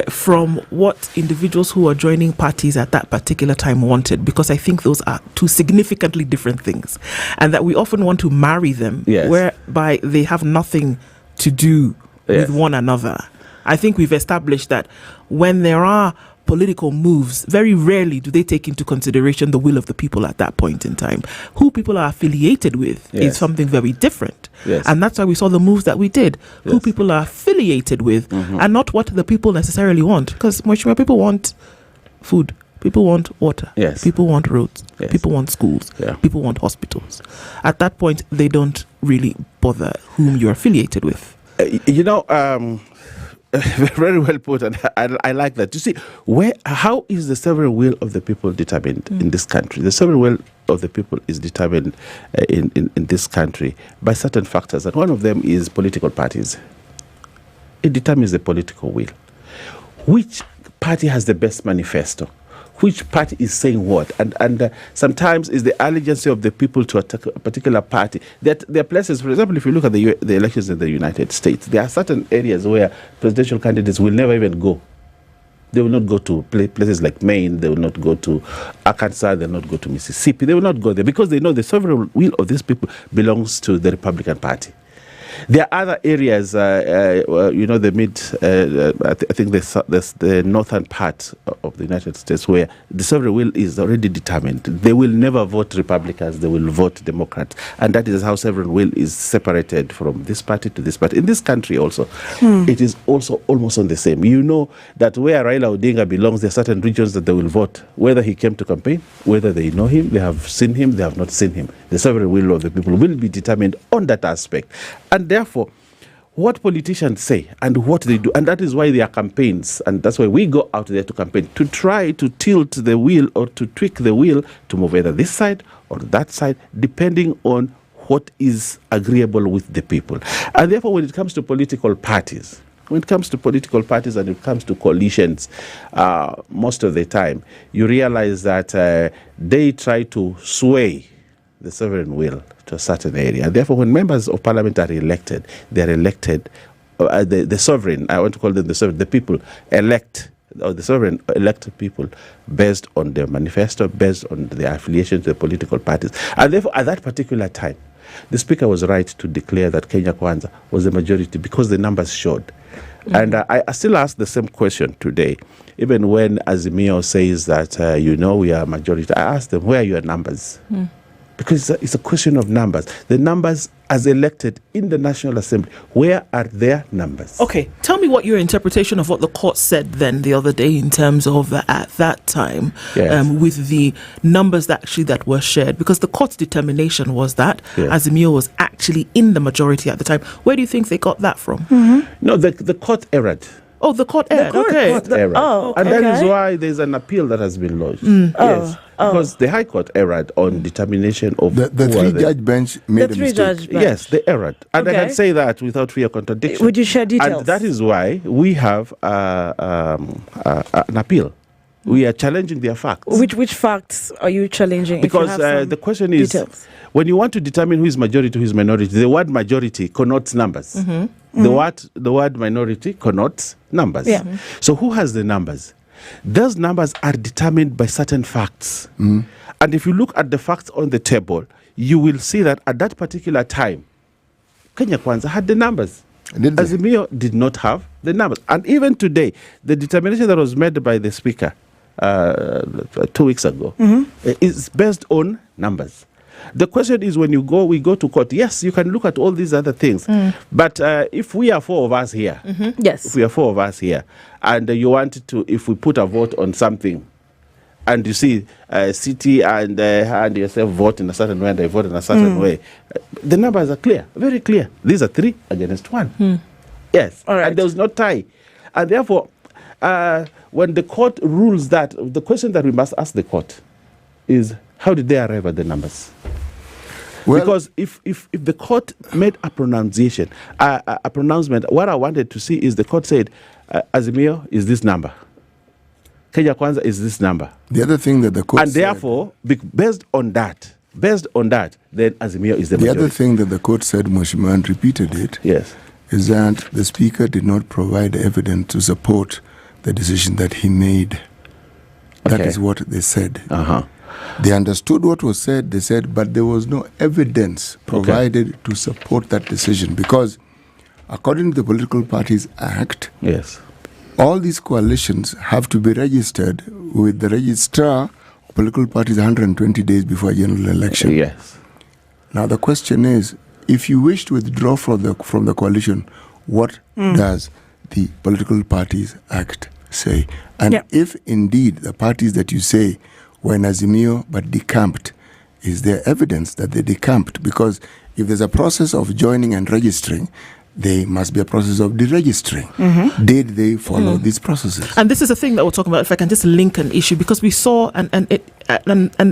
From what individuals who are joining parties at that particular time wanted? Because I think those are two significantly different things, and that we often want to marry them, whereby they have nothing to do with one another. I think we've established that when there are political moves, very rarely do they take into consideration the will of the people at that point in time. Who people are affiliated with is something very different. And that's why we saw the moves that we did. Who people are affiliated with and not what the people necessarily want. Because much more people want food. People want water. People want roads. People want schools. People want hospitals. At that point, they don't really bother whom you're affiliated with. Very well put, and I like that. You see, how is the sovereign will of the people determined in this country? The sovereign will of the people is determined in this country by certain factors, and one of them is political parties. It determines the political will. Which party has the best manifesto? Which party is saying what? And sometimes is the allegiance of the people to a particular party. There are places, for example, if you look at the elections in the United States, there are certain areas where presidential candidates will never even go. They will not go to places like Maine. They will not go to Arkansas. They will not go to Mississippi. They will not go there because they know the sovereign will of these people belongs to the Republican Party. There are other areas, the I think the northern part of the United States where the sovereign will is already determined. They will never vote Republicans, they will vote Democrats. And that is how sovereign will is separated from this party to this party. In this country also, it is also almost on the same. You know that where Raila Odinga belongs, there are certain regions that they will vote, whether he came to campaign, whether they know him, they have seen him, they have not seen him. The sovereign will of the people will be determined on that aspect. And therefore, what politicians say and what they do, and that is why there are campaigns, and that's why we go out there to campaign, to try to tilt the wheel or to tweak the wheel to move either this side or that side, depending on what is agreeable with the people. And therefore, when it comes to political parties, and it comes to coalitions, most of the time, you realize that they try to sway the sovereign will to a certain area. Therefore, when members of parliament are elected, they are elected, the sovereign, I want to call them the sovereign, the people elect, or the sovereign elect people based on their manifesto, based on their affiliation to the political parties. And therefore, at that particular time, the Speaker was right to declare that Kenya Kwanza was the majority because the numbers showed. And I still ask the same question today. Even when Azimio says that, we are majority, I ask them, where are your numbers? Because it's a question of numbers. The numbers as elected in the National Assembly, where are their numbers? Okay, tell me what your interpretation of what the court said then the other day in terms of at that time with the numbers that were shared. Because the court's determination was that Azimio was actually in the majority at the time. Where do you think they got that from? No, the court erred. Oh, the court erred. And that is why there's an appeal that has been lodged. Yes. Because the High Court erred on determination of the three-judge bench made a mistake. Yes, they erred. And I can say that without fear of contradiction. Would you share details? And that is why we have an appeal We are challenging their facts. Which facts are you challenging? Because the question is, details. When you want to determine who is majority, who is minority, the word majority connotes numbers. The word minority connotes numbers. Yeah. So who has the numbers? Those numbers are determined by certain facts. And if you look at the facts on the table, you will see that at that particular time, Kenya Kwanza had the numbers. Azimio did not have the numbers. And even today, the determination that was made by the Speaker 2 weeks ago is based on numbers. The question is, when we go to court, yes, you can look at all these other things. But if we are 4 of us here, yes, if we are 4 of us here, and you want to, if we put a vote on something, and you see City and yourself vote in a certain way, and I vote in a certain way, the numbers are clear, very clear. These are 3 against 1. Yes, all right. And there's no tie. And therefore, when the court rules that, the question that we must ask the court is, how did they arrive at the numbers? Well, because if the court made a pronouncement, what I wanted to see is the court said, Azimio is this number. Kenya Kwanza is this number. The other thing that the court and therefore, based on that, then Azimio is the majority. The other thing that the court said, Mheshimiwa, and repeated it, yes, is that the Speaker did not provide evidence to support the decision that he made. That is what they said. They understood what was said, they said, but there was no evidence provided to support that decision, because according to the Political Parties Act, yes, all these coalitions have to be registered with the registrar of political parties 120 days before a general election. Yes. Now the question is, if you wish to withdraw from the coalition, what does the Political Parties Act say? And if indeed the parties that you say were in Azimio but decamped, is there evidence that they decamped? Because if there's a process of joining and registering, there must be a process of deregistering. Did they follow these processes? And this is the thing that we're talking about. If I can just link an issue, because we saw, and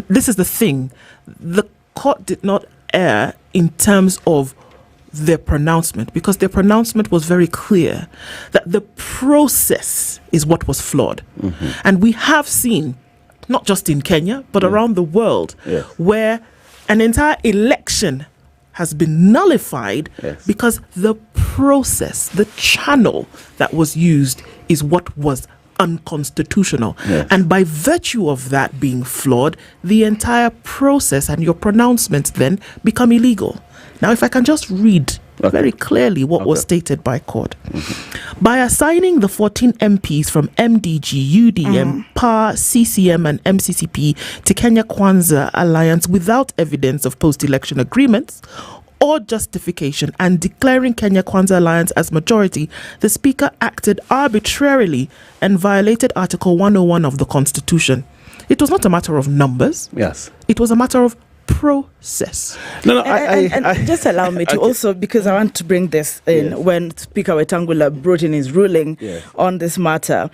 this is the thing, the court did not err in terms of their pronouncement, because their pronouncement was very clear that the process is what was flawed. And we have seen, not just in Kenya, but around the world, where an entire election has been nullified because the process, the channel that was used is what was unconstitutional. And by virtue of that being flawed, the entire process and your pronouncements then become illegal. Now, if I can just read very clearly what was stated by court. By assigning the 14 MPs from MDG, UDM, PAR, CCM and MCCP to Kenya Kwanza Alliance without evidence of post-election agreements or justification, and declaring Kenya Kwanza Alliance as majority, the Speaker acted arbitrarily and violated Article 101 of the Constitution. It was not a matter of numbers. Yes. It was a matter of process. And just allow me to also, because I want to bring this in, when Speaker Wetangula brought in his ruling on this matter,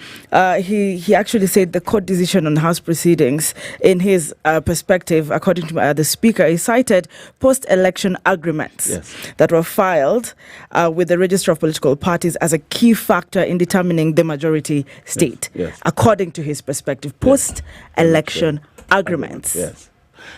he actually said the court decision on House proceedings, in his perspective, according to the Speaker, he cited post-election agreements that were filed with the Register of Political Parties as a key factor in determining the majority state, according to his perspective. Post-election agreements.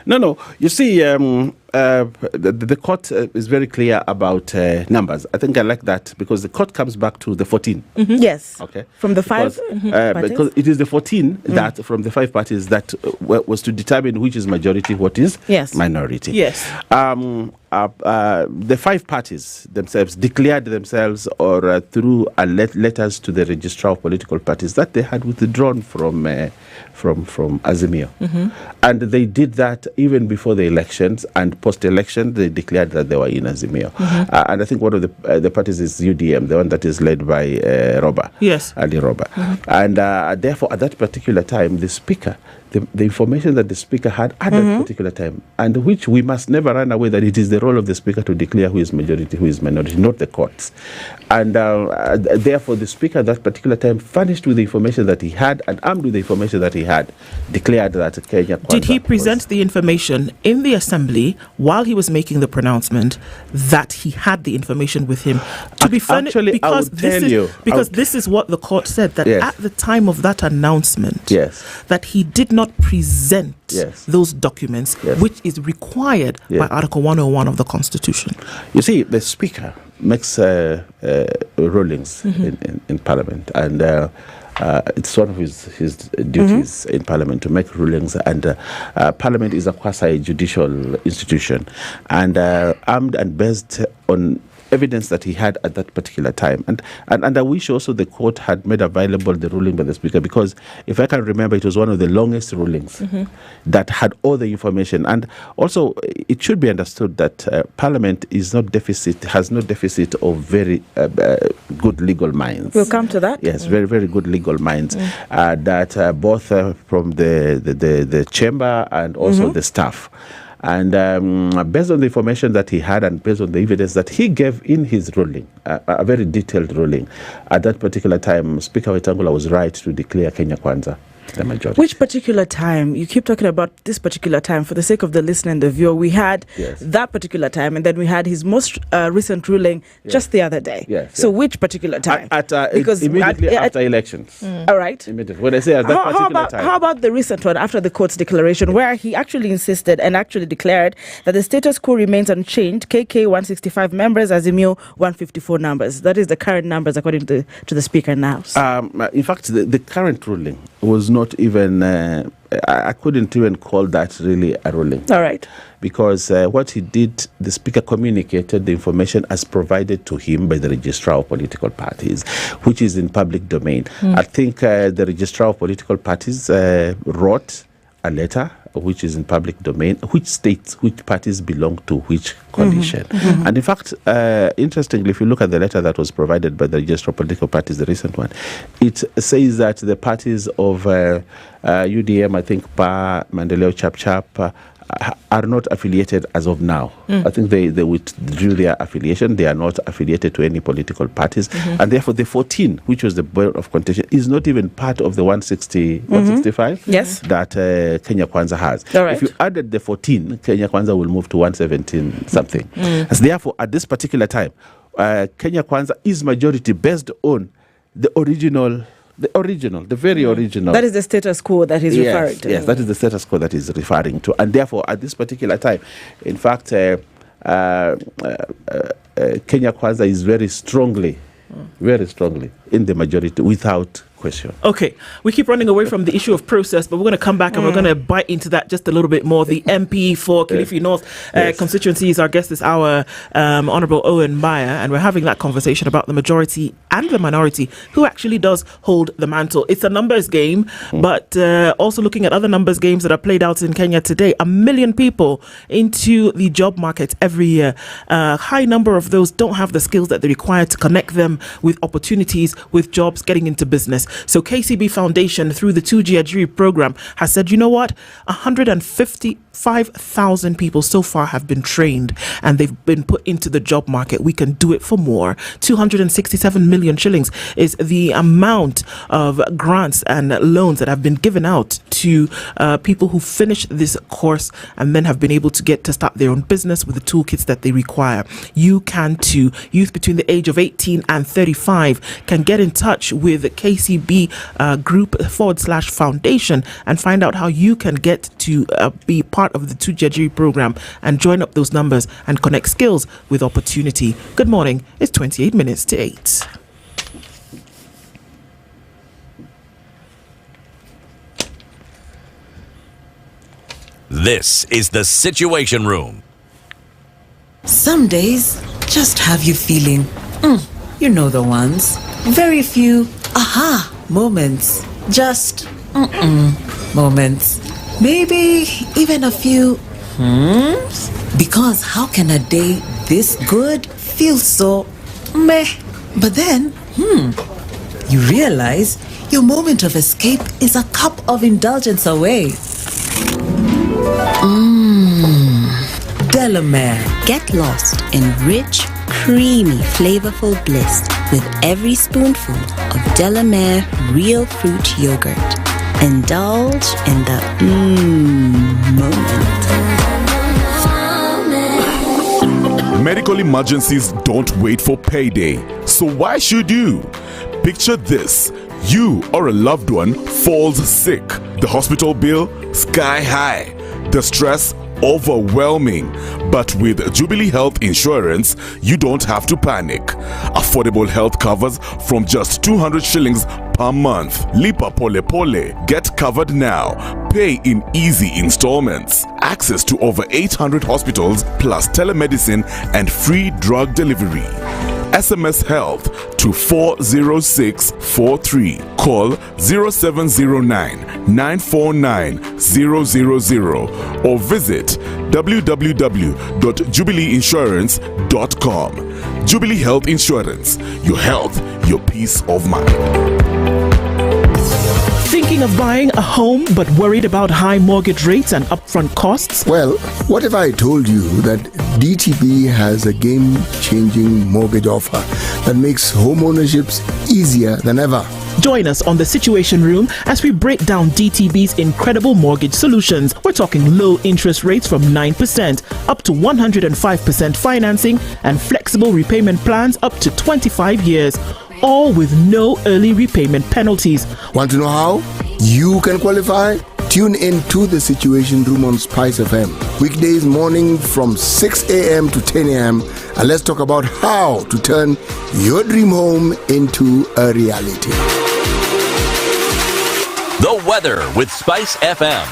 No. You see, the court is very clear about numbers. I think I like that, because the court comes back to the 14. Yes. Okay. From the 5 parties? Because it is the 14 that, from the 5 parties, that was to determine which is majority, what is minority. Yes. The 5 parties themselves declared themselves, or through letters to the registrar of political parties, that they had withdrawn from Azimio. And they did that even before the elections, and post-election they declared that they were in Azimio. And I think one of the parties is UDM, the one that is led by Ali Roba. And therefore, at that particular time, the Speaker the information that the Speaker had at that particular time, and which we must never run away, that it is the role of the Speaker to declare who is majority, who is minority, not the courts. And therefore, the Speaker at that particular time furnished with the information that he had and armed with the information that he had, declared that Kenya Kwanza. Did he present the information in the Assembly while he was making the pronouncement that he had the information with him? To be fair, because this is what the court said, that at the time of that announcement, that he did not present those documents, which is required by Article 101 of the Constitution. You see, the Speaker makes rulings in Parliament, and it's one of his duties in Parliament to make rulings, and Parliament is a quasi-judicial institution, and armed and based on evidence that he had at that particular time. And I wish also the court had made available the ruling by the Speaker, because if I can remember, it was one of the longest rulings that had all the information. And also, it should be understood that Parliament is has no deficit of very good legal minds. We'll come to that. Yes, very, very good legal minds that both from the chamber and also the staff. And based on the information that he had and based on the evidence that he gave in his ruling, a very detailed ruling, at that particular time, Speaker Wetangula was right to declare Kenya Kwanza the majority. Which particular time? You keep talking about this particular time. For the sake of the listener and the viewer, we had that particular time, and then we had his most recent ruling just the other day. So which particular time? Because immediately after elections. All right. Immediately. When I say at that particular time. How about the recent one after the court's declaration, where he actually insisted and actually declared that the status quo remains unchanged, KK 165 members, Azimio 154 numbers. That is the current numbers according to the Speaker now. In fact, the current ruling was not even, I couldn't even call that really a ruling. All right. Because what he did, the Speaker communicated the information as provided to him by the Registrar of Political Parties, which is in public domain. I think the Registrar of Political Parties wrote a letter which is in public domain, which states which parties belong to which coalition. And in fact, interestingly, if you look at the letter that was provided by the Registrar of Political Parties, the recent one, it says that the parties of UDM, I think PA, Mandeleo Chap, are not affiliated as of now. I think they withdrew their affiliation. They are not affiliated to any political parties. And therefore, the 14, which was the point of contention, is not even part of the 165 that Kenya Kwanza has. If you added the 14, Kenya Kwanza will move to 117 something. As therefore, at this particular time, Kenya Kwanza is majority based on the original. The very original. That is the status quo that he's referring to. Yes, that is the status quo that he's referring to. And therefore, at this particular time, in fact, Kenya Kwanza is very strongly in the majority without question. Okay, we keep running away from the issue of process, but we're going to come back and we're going to bite into that just a little bit more. The MP for Kilifi North constituency is our guest this hour, Honourable Owen Maya, and we're having that conversation about the majority and the minority, who actually does hold the mantle. It's a numbers game, but also looking at other numbers games that are played out in Kenya today. 1 million people into the job market every year. A high number of those don't have the skills that they require to connect them with opportunities, with jobs, getting into business. So KCB Foundation, through the 2G Ajiri program, has said, you know what, 155,000 people so far have been trained and they've been put into the job market. We can do it for more. 267 million shillings is the amount of grants and loans that have been given out to people who finish this course and then have been able to get to start their own business with the toolkits that they require. You can too. Youth between the age of 18 and 35 can get in touch with KCB Group /Foundation and find out how you can get to be part of the 2G Ajiri program and join up those numbers and connect skills with opportunity. Good morning. It's 28 minutes to 8. This is the Situation Room. Some days just have you feeling, you know the ones. Very few aha moments. Just moments. Maybe even a few Because how can a day this good feel so meh? But then, you realize your moment of escape is a cup of indulgence away. Delamere. Get lost in rich, creamy, flavorful bliss with every spoonful of Delamere real fruit yogurt. Indulge in the moment. Medical emergencies don't wait for payday. So why should you? Picture this. You or a loved one falls sick. The hospital bill, sky high. The stress, overwhelming. But with Jubilee Health Insurance, you don't have to panic. Affordable health covers from just 200 shillings per month. Lipa pole pole. Get covered now. Pay in easy installments. Access to over 800 hospitals plus telemedicine and free drug delivery. SMS Health to 40643. Call 0709 949 000 or visit www.jubileeinsurance.com. Jubilee Health Insurance. Your health, your peace of mind. Thinking of buying a home but worried about high mortgage rates and upfront costs? Well, what if I told you that DTB has a game-changing mortgage offer that makes home ownerships easier than ever? Join us on The Situation Room as we break down DTB's incredible mortgage solutions. We're talking low interest rates from 9% up to 105% financing and flexible repayment plans up to 25 years. All with no early repayment penalties. Want to know how? You can qualify? Tune in to The Situation Room on SpiceFM. Weekdays morning from 6 a.m. to 10 a.m. And let's talk about how to turn your dream home into a reality. The weather with Spice FM.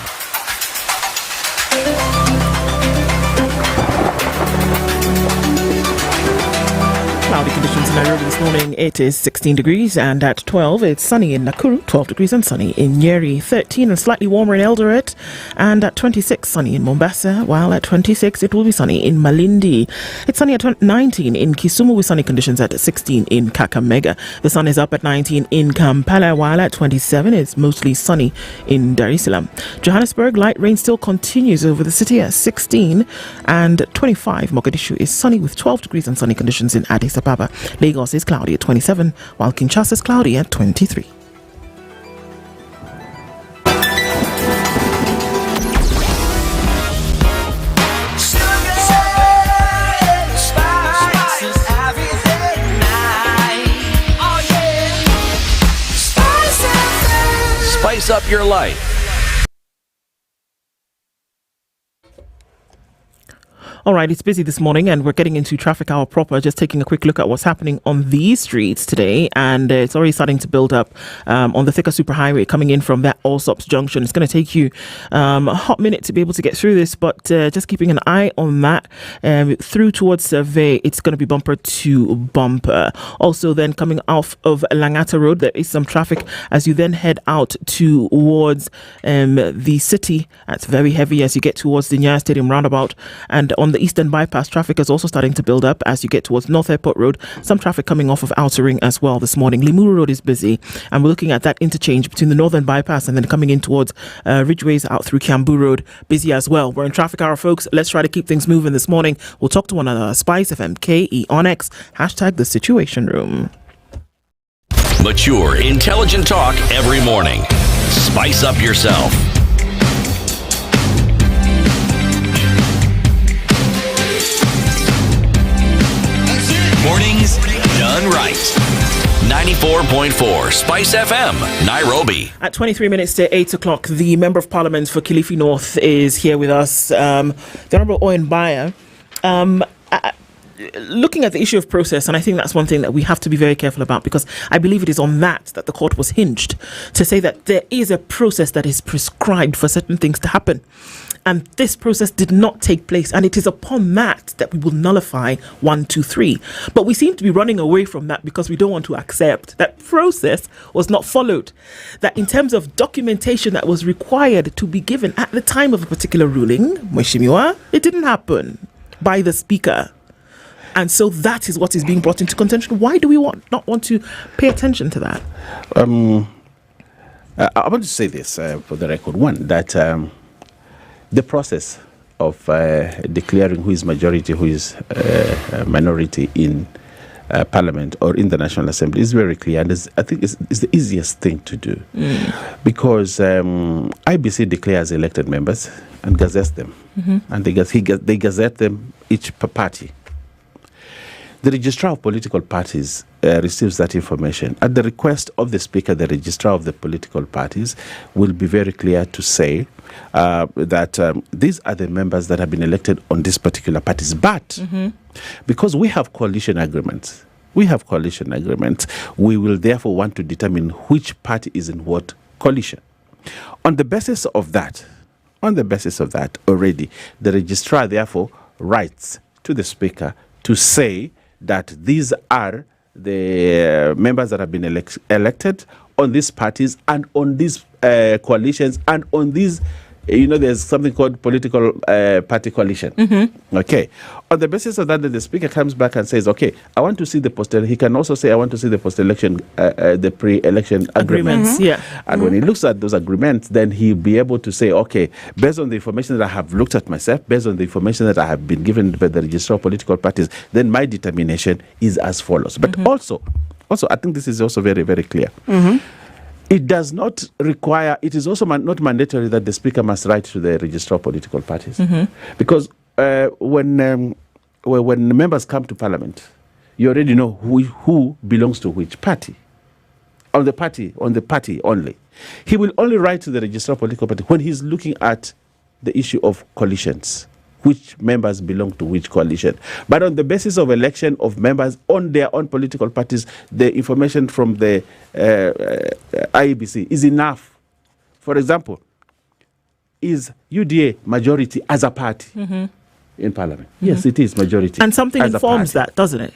Cloudy conditions in Nairobi this morning. It is 16 degrees, and at 12 it's sunny in Nakuru, 12 degrees and sunny in Nyeri, 13 and slightly warmer in Eldoret, and at 26 sunny in Mombasa, while at 26 it will be sunny in Malindi. It's sunny at 19 in Kisumu with sunny conditions at 16 in Kakamega. The sun is up at 19 in Kampala, while at 27 it's mostly sunny in Dar es Salaam. Johannesburg, light rain still continues over the city at 16, and 25 Mogadishu is sunny with 12 degrees and sunny conditions in Addis Ababa. Lagos is cloudy at 27, while Kinshasa is cloudy at 23. Spice up your life. All right, it's busy this morning and we're getting into traffic hour proper, just taking a quick look at what's happening on these streets today. And it's already starting to build up on the Thika Superhighway coming in from that Allsops Junction. It's going to take you a hot minute to be able to get through this, but just keeping an eye on that. Through towards Survey, it's going to be bumper to bumper. Also then coming off of Langata Road, there is some traffic as you then head out towards the city. That's very heavy as you get towards the Nyaya Stadium roundabout. And on the Eastern Bypass, traffic is also starting to build up as you get towards North Airport Road. Some traffic coming off of Outer Ring as well this morning. Limuru Road is busy, and we're looking at that interchange between the Northern Bypass and then coming in towards Ridgeways out through Kiambu Road. Busy as well. We're in traffic hour, folks. Let's try to keep things moving this morning. We'll talk to one another. Spice FM, KE on X, hashtag The Situation Room. Mature, intelligent talk every morning. Spice up yourself. Mornings done right. 94.4 Spice FM, Nairobi. At 23 minutes to 8 o'clock, the Member of Parliament for Kilifi North is here with us, the Honourable Owen Bayer. Looking at the issue of process, and I think that's one thing that we have to be very careful about, because I believe it is on that the court was hinged to say that there is a process that is prescribed for certain things to happen. And this process did not take place, and it is upon that we will nullify 1, 2, 3. But we seem to be running away from that because we don't want to accept that process was not followed. That in terms of documentation that was required to be given at the time of a particular ruling, Mheshimiwa, it didn't happen by the Speaker. And so that is what is being brought into contention. Why do we not want to pay attention to that? I want to say this for the record. One, that the process of declaring who is majority, who is minority in Parliament or in the National Assembly is very clear, and I think it's the easiest thing to do, because IBC declares elected members and gazettes them, and they gazette them each party. The registrar of political parties receives that information. At the request of the Speaker, the registrar of the political parties will be very clear to say that these are the members that have been elected on these particular parties. But because we have coalition agreements, we will therefore want to determine which party is in what coalition. On the basis of that, already, the registrar therefore writes to the Speaker to say that these are the members that have been elected on these parties and on these coalitions and on these, there's something called political party coalition. Okay. On the basis of that, the Speaker comes back and says, okay, I want to see the he can also say, I want to see the post-election, the pre-election agreements. And when he looks at those agreements, then he'll be able to say, okay, based on the information that I have looked at myself, based on the information that I have been given by the registrar of political parties, then my determination is as follows. But also, I think this is also very, very clear. It does not require, it is also not mandatory that the Speaker must write to the registrar of political parties. Because when members come to Parliament, you already know who belongs to which party. On the party only. He will only write to the registrar of political party when he's looking at the issue of coalitions. Which members belong to which coalition. But on the basis of election of members on their own political parties, the information from the IEBC is enough. For example, is UDA majority as a party in Parliament? Yes, it is majority. And something informs that, doesn't it?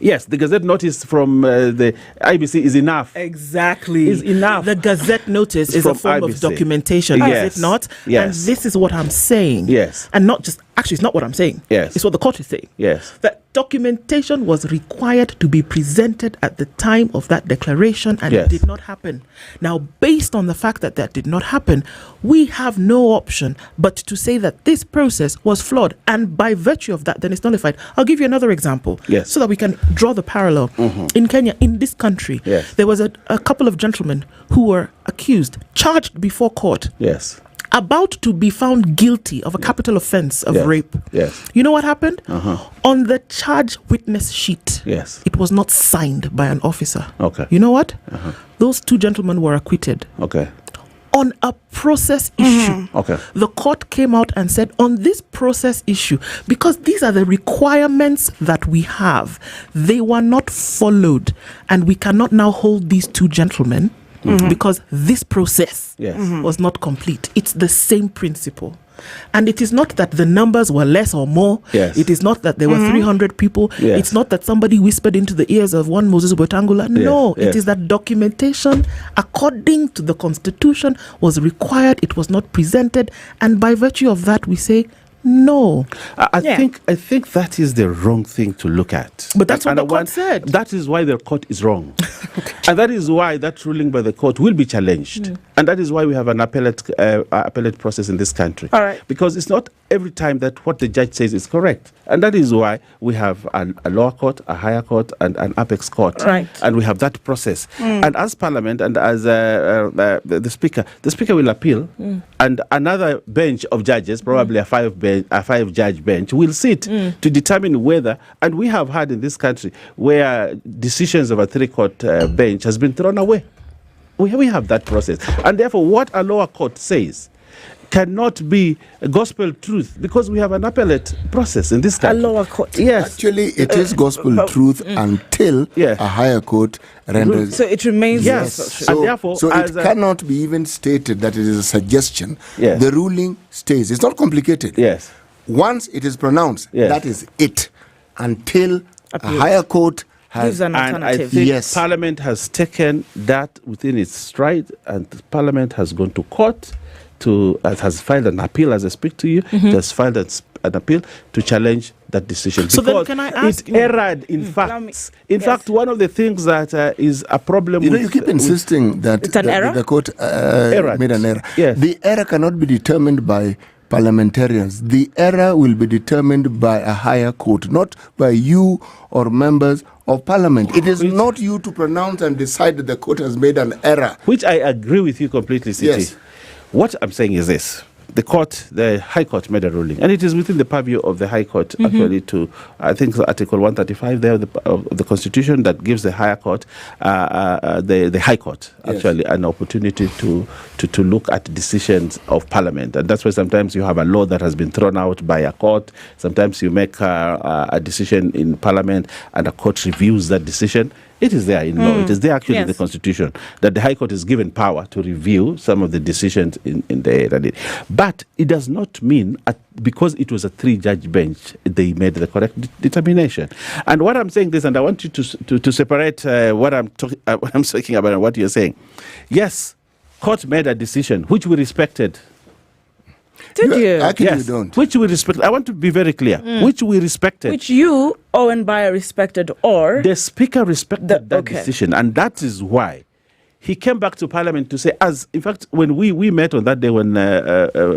Yes, the Gazette notice from the IBC is enough. Exactly. Is enough. The Gazette notice is a form of documentation, is it not? Yes. And this is what I'm saying. Yes. And not just, actually, it's not what I'm saying. Yes. It's what the court is saying. Yes. That documentation was required to be presented at the time of that declaration, and it did not happen. Now, based on the fact that that did not happen, we have no option but to say that this process was flawed, and by virtue of that, then it's nullified. I'll give you another example so that we can draw the parallel. In Kenya, in this country, there was a couple of gentlemen who were accused, charged before court. Yes. About to be found guilty of a capital offense of rape. Yes. You know what happened? On the charge witness sheet, it was not signed by an officer. Okay. You know what? Those two gentlemen were acquitted. Okay. On a process issue. Okay. The court came out and said, on this process issue, because these are the requirements that we have, they were not followed, and we cannot now hold these two gentlemen because this process was not complete. It's the same principle. And it is not that the numbers were less or more. It is not that there were 300 people. It's not that somebody whispered into the ears of one Moses Botangula. No, it is that documentation, according to the Constitution, was required. It was not presented. And by virtue of that, we say, no. I think that is the wrong thing to look at. But that's what the court said. That is why the court is wrong. And that is why that ruling by the court will be challenged. And that is why we have an appellate process in this country. All right. Because it's not every time that what the judge says is correct. And that is why we have a lower court, a higher court, and an apex court. Right. And we have that process. And as Parliament and as the Speaker will appeal, and another bench of judges, probably a five-judge bench, will sit to determine whether, and we have had in this country where decisions of a three-court bench has been thrown away. We have that process. And therefore, what a lower court says cannot be gospel truth because we have an appellate process in this country. A lower court, Actually, it is gospel truth until a higher court renders. So it remains. So, and therefore, it cannot be even stated that it is a suggestion. The ruling stays. It's not complicated. Once it is pronounced, that is it. Until a higher court has an alternative. And I think Parliament has taken that within its stride, and Parliament has gone to court. Has filed an appeal as I speak to you. It has filed an appeal to challenge that decision. So then because can I ask it erred in facts. In fact, one of the things that is a problem with... You keep insisting that It's an error? the court made an error. Yes. The error cannot be determined by parliamentarians. The error will be determined by a higher court, not by you or members of parliament. It is not you to pronounce and decide that the court has made an error. Which I agree with you completely, Citi. Yes. What I'm saying is this. The High Court made a ruling, and it is within the purview of the High Court actually to, I think, Article 135 there of the Constitution that gives the Higher Court, the High Court actually an opportunity to look at decisions of Parliament, and that's why sometimes you have a law that has been thrown out by a court. Sometimes you make a decision in Parliament, and a court reviews that decision. It is there in law. It is there actually in the Constitution that the High Court is given power to review some of the decisions in the area. But it does not mean because it was a 3-judge bench, they made the correct determination. And what I'm saying this, and I want you to separate what I'm talking about and what you're saying. Yes, court made a decision which we respected. Did you? Actually, Yes, you don't. which we respect. I want to be very clear. Which we respected. Which you, Owen Bayer, respected, or the Speaker respected that decision, and that is why he came back to Parliament to say, in fact, when we met on that day when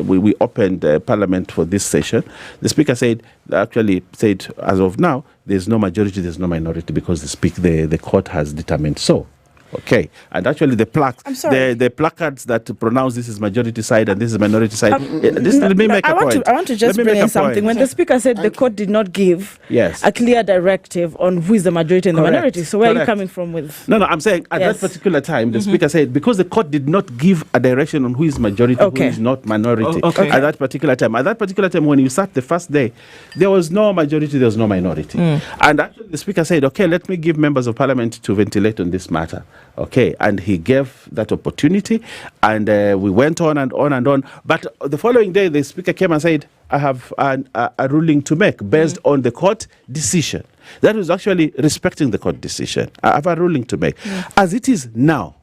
we opened Parliament for this session, the Speaker said, as of now, there's no majority, there's no minority, because the court has determined so. Okay, and actually the plaques, the placards that pronounce this is majority side and this is minority side. Let me make a point. I want to just bring in something. When the Speaker said the court did not give a clear directive on who is the majority and the minority, so where are you coming from with? No, I'm saying at that particular time, the Speaker said because the court did not give a direction on who is majority, who is not minority at that particular time. At that particular time, when you sat the first day, there was no majority, there was no minority. And actually the Speaker said, okay, let me give members of Parliament to ventilate on this matter. Okay, and he gave that opportunity, and we went on and on and on. But the following day, the Speaker came and said, I have a ruling to make based on the court decision. That was actually respecting the court decision. I have a ruling to make. As it is now,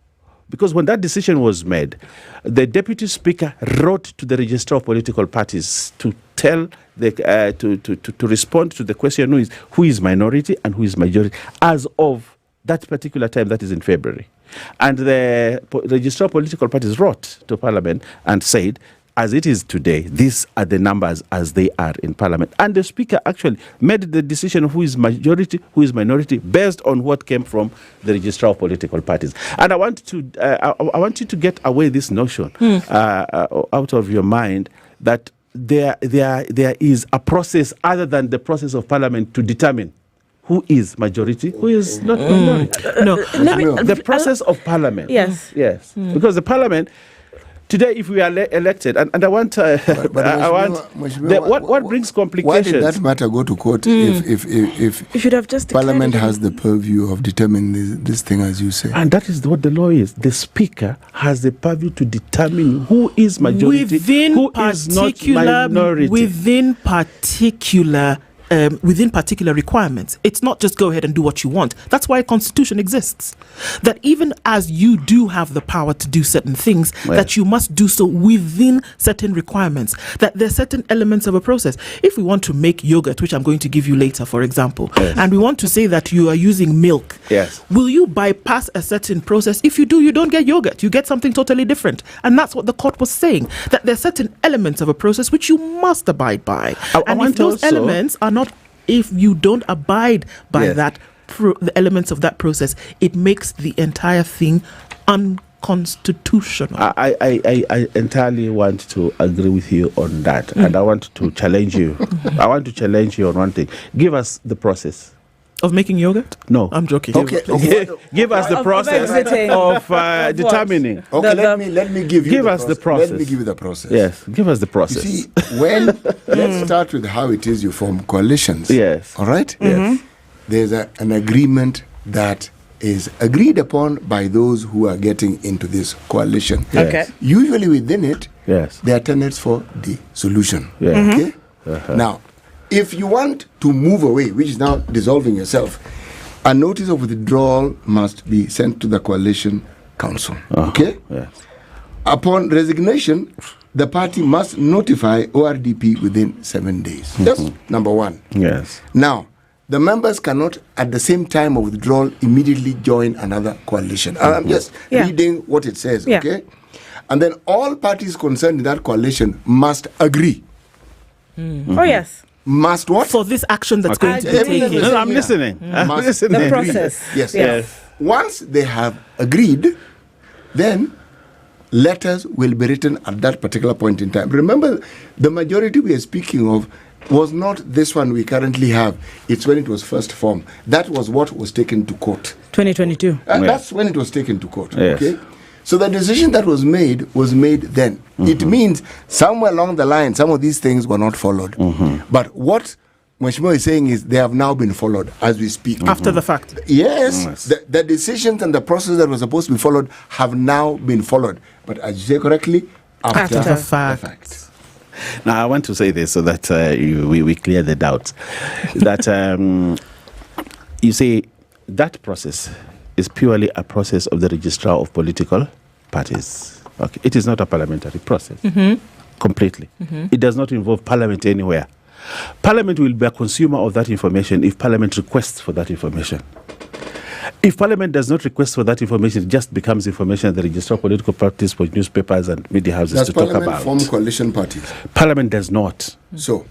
because when that decision was made, the Deputy Speaker wrote to the Registrar of Political Parties to tell to respond to the question who is minority and who is majority as of that particular time, that is in February. And the Registrar of Political Parties wrote to Parliament and said, as it is today, these are the numbers as they are in Parliament. And the Speaker actually made the decision of who is majority, who is minority, based on what came from the Registrar of Political Parties. And I want you to get away this notion out of your mind that there is a process other than the process of Parliament to determine who is majority, who is not minority. The process of Parliament. Yes. Because the Parliament, today, if we are elected, and I want, what brings complications? Why did that matter go to court if you should have just Parliament has the purview of determining this thing, as you say? And that is what the law is. The Speaker has the purview to determine who is majority, who is not minority. Within particular requirements. It's not just go ahead and do what you want. That's why a constitution exists. That even as you do have the power to do certain things, that you must do so within certain requirements. That there are certain elements of a process. If we want to make yogurt, which I'm going to give you later, for example, and we want to say that you are using milk, will you bypass a certain process? If you do, you don't get yogurt. You get something totally different. And that's what the court was saying. That there are certain elements of a process which you must abide by. And if those elements are not, if you don't abide by that, the elements of that process, it makes the entire thing unconstitutional. I entirely want to agree with you on that, and I want to challenge you. I want to challenge you on one thing. Give us the process. Of making yogurt? No. I'm joking. Give us the process of determining. Okay, let me give you Give us the process. Let me give you the process. Yes, give us the process. You see, let's start with how it is you form coalitions. Yes. All right? Yes. There's an agreement that is agreed upon by those who are getting into this coalition. Yes. Okay. Usually within it, there are tenets for the solution. Yes. Okay? Now, if you want to move away, which is now dissolving yourself, a notice of withdrawal must be sent to the coalition council. Okay? Yes. Upon resignation, the party must notify ORDP within 7 days. That's number one. Yes. Now, the members cannot, at the same time of withdrawal, immediately join another coalition. I'm just reading what it says, okay? And then all parties concerned in that coalition must agree. Oh, yes. Must what? For this action that's going to be taken. No, I'm listening. I'm listening. The process. Yes. Once they have agreed, then letters will be written at that particular point in time. Remember, the majority we are speaking of was not this one we currently have. It's when it was first formed. That was what was taken to court. 2022. That's when it was taken to court. Yes. Okay. So the decision that was made then. It means somewhere along the line, some of these things were not followed. But what Mheshimiwa is saying is they have now been followed as we speak. After the fact. Yes. The decisions and the process that was supposed to be followed have now been followed. But as you say correctly, after the fact. Now, I want to say this so that we clear the doubts. That you see, that process is purely a process of the registrar of political parties. Okay, it is not a parliamentary process. Completely. It does not involve parliament anywhere. Parliament will be a consumer of that information if parliament requests for that information. If parliament does not request for that information, it just becomes information that the registrar of political parties for newspapers and media houses to talk about. Form coalition parties? Parliament does not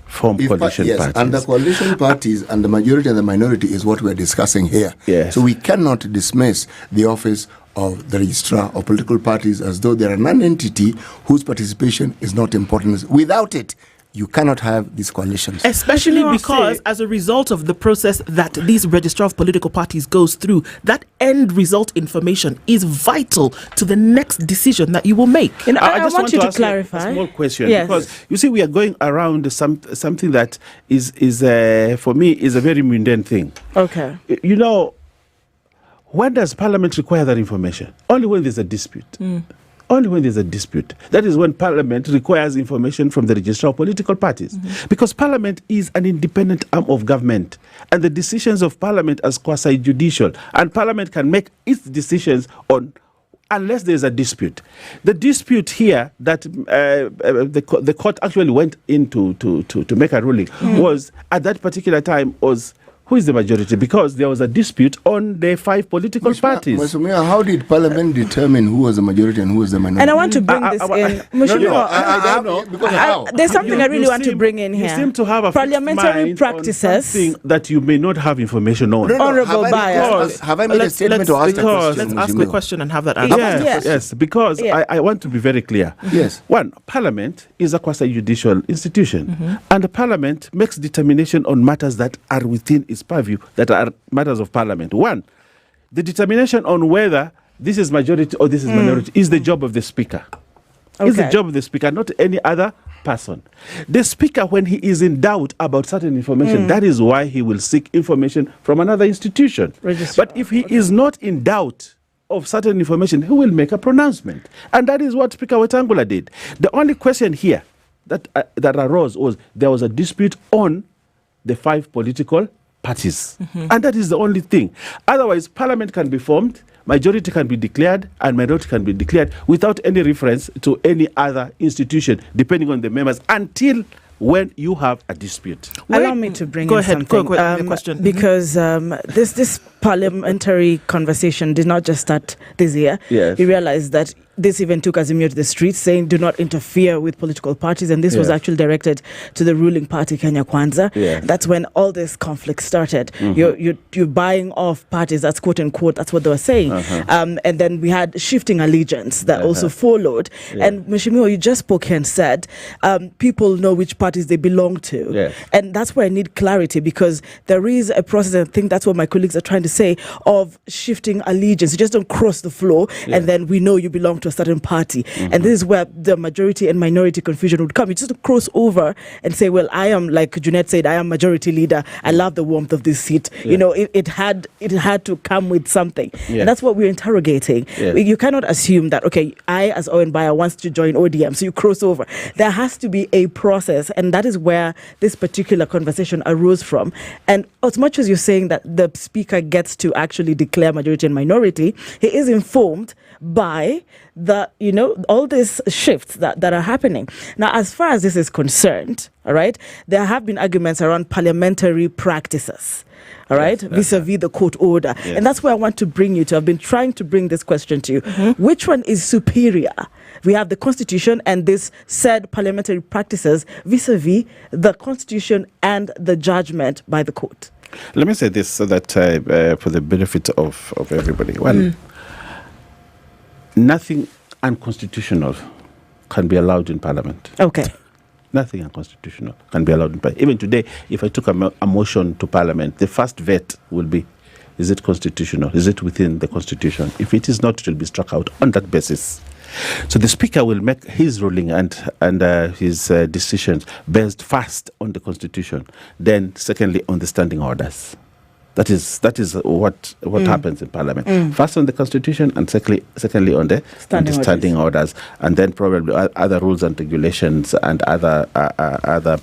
form coalition parties. And the coalition parties and the majority and the minority is what we're discussing here. Yes. So we cannot dismiss the office of the registrar of political parties as though they're a non-entity whose participation is not important. Without it, you cannot have these coalitions. Especially because as a result of the process that these registrar of political parties goes through, that end result information is vital to the next decision that you will make. And I just want you to ask clarify. a small question. Yes. Because you see, we are going around something that is for me, is a very mundane thing. Okay. You know, when does Parliament require that information? Only when there's a dispute. Only when there's a dispute. That is when Parliament requires information from the registrar of political parties. Because Parliament is an independent arm of government. And the decisions of Parliament are quasi-judicial. And Parliament can make its decisions on unless there's a dispute. The dispute here that the court actually went into to make a ruling was, at that particular time, was who is the majority? Because there was a dispute on the 5 political parties. Mheshimiwa, how did Parliament determine who was the majority and who was the minority? And I want to bring this in. There's something I really want to bring in here. You seem to have a parliamentary practices. Something that you may not have information on. Honorable bias. Have I made a statement or asked a question? Let's ask the question and have that answer. Yes, because I want to be very clear. Yes. One, Parliament is a quasi-judicial institution. And the Parliament makes determination on matters that are within its purview, that are matters of Parliament. One, the determination on whether this is majority or this is minority is the job of the Speaker. It's the job of the Speaker, not any other person. The Speaker, when he is in doubt about certain information, that is why he will seek information from another institution. But if he is not in doubt of certain information, he will make a pronouncement. And that is what Speaker Wetangula did. The only question here that arose was there was a dispute on the 5 political parties. And that is the only thing. Otherwise, Parliament can be formed, majority can be declared, and minority can be declared without any reference to any other institution, depending on the members, until when you have a dispute. Allow me to bring in something. Go ahead, the question. Because this parliamentary conversation did not just start this year. Yes. We realized that this even took Azimio to the streets, saying do not interfere with political parties, and this was actually directed to the ruling party, Kenya Kwanza. That's when all this conflict started. You're buying off parties, that's quote unquote, that's what they were saying. And then we had shifting allegiance that also followed. And Mheshimiwa, you just spoke here and said people know which parties they belong to. And that's where I need clarity, because there is a process, and I think that's what my colleagues are trying to say, of shifting allegiance. You just don't cross the floor and then we know you belong to a certain party. And this is where the majority and minority confusion would come. You just cross over and say, well, I am, like Junet said, I am majority leader. I love the warmth of this seat. You know, it had to come with something. And that's what we're interrogating. You cannot assume that, okay, I as Owen Buyer wants to join ODM, so you cross over. There has to be a process, and that is where this particular conversation arose from. And as much as you're saying that the Speaker gets to actually declare majority and minority, he is informed by all these shifts that are happening. Now, as far as this is concerned, all right, there have been arguments around parliamentary practices. All right, vis-a-vis the court order. Yes. And that's where I want to bring you to. I've been trying to bring this question to you. Which one is superior? We have the Constitution and this said parliamentary practices vis-a-vis the Constitution and the judgment by the court. Let me say this so that for the benefit of everybody. One, nothing unconstitutional can be allowed in Parliament. Okay. Nothing unconstitutional can be allowed in Parliament. Even today, if I took a motion to Parliament, the first vet will be, is it constitutional? Is it within the Constitution? If it is not, it will be struck out on that basis. So the Speaker will make his ruling and his decisions based first on the Constitution, then secondly on the standing orders. That is what happens in Parliament. First on the Constitution and secondly on the standing orders, and then probably other rules and regulations and other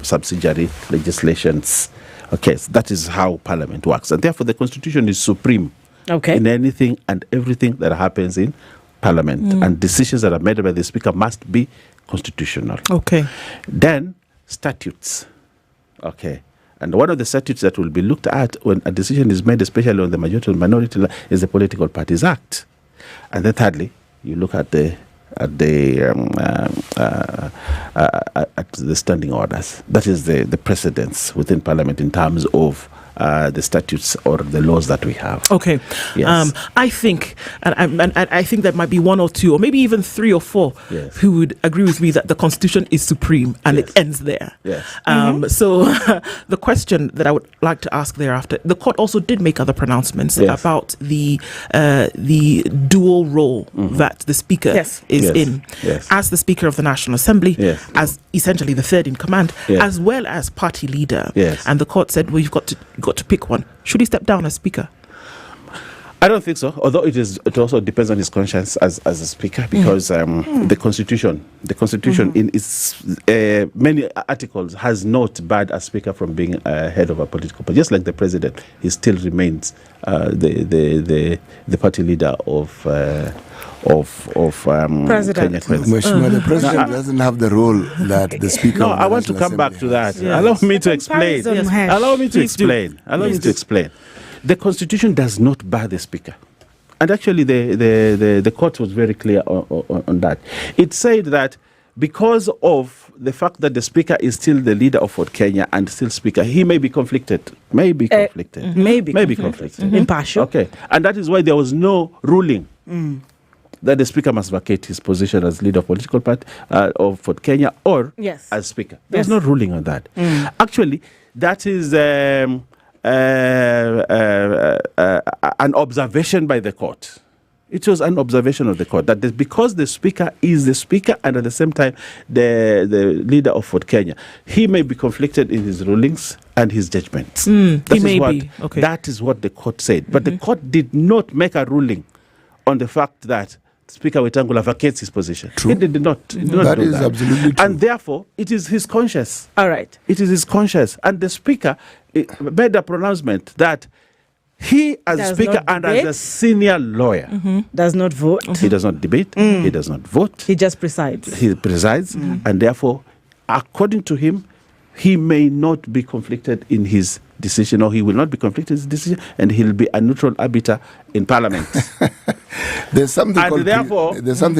subsidiary legislations. Okay, so that is how Parliament works, and therefore the Constitution is supreme in anything and everything that happens in Parliament, and decisions that are made by the Speaker must be constitutional. Okay. Then statutes. Okay. And one of the statutes that will be looked at when a decision is made, especially on the majority and minority, is the Political Parties Act. And then thirdly, you look at the standing orders. That is the precedence within Parliament in terms of the statutes or the laws that we have. Okay. Yes. I think, and I think there might be one or two, or maybe even three or four, who would agree with me that the Constitution is supreme and it ends there. Yes. So the question that I would like to ask thereafter, the court also did make other pronouncements about the dual role that the Speaker is in, as the Speaker of the National Assembly, as essentially the third in command, as well as party leader. And the court said, well, you've got to pick one. Should he step down as Speaker? I don't think so. Although it also depends on his conscience as a Speaker, because the Constitution in its many articles has not barred a Speaker from being head of a political party. Just like the President, he still remains the party leader of President. Kenya. The President doesn't have the role that the Speaker. No, I want to come back to that. Allow me to explain. Allow me to explain. The Constitution does not bar the Speaker. And actually, the court was very clear on that. It said that because of the fact that the Speaker is still the leader of Fort Kenya and still Speaker, he may be conflicted. Maybe conflicted. Impartial. Okay. And that is why there was no ruling that the Speaker must vacate his position as leader of political party of Fort Kenya or as Speaker. There's no ruling on that. Actually, that is an observation by the court. It was an observation of the court that because the Speaker is the Speaker and at the same time the leader of Fort Kenya, he may be conflicted in his rulings and his judgments. That is what the court said. But the court did not make a ruling on the fact that Speaker Wetangula vacates his position. True. It did not. That is absolutely true. And therefore, it is his conscience. All right. It is his conscience. And the Speaker made a pronouncement that he, as Speaker and as a senior lawyer, does not vote. He does not debate. He does not vote. He just presides. He presides. And therefore, according to him, he may not be conflicted in his decision, or he will not be conflicted in his decision, and he'll be a neutral arbiter in Parliament. There's something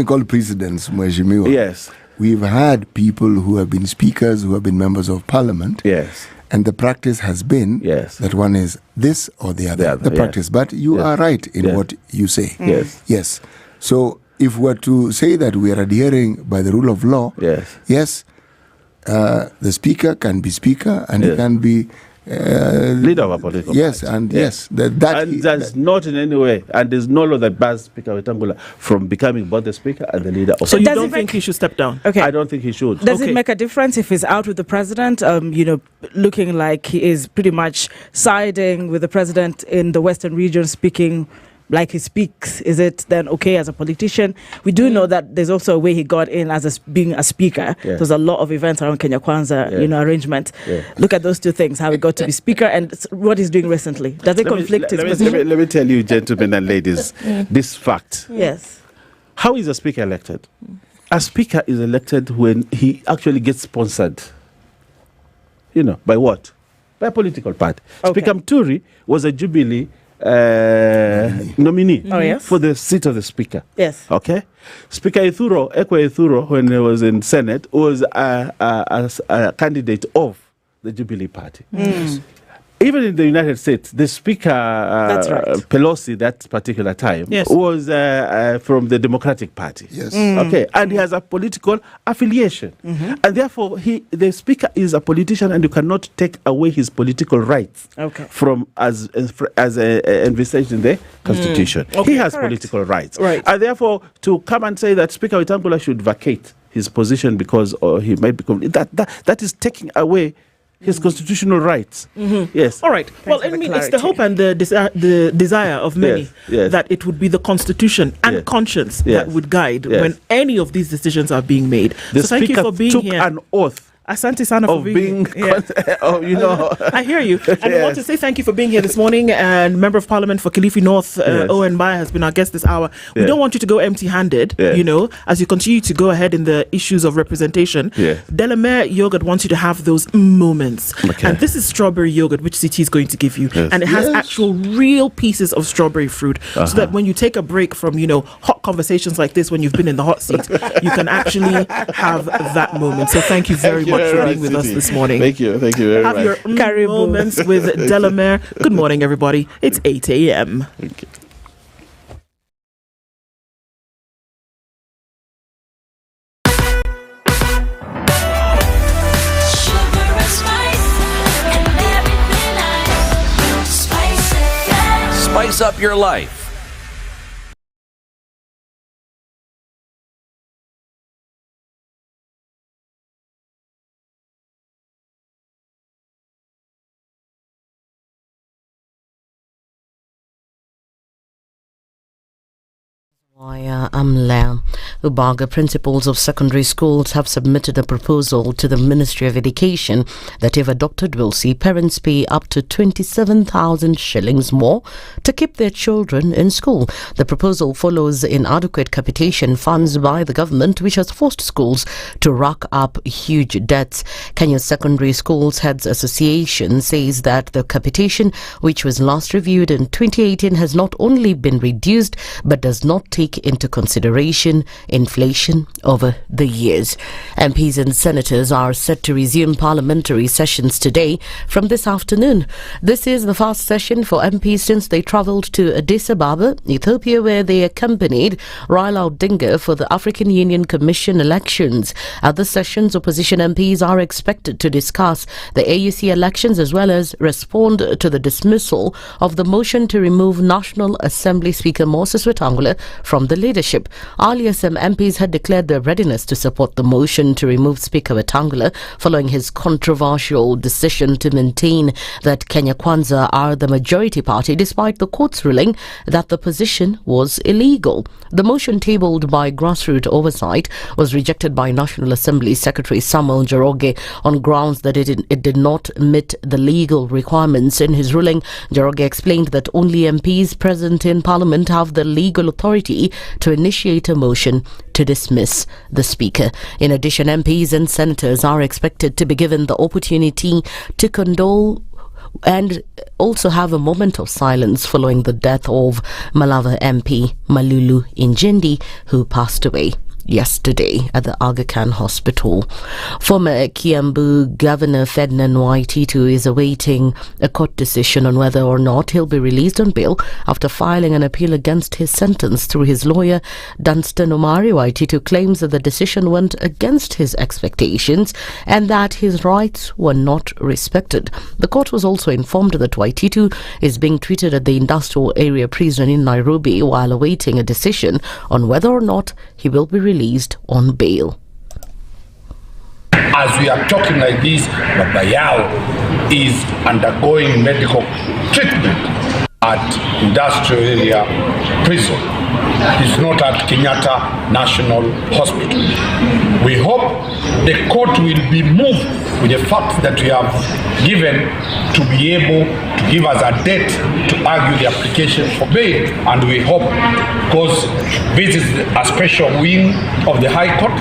called precedence, Mheshimiwa. Yes. We've had people who have been speakers, who have been members of Parliament. Yes. And the practice has been that one is this or the other. The practice. But you are right in what you say. Yes. So if we're to say that we are adhering by the rule of law, the Speaker can be Speaker and he can be leader of a political party. That's not in any way, and there's no law that bars Speaker Wetangula from becoming both the Speaker and the leader of. So you don't think he should step down? Okay. I don't think he should. Does it make a difference if he's out with the President? Looking like he is pretty much siding with the President in the Western region, speaking like he speaks. Is it then okay as a politician? We do know that there's also a way he got in as being a speaker. There's a lot of events around Kenya Kwanza, arrangement. Look at those two things, how he got to be speaker and what he's doing recently. Does it conflict his position? Let me tell you, gentlemen and ladies, this fact. Yes. How is a speaker elected? A speaker is elected when he actually gets sponsored. By what? By a political party. Okay. Speaker Mturi was a Jubilee nominee for the seat of the speaker. Yes. Okay. Speaker Ekwe Ithuro, when he was in Senate, was a candidate of the Jubilee Party. Even in the United States, the Speaker Pelosi that particular time was from the Democratic Party. Yes. Okay, and he has a political affiliation, and therefore the Speaker is a politician, and you cannot take away his political rights from as envisaged in the Constitution. He has political rights, and therefore to come and say that Speaker Wetangula should vacate his position because he might become that is taking away his constitutional rights. Yes. All right. Well, I mean, it's the hope and the desire of many that it would be the Constitution and conscience that would guide when any of these decisions are being made. The so thank you for being took here. An oath. Asante Sana for being here. I hear you. And we want to say thank you for being here this morning. And Member of Parliament for Kilifi North, Owen Baya, has been our guest this hour. We don't want you to go empty-handed, as you continue to go ahead in the issues of representation. Delamere Yogurt wants you to have those moments. And this is strawberry yogurt, which CT is going to give you. And it has actual real pieces of strawberry fruit. So that when you take a break from, hot conversations like this, when you've been in the hot seat, you can actually have that moment. So thank you very much for being with us this morning. Thank you very much. Have your moments with Delamere. Good morning, everybody. It's 8 a.m. Thank you. Spice up your life. Amla. Ubaga principals of secondary schools have submitted a proposal to the Ministry of Education that, if adopted, will see parents pay up to 27,000 shillings more to keep their children in school. The proposal follows inadequate capitation funds by the government, which has forced schools to rack up huge debts. Kenya Secondary Schools Heads Association says that the capitation, which was last reviewed in 2018, has not only been reduced but does not take into consideration inflation over the years. MPs and senators are set to resume parliamentary sessions today from this afternoon. This is the first session for MPs since they travelled to Addis Ababa, Ethiopia, where they accompanied Raila Odinga for the African Union Commission elections. At the sessions, opposition MPs are expected to discuss the AUC elections as well as respond to the dismissal of the motion to remove National Assembly Speaker Moses Wetangula from the leadership. Earlier, some MPs had declared their readiness to support the motion to remove Speaker Wetangula following his controversial decision to maintain that Kenya Kwanza are the majority party despite the court's ruling that the position was illegal. The motion, tabled by Grassroots Oversight, was rejected by National Assembly Secretary Samuel Njoroge on grounds that it did not meet the legal requirements. In his ruling, Njoroge explained that only MPs present in Parliament have the legal authority to initiate a motion to dismiss the Speaker. In addition, MPs and senators are expected to be given the opportunity to condole and also have a moment of silence following the death of Malava MP Malulu Injindi, who passed away yesterday at the Aga Khan Hospital. Former Kiambu Governor Ednah Wairimu is awaiting a court decision on whether or not he'll be released on bail after filing an appeal against his sentence through his lawyer Dunstan Omari. Wairimu claims that the decision went against his expectations and that his rights were not respected. The court was also informed that Wairimu is being treated at the industrial area prison in Nairobi while awaiting a decision on whether or not he will be released on bail. As we are talking like this, Baba Yao is undergoing medical treatment at industrial area prison. is not at Kenyatta National Hospital. We hope the court will be moved with the fact that we have given to be able to give us a date to argue the application for bail, and we hope, because this is a special wing of the High Court,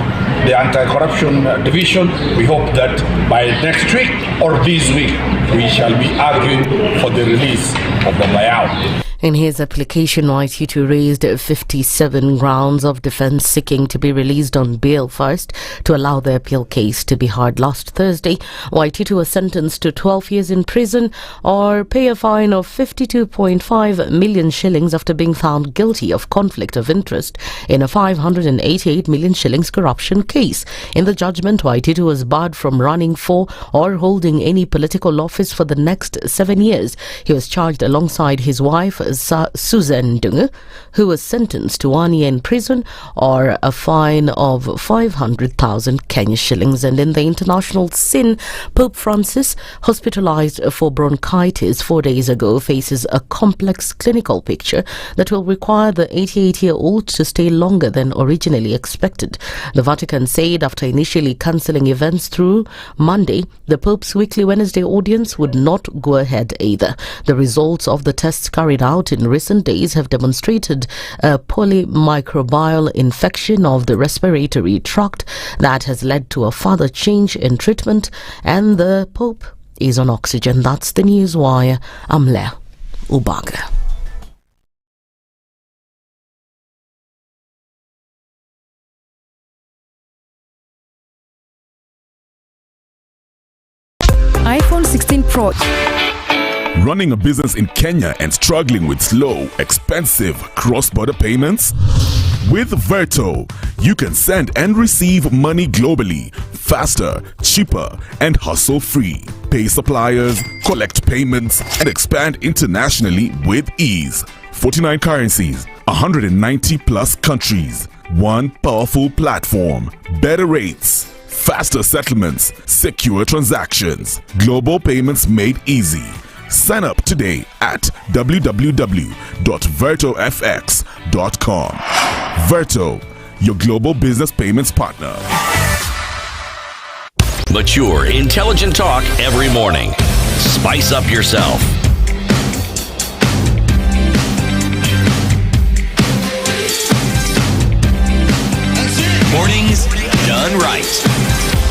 the Anti-Corruption Division, we hope that by next week or this week we shall be arguing for the release of the Bayao. In his application, Wairimu raised 57 grounds of defence seeking to be released on bail first to allow the appeal case to be heard. Last Thursday, Wairimu was sentenced to 12 years in prison or pay a fine of 52.5 million shillings after being found guilty of conflict of interest in a 588 million shillings corruption case. In the judgment, Wairimu was barred from running for or holding any political office for the next 7 years. He was charged alongside his wife, Susan Dunga, who was sentenced to 1 year in prison or a fine of 500,000 Kenya shillings. And in the international scene, Pope Francis, hospitalized for bronchitis 4 days ago, faces a complex clinical picture that will require the 88-year-old to stay longer than originally expected. The Vatican said after initially cancelling events through Monday, the Pope's weekly Wednesday audience would not go ahead either. The results of the tests carried out in recent days have demonstrated a polymicrobial infection of the respiratory tract that has led to a further change in treatment, and the Pope is on oxygen. That's the news wire. I'm Lea Ubaga. iPhone 16 Pro. Running a business in Kenya and struggling with slow, expensive cross-border payments? With Verto, you can send and receive money globally, faster, cheaper, and hassle-free. Pay suppliers, collect payments, and expand internationally with ease. 49 currencies, 190 plus countries. One powerful platform. Better rates, faster settlements, secure transactions. Global payments made easy. Sign up today at www.vertofx.com. Verto, your global business payments partner. Mature, intelligent talk every morning. Spice up yourself. Mornings done right.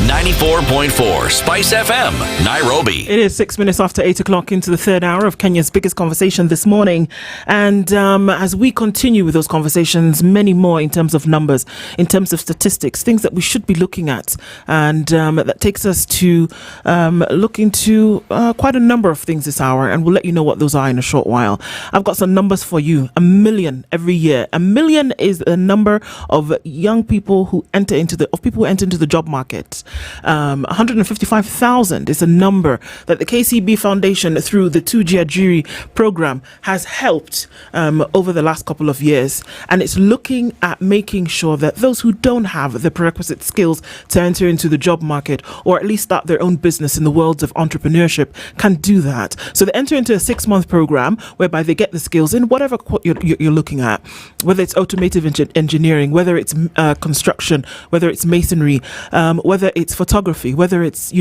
94.4 Spice FM, Nairobi. It is 6 minutes after 8 o'clock into the third hour of Kenya's biggest conversation this morning. And as we continue with those conversations, many more in terms of numbers, in terms of statistics, things that we should be looking at. And that takes us to look into quite a number of things this hour. And we'll let you know what those are in a short while. I've got some numbers for you. 1 million every year. 1 million is the number of young people who enter into the job market. 155,000 is a number that the KCB Foundation, through the 2G Ajiri program, has helped over the last couple of years. And it's looking at making sure that those who don't have the prerequisite skills to enter into the job market, or at least start their own business in the worlds of entrepreneurship, can do that. So they enter into a 6-month program whereby they get the skills in whatever you're looking at, whether it's automotive engineering, whether it's construction, whether it's masonry, whether it's photography, whether it's,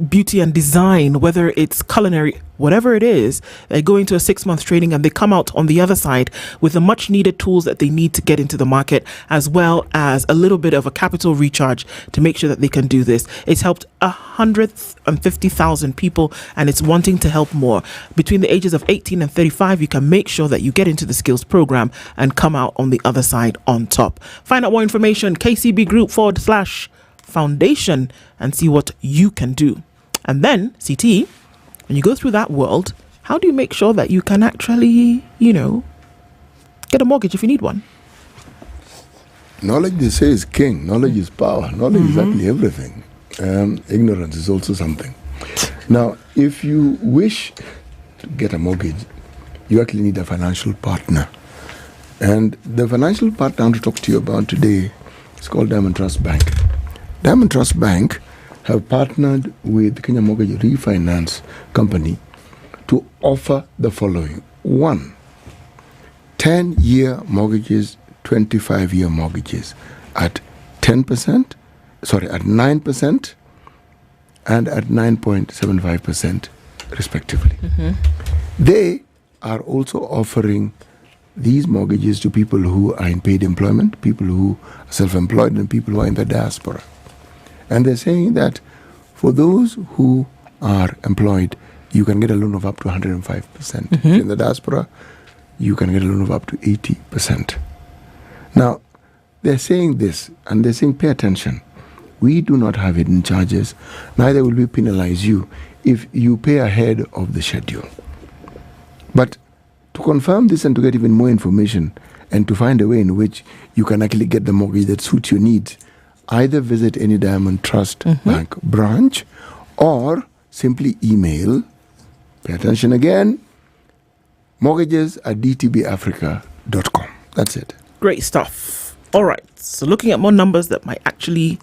beauty and design, whether it's culinary, whatever it is. They go into a 6-month training and they come out on the other side with the much needed tools that they need to get into the market, as well as a little bit of a capital recharge to make sure that they can do this. It's helped 150,000 people, and it's wanting to help more. Between the ages of 18 and 35, you can make sure that you get into the skills program and come out on the other side on top. Find out more information, KCB Group /Foundation, and see what you can do. And then, CT, when you go through that world, how do you make sure that you can actually, get a mortgage if you need one? Knowledge, they say, is king. Knowledge is power. Knowledge is actually everything. Ignorance is also something. Now, if you wish to get a mortgage, you actually need a financial partner. And the financial partner I want to talk to you about today is called Diamond Trust Bank. Diamond Trust Bank have partnered with Kenya Mortgage Refinance Company to offer the following. 1, 10-year mortgages, 25-year mortgages at 10%, at 9% and at 9.75% respectively. They are also offering these mortgages to people who are in paid employment, people who are self-employed, and people who are in the diaspora. And they're saying that for those who are employed, you can get a loan of up to 105%. If you're in the diaspora, you can get a loan of up to 80%. Now, they're saying this, and they're saying, pay attention. We do not have hidden charges, neither will we penalize you if you pay ahead of the schedule. But to confirm this and to get even more information and to find a way in which you can actually get the mortgage that suits your needs, either visit any Diamond Trust Bank branch or simply email, pay attention again, mortgages@dtbafrica.com. That's it. Great stuff. All right. So looking at more numbers that might actually,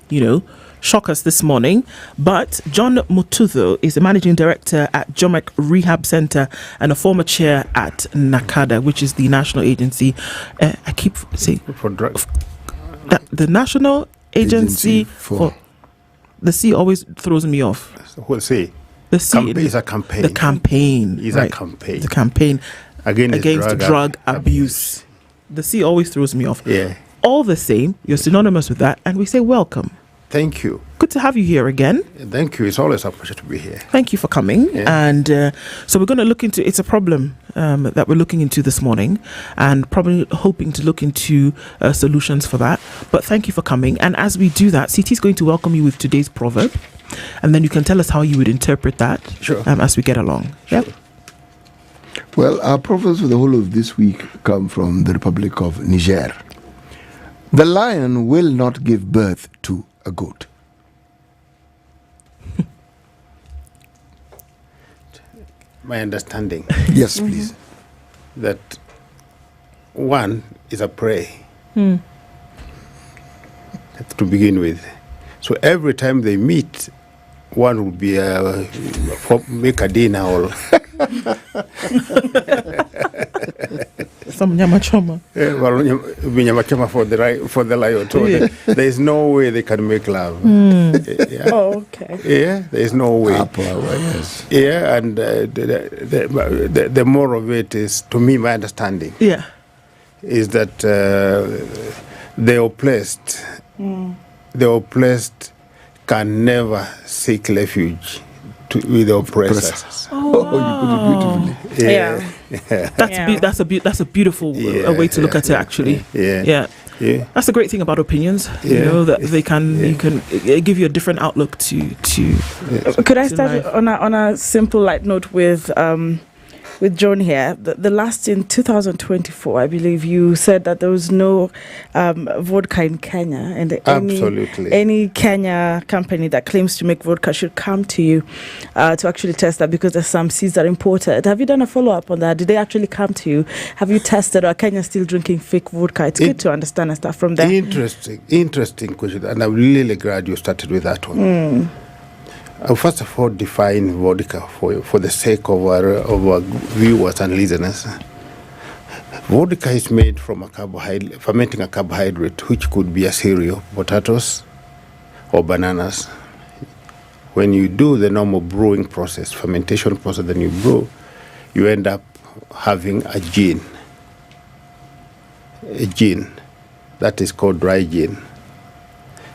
shock us this morning. But John Mututho is the managing director at Jomek Rehab Center and a former chair at NACADA, which is the national agency. I keep saying for drugs. The national agency for the C always throws me off. We'll see. The C is a campaign. The campaign is right. a campaign. The campaign against drug abuse. The C always throws me off. Yeah. All the same, you're synonymous with that, and we say welcome. Thank you. Good to have you here again. Thank you. It's always a pleasure to be here. Thank you for coming. Yeah. And so we're going to look into, it's a problem that we're looking into this morning, and probably hoping to look into solutions for that. But thank you for coming. And as we do that, CT is going to welcome you with today's proverb, and then you can tell us how you would interpret that as we get along. Yep. Sure. Well, our proverbs for the whole of this week come from the Republic of Niger. The lion will not give birth to a goat. My understanding. Yes, please. That one is a prey. That's to begin with. So every time they meet, one will be make a dinner or some nyama choma. Nyama choma for the lion. So there is no way they can make love. Yeah. Oh, okay. Yeah, there is no way. Yes. Yeah, and the more of it is, to me, my understanding. Yeah, is that the oppressed can never seek refuge with the oppressors. Oh, you put it beautifully. Yeah. That's a beautiful way to look at it, actually. Yeah. That's the great thing about opinions. You know that they can you can give you a different outlook to. Could I start on a simple light note with John here? The last in 2024, I believe you said that there was no vodka in Kenya, and any Kenya company that claims to make vodka should come to you to actually test that, because there's some seeds that are imported. Have you done a follow-up on that? Did they actually come to you? Have you tested, or are Kenya still drinking fake vodka? It's good to understand and stuff from there. Interesting question, and I'm really glad you started with that one. I'll first of all define vodka for the sake of our viewers and listeners. Vodka is made from fermenting a carbohydrate, which could be a cereal, potatoes, or bananas. When you do the normal brewing process, fermentation process, then you brew, you end up having a gin. A gin. That is called dry gin.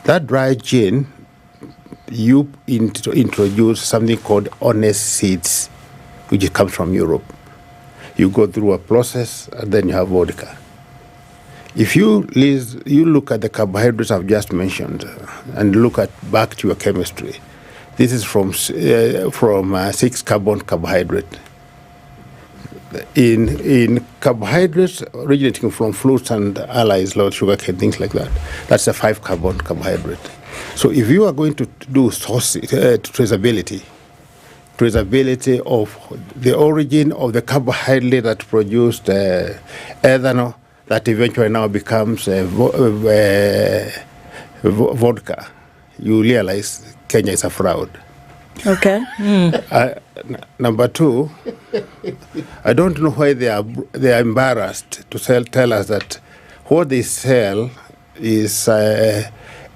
That dry gin, you introduce something called honest seeds, which comes from Europe. You go through a process, and then you have vodka. If you look at the carbohydrates I've just mentioned, and look back to your chemistry, this is from 6-carbon carbohydrate. In carbohydrates originating from fruits and allies, like sugarcane, things like that, that's a 5-carbon carbohydrate. So if you are going to do traceability of the origin of the carbohydrate that produced ethanol, that eventually now becomes vodka, you realize Kenya is a fraud. Okay. Number two, I don't know why they are embarrassed to tell us that what they sell is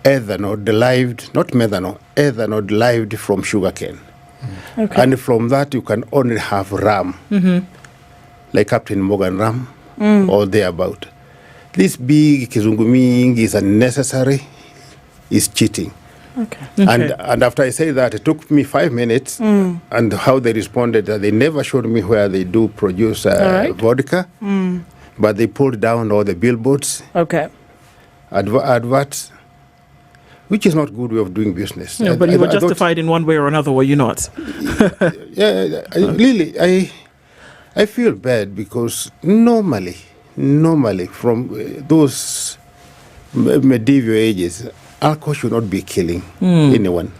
ethanol derived, not methanol, ethanol derived from sugarcane. Okay. And from that you can only have rum, like Captain Morgan rum, or thereabout. This big kizunguming is unnecessary, is cheating. Okay. And after I say that, it took me 5 minutes, and how they responded, they never showed me where they do produce vodka, but they pulled down all the billboards, Okay. adverts, which is not good way of doing business. Yeah, but you were justified in one way or another, were you not? I feel bad because normally from those medieval ages, alcohol should not be killing anyone.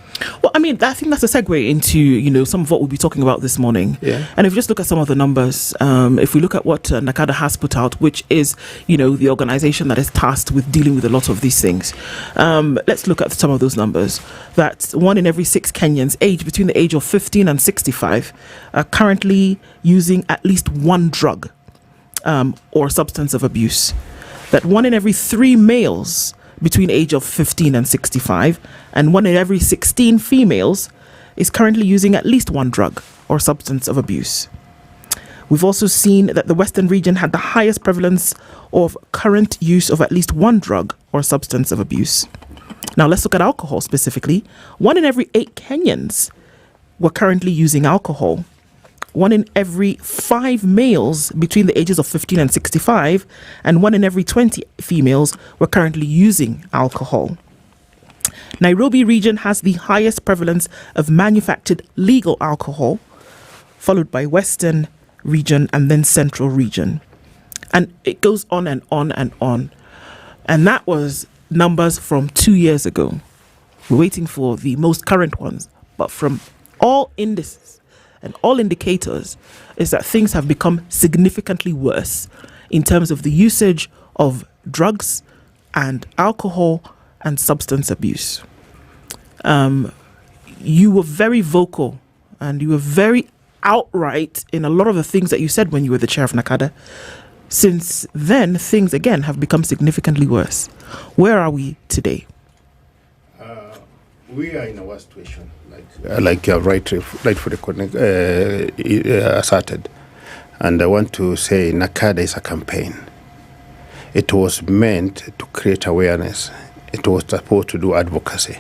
Well, I mean, I think that's a segue into, some of what we'll be talking about this morning. Yeah. And if you just look at some of the numbers, if we look at what NACADA has put out, which is, the organization that is tasked with dealing with a lot of these things, let's look at some of those numbers. That 1 in every 6 Kenyans aged between the age of 15 and 65 are currently using at least one drug or substance of abuse. That 1 in every 3 males between the age of 15 and 65, and 1 in every 16 females is currently using at least one drug or substance of abuse. We've also seen that the Western region had the highest prevalence of current use of at least one drug or substance of abuse. Now let's look at alcohol specifically. 1 in every 8 Kenyans were currently using alcohol. 1 in every 5 males between the ages of 15 and 65, and 1 in every 20 females were currently using alcohol. Nairobi region has the highest prevalence of manufactured legal alcohol, followed by Western region and then Central region. And it goes on and on and on. And that was numbers from 2 years ago. We're waiting for the most current ones, but from all indices and all indicators is that things have become significantly worse in terms of the usage of drugs and alcohol and substance abuse. You were very vocal and you were very outright in a lot of the things that you said when you were the chair of NACADA. Since then, things again have become significantly worse. Where are we today? We are in a worse situation, like you have rightfully asserted. And I want to say NACADA is a campaign. It was meant to create awareness. It was supposed to do advocacy.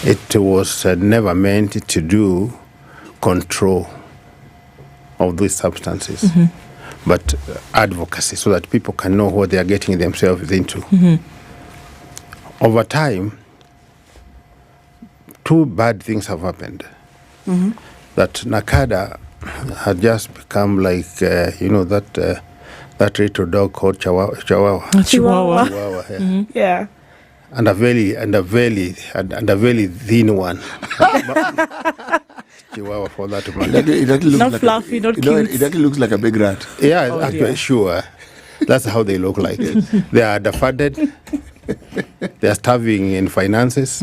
It was never meant to do control of these substances, but advocacy so that people can know what they are getting themselves into. Over time, 2 bad things have happened. That NACADA had just become like, that little dog called Chihuahua. Yeah. And a very thin one. Chihuahua for that man. Not like fluffy, not cute. It actually looks like a big rat. Yeah, actually, sure. That's how they look like. They are underfunded. They are starving in finances.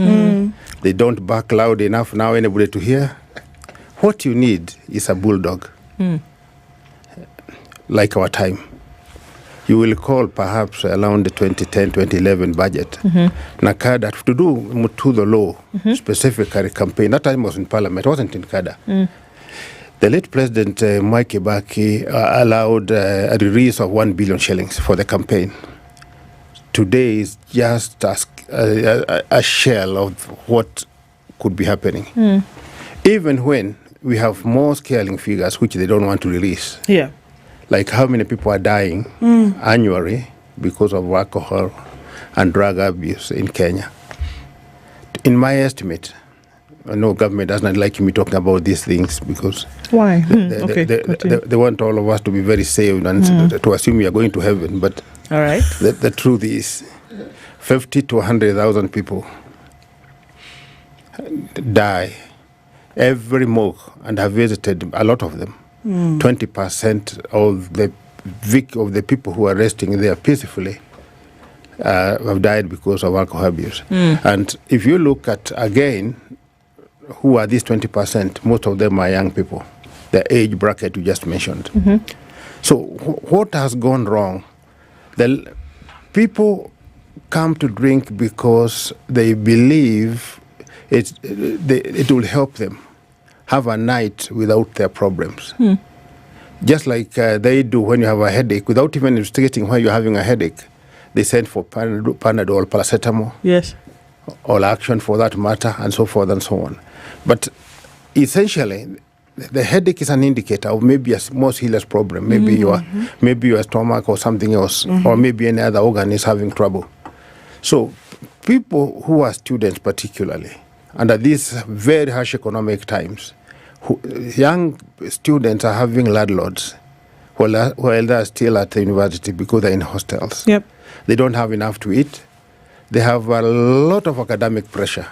They don't bark loud enough now anybody to hear. What you need is a bulldog. Like our time. You will call perhaps around the 2010, 2011 budget. NACADA to do to the law, specifically campaign. That time was in Parliament, it wasn't in NACADA. The late President Mwai Kibaki allowed a release of 1 billion shillings for the campaign. Today is just a shell of what could be happening. Even when we have more scaling figures which they don't want to release. Yeah. Like how many people are dying annually because of alcohol and drug abuse in Kenya. In my estimate, I know government does not like me talking about these things because why? They want all of us to be very saved and to assume we are going to heaven. But all right. The truth is 50 to 100,000 people die every month, and have visited a lot of them. 20% of the people who are resting there peacefully have died because of alcohol abuse. And if you look at, again, who are these 20%, most of them are young people. the age bracket you just mentioned. So what has gone wrong? The people come to drink because they believe it will help them have a night without their problems. Just like they do when you have a headache, without even investigating why you're having a headache. They send for Panadol, paracetamol, yes, or action for that matter, and so forth and so on. But essentially, the headache is an indicator of maybe a more serious problem. Maybe your stomach or something else, or maybe any other organ is having trouble. So people who are students particularly, under these very harsh economic times, young students are having landlords while they're still at the university because they're in hostels. Yep. They don't have enough to eat. They have a lot of academic pressure.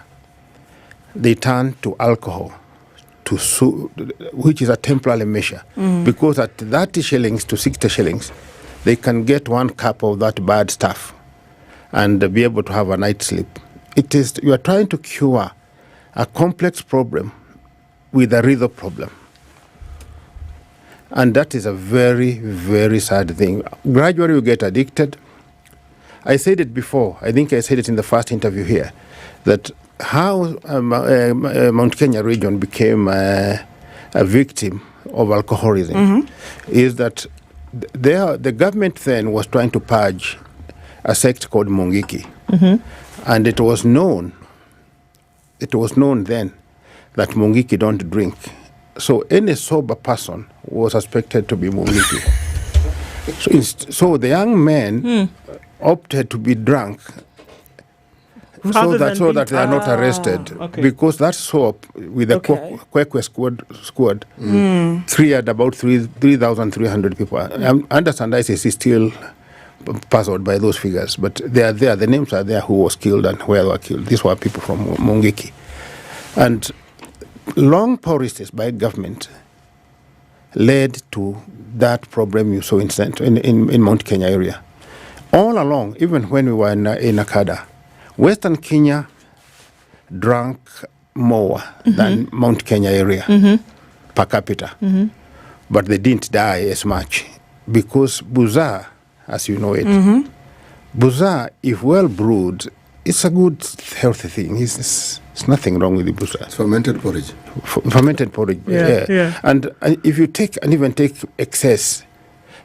They turn to alcohol, which is a temporary measure. Because at 30 shillings to 60 shillings, they can get 1 cup of that bad stuff and be able to have a night's sleep. You are trying to cure a complex problem with a real problem. And that is a very, very sad thing. Gradually you get addicted. I said it before, I think I said it in the first interview here, that how Mount Kenya region became a victim of alcoholism is that the government then was trying to purge a sect called Mungiki. And it was known then that Mungiki don't drink. So any sober person was suspected to be Mungiki. So the young men opted to be drunk so that they are not arrested. Because that soap with the Kwekwe squad cleared about 3,300 people. I understand ICC is still puzzled by those figures, but they are there. The names are there who was killed and where they were killed. These were people from Mungiki. And long policies by government led to that problem you saw in Mount Kenya area. All along, even when we were in Akada, Western Kenya drank more than Mount Kenya area per capita. But they didn't die as much because Buza, as you know it, Buza, if well brewed, it's a good healthy thing. It's nothing wrong with the Buza. It's fermented porridge. Fermented porridge, yeah. And if you take excess,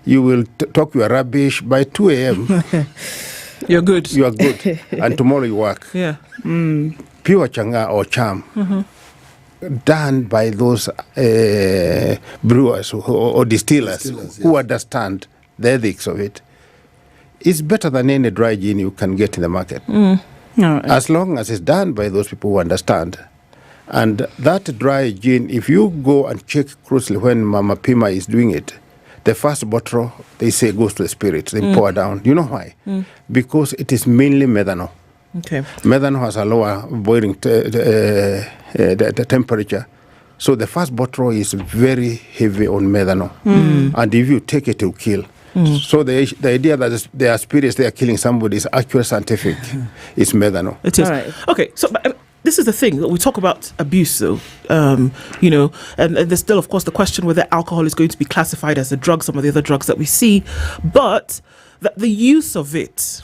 you will talk your rubbish by 2 a.m. You're good. You are good. And tomorrow you work. Yeah. Pure changa or charm done by those brewers or distillers who understand the ethics of it. It's better than any dry gin you can get in the market. As long as it's done by those people who understand. And that dry gin, if you go and check closely when Mama Pima is doing it, the first bottle, they say, goes to the spirits. They pour down. You know why? Because it is mainly methanol. Okay. Methanol has a lower boiling the temperature. So the first bottle is very heavy on methanol. And if you take it, it will kill. So the idea that they are spirits, they are killing somebody is actually scientific. It's methanol. It is. Right. Okay, so this is the thing that we talk about abuse, though. And there's still, of course, the question whether alcohol is going to be classified as a drug, some of the other drugs that we see, but that the use of it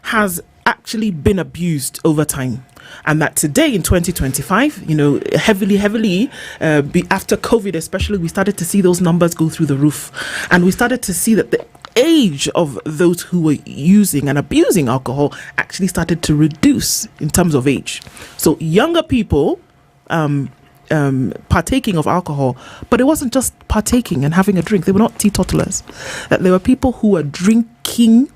has actually been abused over time. And that today in 2025, heavily, after COVID especially, we started to see those numbers go through the roof. And we started to see that the age of those who were using and abusing alcohol actually started to reduce in terms of age. So younger people partaking of alcohol, but it wasn't just partaking and having a drink. They were not teetotalers. That there were people who were drinking,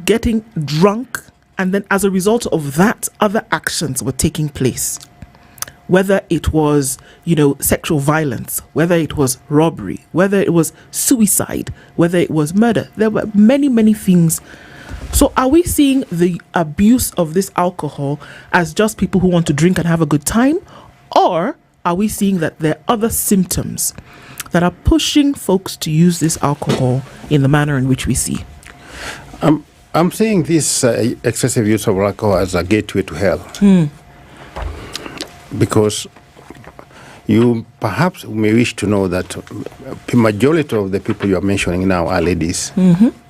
getting drunk, and then as a result of that, other actions were taking place. Whether it was, sexual violence, whether it was robbery, whether it was suicide, whether it was murder. There were many, many things. So are we seeing the abuse of this alcohol as just people who want to drink and have a good time? Or are we seeing that there are other symptoms that are pushing folks to use this alcohol in the manner in which we see? I'm seeing this excessive use of alcohol as a gateway to hell. Because You perhaps may wish to know that the majority of the people you are mentioning now are ladies.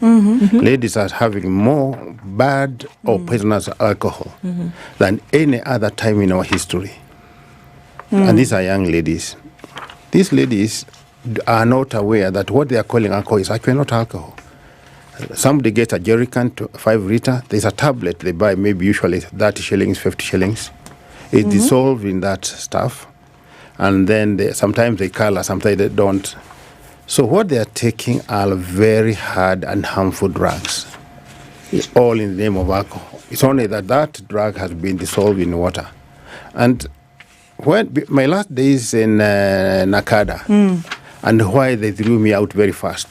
Ladies are having more bad or poisonous alcohol than any other time in our history. And these are young ladies. These ladies are not aware that what they are calling alcohol is actually not alcohol. Somebody gets a jerrycan to 5 liter. There's a tablet they buy, maybe usually 30 shillings, 50 shillings. It's dissolved in that stuff. And then sometimes they color, sometimes they don't. So what they are taking are very hard and harmful drugs. It's all in the name of alcohol. It's only that drug has been dissolved in water. And when my last days in Nakada, and why they threw me out very fast,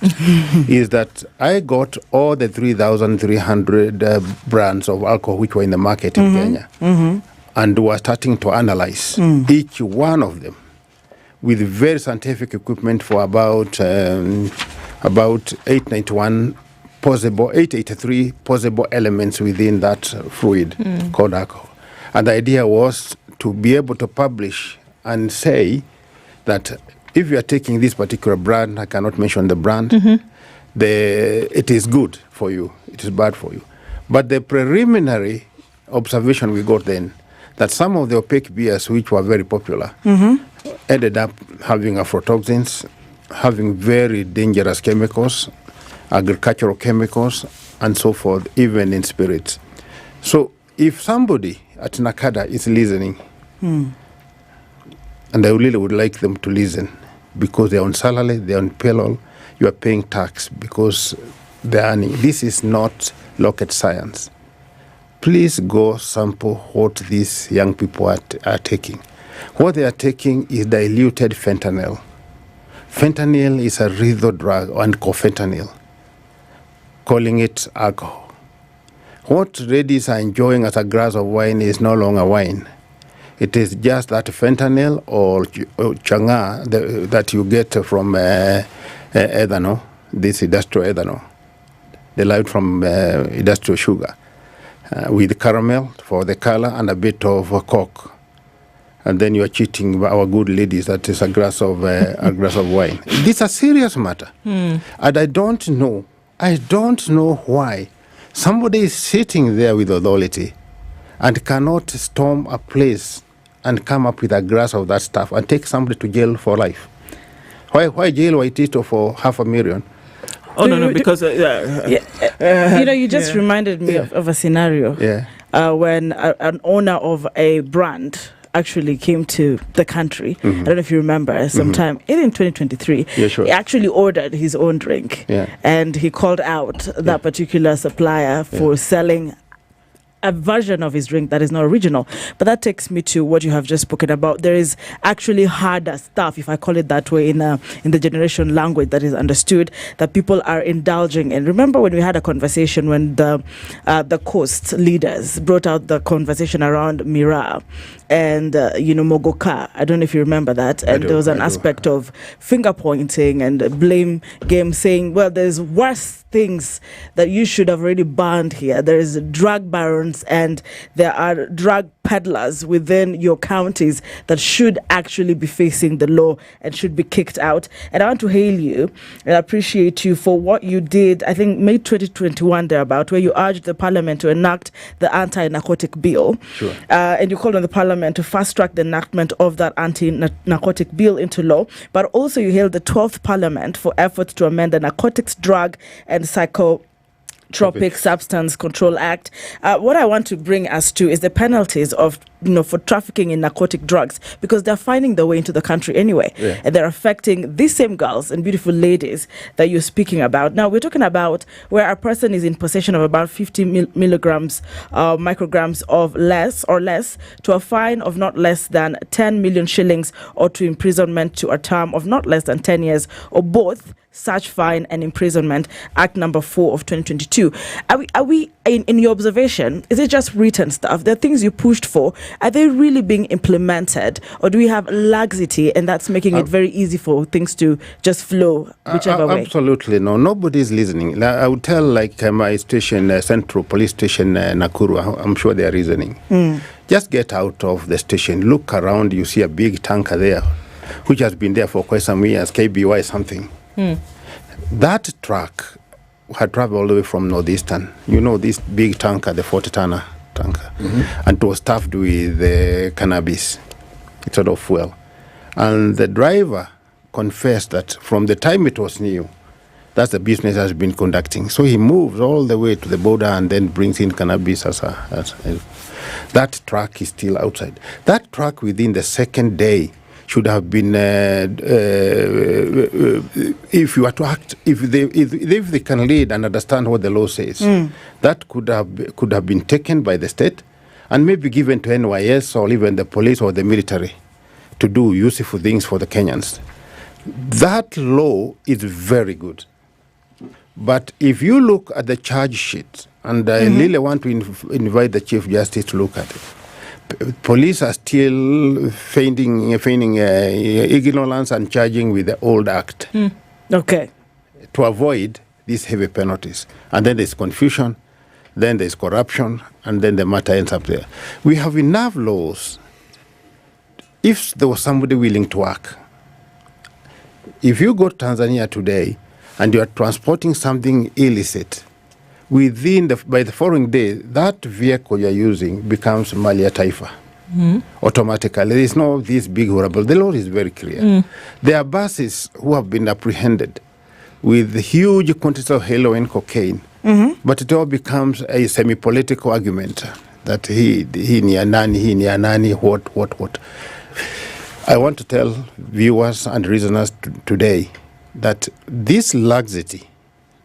is that I got all the 3,300 brands of alcohol which were in the market in Kenya, and were starting to analyze each one of them with very scientific equipment for about 883 possible elements within that fluid called alcohol. And the idea was to be able to publish and say that if you are taking this particular brand, I cannot mention the brand, it is good for you, it is bad for you. But the preliminary observation we got then, that some of the opaque beers which were very popular ended up having aflatoxins, having very dangerous chemicals, agricultural chemicals, and so forth, even in spirits. So if somebody at Nakada is listening, and I really would like them to listen, because they're on salary, they're on payroll, you are paying tax because they're earning. This is not rocket science. Please go sample what these young people are taking. What they are taking is diluted fentanyl. Fentanyl is a lethal drug, and cofentanyl, calling it alcohol. What ladies are enjoying as a glass of wine is no longer wine. It is just that fentanyl or changa that you get from ethanol, this industrial ethanol, derived from industrial sugar, with caramel for the color and a bit of coke. And then you are cheating our good ladies that is a glass of wine. This is a serious matter. And I don't know why somebody is sitting there with authority and cannot storm a place and come up with a glass of that stuff and take somebody to jail for life. Why jail Waitito for $500,000? Oh, no, because... you just reminded me of a scenario when an owner of a brand actually came to the country. I don't know if you remember, sometime in 2023, he actually ordered his own drink, and he called out that particular supplier for selling a version of his drink that is not original. But that takes me to what you have just spoken about. There is actually harder stuff, if I call it that way, in the generation language that is understood, that people are indulging in. Remember when we had a conversation when the coast leaders brought out the conversation around Mira and Mogoka. I don't know if you remember that. And there was an aspect of finger pointing and blame game, saying, well, there's worse things that you should have already banned here. There is drug barons and there are drug peddlers within your counties that should actually be facing the law and should be kicked out. And I want to hail you and appreciate you for what you did, I think May 2021 thereabout, where you urged the parliament to enact the anti-narcotic bill. Sure. And you called on the parliament to fast-track the enactment of that anti-narcotic bill into law. But also you hailed the 12th parliament for efforts to amend the Narcotics, Drug and Psychotropic Substance Control Act. What I want to bring us to is the penalties of, for trafficking in narcotic drugs, because they're finding their way into the country anyway, and they're affecting these same girls and beautiful ladies that you're speaking about. Now we're talking about where a person is in possession of about 50 micrograms of less to a fine of not less than 10 million shillings or to imprisonment to a term of not less than 10 years or both. Such fine and imprisonment, Act number 4 of 2022. Are we in your observation, is it just written stuff? There are things you pushed for. Are they really being implemented, or do we have laxity and that's making it very easy for things to just flow whichever way? Absolutely no. Nobody's listening. I would tell my station, Central Police Station, Nakuru, I'm sure they are reasoning. Just get out of the station, look around, you see a big tanker there. which has been there for quite some years, KBY something. That truck had traveled all the way from Northeastern. You know, this big tanker, the 40-tonner tanker, and it was stuffed with cannabis, sort of fuel. And the driver confessed that from the time it was new, that's the business has been conducting. So he moves all the way to the border and then brings in cannabis as that truck is still outside. That truck within the second day should have been, if you are to act, if they can lead and understand what the law says, that could have been taken by the state and maybe given to NYS or even the police or the military to do useful things for the Kenyans. That law is very good. But if you look at the charge sheet, and I really want to invite the Chief Justice to look at it, police are still feigning ignorance and charging with the old act. Okay. To avoid these heavy penalties. And then there's confusion, then there's corruption, and then the matter ends up there. We have enough laws. If there was somebody willing to work, if you go to Tanzania today and you are transporting something illicit, by the following day, that vehicle you're using becomes Mali ya Taifa. Automatically. There is no this big horrible. The law is very clear. There are buses who have been apprehended with huge quantities of heroin, cocaine, but it all becomes a semi-political argument that he ni nani, what. I want to tell viewers and listeners today that this laxity,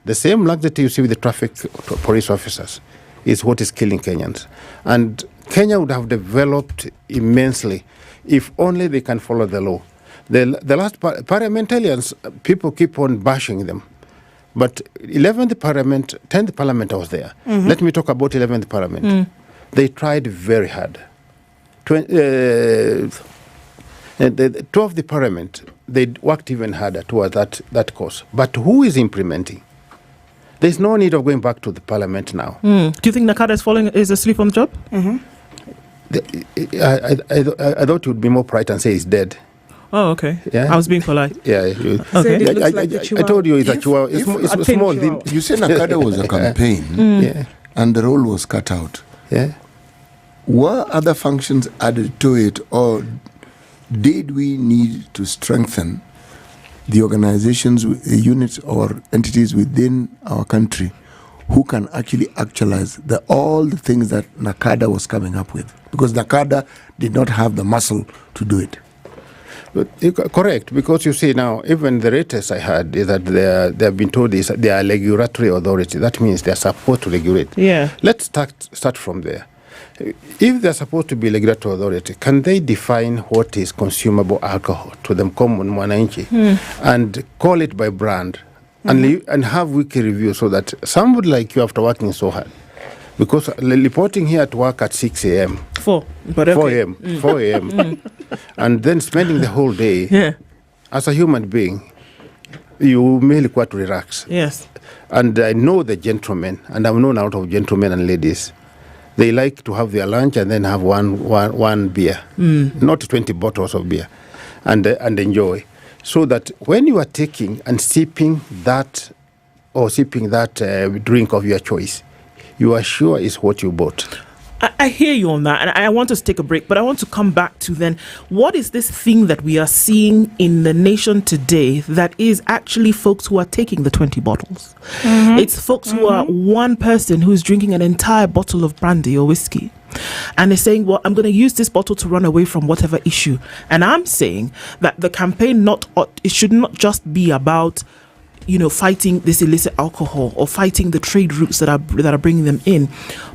the same laxity you see with the traffic police officers, is what is killing Kenyans. And Kenya would have developed immensely if only they can follow the law. The last parliamentarians, people keep on bashing them. But 11th Parliament, 10th Parliament I was there. Let me talk about 11th Parliament. They tried very hard. 12th Parliament, they worked even harder towards that cause. But who is implementing? There's no need of going back to the Parliament now. Do you think Nakada is asleep on the job? I thought you'd be more polite and say he's dead. Oh, okay. Yeah? I was being polite. Yeah. Okay. I told you it's a chihuahua. It's a small. You said Nakada was a campaign, and the role was cut out. Yeah. Were other functions added to it, or did we need to strengthen the organizations, units or entities within our country who can actually actualize all the things that Nakada was coming up with? Because Nakada did not have the muscle to do it. But correct, because you see now, even the latest I heard is that they have been told they are regulatory authority. That means they are supposed to regulate. Yeah. Let's start from there. If they're supposed to be regulatory authority, can they define what is consumable alcohol to the common mwananchi and call it by brand and have weekly review so that somebody like you, after working so hard, because reporting here at work at 6 a.m. 4 a.m. and then spending the whole day as a human being, you merely quite relax. Yes. And I know the gentlemen, and I've known a lot of gentlemen and ladies, they like to have their lunch and then have one beer, not 20 bottles of beer, and enjoy. So that when you are taking and sipping that drink of your choice, you are sure it's what you bought. I hear you on that, and I want us to take a break, but I want to come back to then, what is this thing that we are seeing in the nation today that is actually folks who are taking the 20 bottles? It's folks who are one person who's drinking an entire bottle of brandy or whiskey, and they're saying, well, I'm going to use this bottle to run away from whatever issue. And I'm saying that the campaign it should not just be about fighting this illicit alcohol or fighting the trade routes that are bringing them in,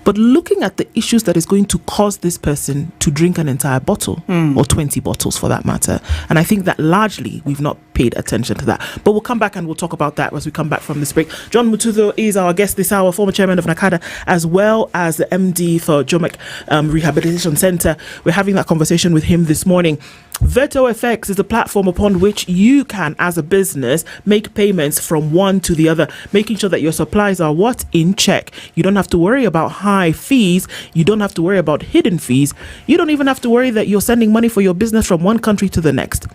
but looking at the issues that is going to cause this person to drink an entire bottle or 20 bottles for that matter. And I think that largely we've not paid attention to that. But we'll come back and we'll talk about that as we come back from this break. John Mututho is our guest this hour, former chairman of Nakada, as well as the MD for Jomek Rehabilitation Center. We're having that conversation with him this morning. Veto FX is a platform upon which you can, as a business, make payments from one to the other, making sure that your supplies are in check. You don't have to worry about high fees. You don't have to worry about hidden fees. You don't even have to worry that you're sending money for your business from one country to the next.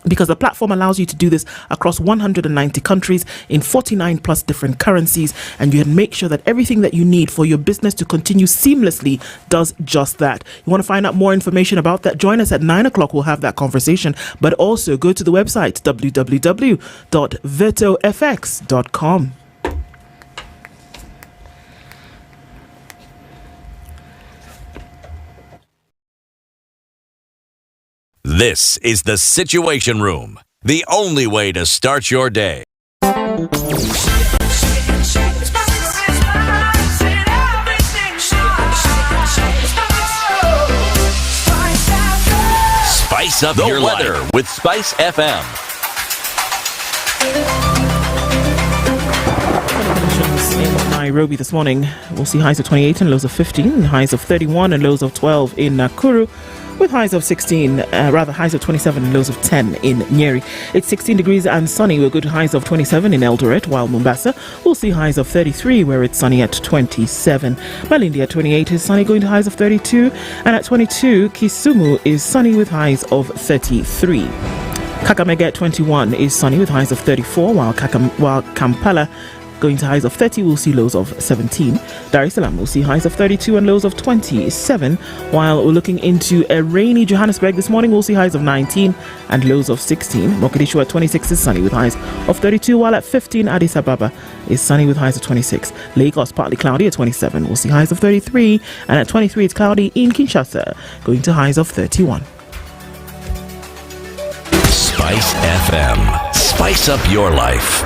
because the platform allows you to do this across 190 countries in 49 plus different currencies, and you can make sure that everything that you need for your business to continue seamlessly does just that. You want to find out more information about that? Join us at 9 o'clock. We'll have that conversation, but also go to the website www.vetofx.com. This is the Situation Room, the only way to start your day. Spice up your weather life with SpiceFM. In Nairobi this morning, we'll see highs of 28 and lows of 15, highs of 31 and lows of 12 in Nakuru, with highs of highs of 27 and lows of 10 in Nyeri. It's 16 degrees and sunny. We'll go to highs of 27 in Eldoret, while Mombasa will see highs of 33, where it's sunny at 27. Malindi at 28 is sunny, going to highs of 32, and at 22, Kisumu is sunny with highs of 33. Kakamega at 21 is sunny with highs of 34, while Kampala going to highs of 30, we'll see lows of 17. Dar es Salaam will see highs of 32 and lows of 27, while we're looking into a rainy Johannesburg this morning. We'll see highs of 19 and lows of 16. Mogadishu at 26 is sunny with highs of 32, while at 15, Addis Ababa is sunny with highs of 26. Lagos partly cloudy at 27, we'll see highs of 33, and at 23 it's cloudy in Kinshasa, going to highs of 31. Spice FM. Spice up your life.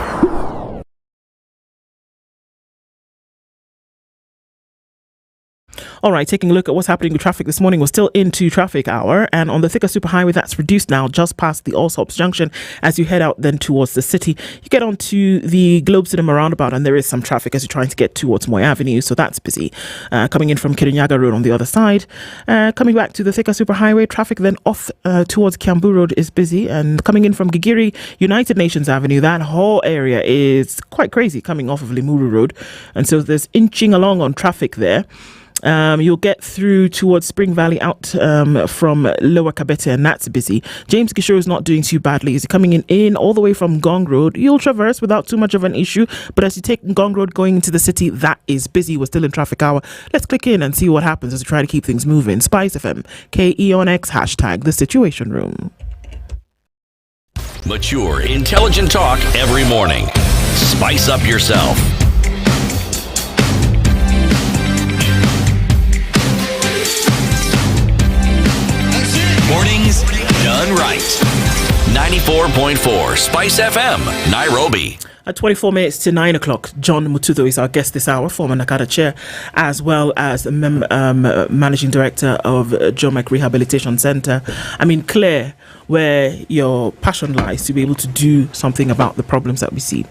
All right, taking a look at what's happening with traffic this morning. We're still into traffic hour, and on the Thika Superhighway, that's reduced now just past the Allsops Junction. As you head out then towards the city, you get onto the Globe Cinema roundabout, and there is some traffic as you're trying to get towards Moy Avenue, so that's busy. Coming in from Kirinyaga Road on the other side. Coming back to the Thika Superhighway, traffic then off towards Kiambu Road is busy, and coming in from Gigiri United Nations Avenue, that whole area is quite crazy coming off of Limuru Road, and so there's inching along on traffic there. You'll get through towards Spring Valley out from Lower Kabete, and that's busy. James Gishore is not doing too badly. As you're coming in all the way from Gong Road, you'll traverse without too much of an issue, but as you take Gong Road going into the city, that is busy. We're still in traffic hour. Let's click in and see what happens as we try to keep things moving. SpiceFM, KEONX, hashtag The Situation Room. Mature, intelligent talk every morning. Spice up yourself. Mornings done right. 94.4 Spice FM, Nairobi. At 24 minutes to 9 o'clock, John Mutudo is our guest this hour, former Nakada chair, as well as managing director of Jomek Rehabilitation Center. I mean, clear where your passion lies to be able to do something about the problems that we see.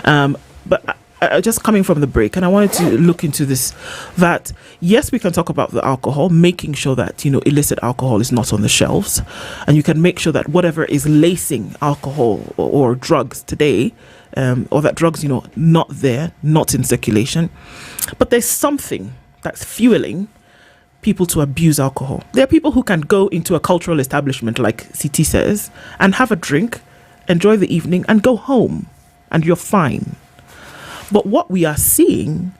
But just coming from the break, and I wanted to look into this, that yes, we can talk about the alcohol, making sure that, illicit alcohol is not on the shelves, and you can make sure that whatever is lacing alcohol or drugs today, or that drugs, not there, not in circulation, but there's something that's fueling people to abuse alcohol. There are people who can go into a cultural establishment, like CT says, and have a drink, enjoy the evening, and go home, and you're fine. But what we are seeing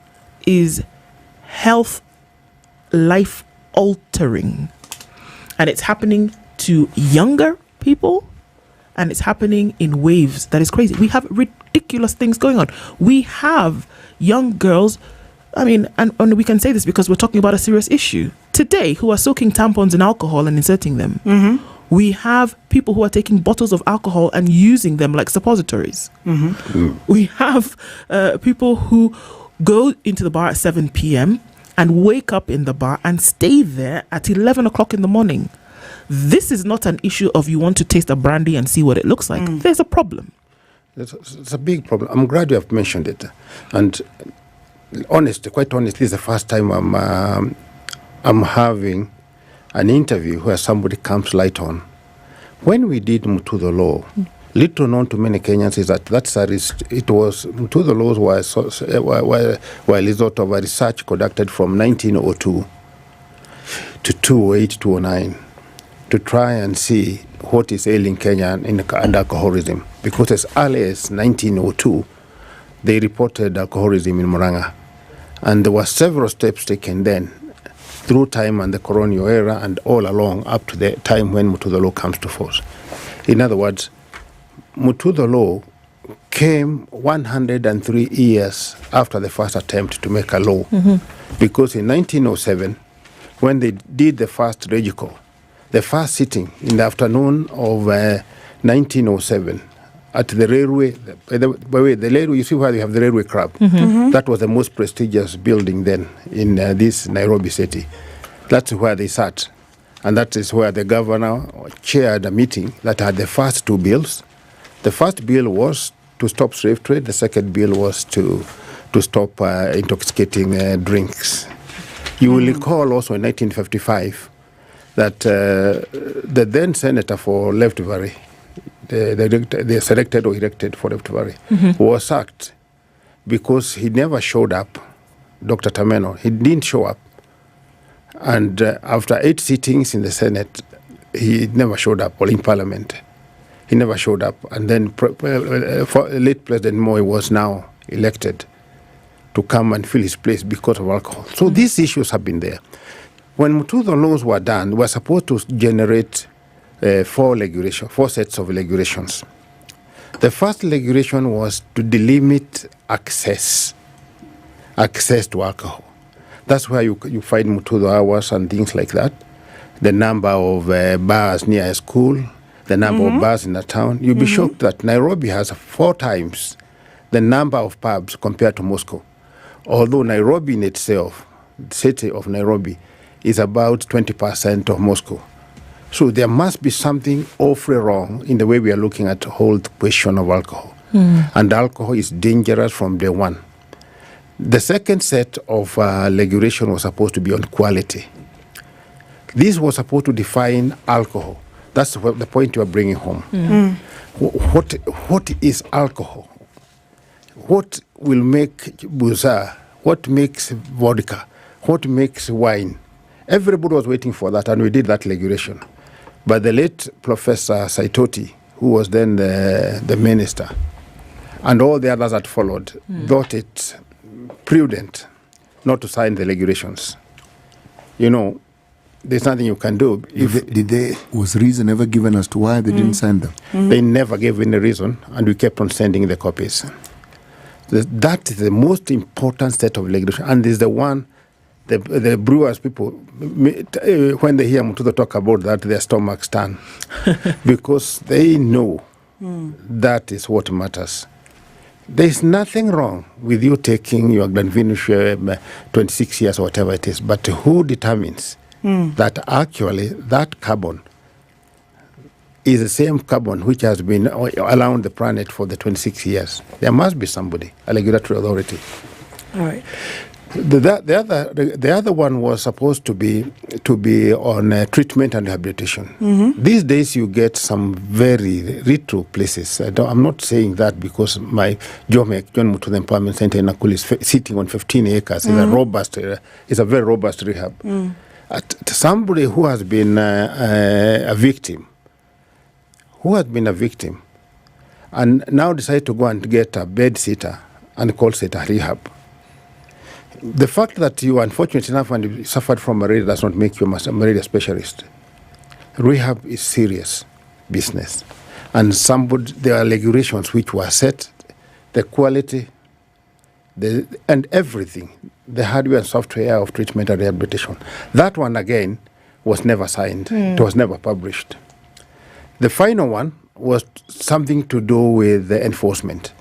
is health, life altering. And it's happening to younger people, and it's happening in waves that is crazy. We have ridiculous things going on. We have young girls, and we can say this because we're talking about a serious issue today, who are soaking tampons in alcohol and inserting them. Mm-hmm. We have people who are taking bottles of alcohol and using them like suppositories. Mm-hmm. We have people who go into the bar at 7 p.m. and wake up in the bar and stay there at 11 o'clock in the morning. This is not an issue of you want to taste a brandy and see what it looks like. There's a problem. It's a big problem. I'm glad you have mentioned it. And quite honestly, this is the first time I'm having an interview where somebody comes light on. When we did Mutudo Law, little known to many Kenyans is that Mutudo Laws were a result of a research conducted from 1902 to 2008, 2009 to try and see what is ailing Kenya and alcoholism. Because as early as 1902, they reported alcoholism in Murang'a. And there were several steps taken then, through time and the colonial era and all along up to the time when Mutuzo Law comes to force. In other words, Mutuzo Law came 103 years after the first attempt to make a law. Because in 1907, when they did the first regical, the first sitting in the afternoon of 1907 at the railway, by the way, the railway, you see where you have the railway club. That was the most prestigious building then in this Nairobi city. That's where they sat. And that is where the governor chaired a meeting that had the first two bills. The first bill was to stop slave trade. The second bill was to stop intoxicating drinks. You will recall also in 1955 that the then senator for Left Valley, the selected or elected for Left Valley, was sacked because he never showed up. Dr. Tameno, he didn't show up. And after 8 sittings in the Senate, he never showed up, or in Parliament. He never showed up. And then late President Moi was now elected to come and fill his place because of alcohol. So these issues have been there. When Mutuzo laws were done, we were supposed to generate 4 sets of regulations. The first regulation was to delimit access to alcohol. That's where you find Mutuzo hours and things like that. The number of bars near a school, the number of bars in a town. You'll be shocked that Nairobi has 4 times the number of pubs compared to Moscow. Although Nairobi in itself, the city of Nairobi, is about 20% of Moscow. So there must be something awfully wrong in the way we are looking at the whole question of alcohol. And alcohol is dangerous from day one. The second set of regulation was supposed to be on quality. This was supposed to define alcohol. That's the point you are bringing home. What is alcohol? What will make buza? What makes vodka? What makes wine? Everybody was waiting for that, and we did that regulation. But the late Professor Saitoti, who was then the minister, and all the others that followed, thought it prudent not to sign the regulations. You know, there's nothing you can do. Was reason ever given as to why they didn't sign them? They never gave any reason, and we kept on sending the copies. That is the most important set of regulation, and is the one the brewers people, when they hear Mutuzo talk about that, their stomachs turn because they know that is what matters. There is nothing wrong with you taking your Glenfiddich 26 years or whatever it is, but who determines that actually that carbon is the same carbon which has been around the planet for the 26 years? There must be somebody, a regulatory authority. All right. The other one was supposed to be on treatment and rehabilitation. These days you get some very retro places. I'm not saying that because my John Mutuzo Empowerment Center in Nakuru is sitting on 15 acres. It's a very robust rehab. Somebody who has been a victim, and now decide to go and get a bed sitter and calls it a rehab. The fact that you are unfortunate enough and you suffered from malaria does not make you a malaria specialist. Rehab is serious business. And there are regulations which were set, the quality, and everything, the hardware and software of treatment and rehabilitation. That one, again, was never signed. It was never published. The final one was something to do with the enforcement.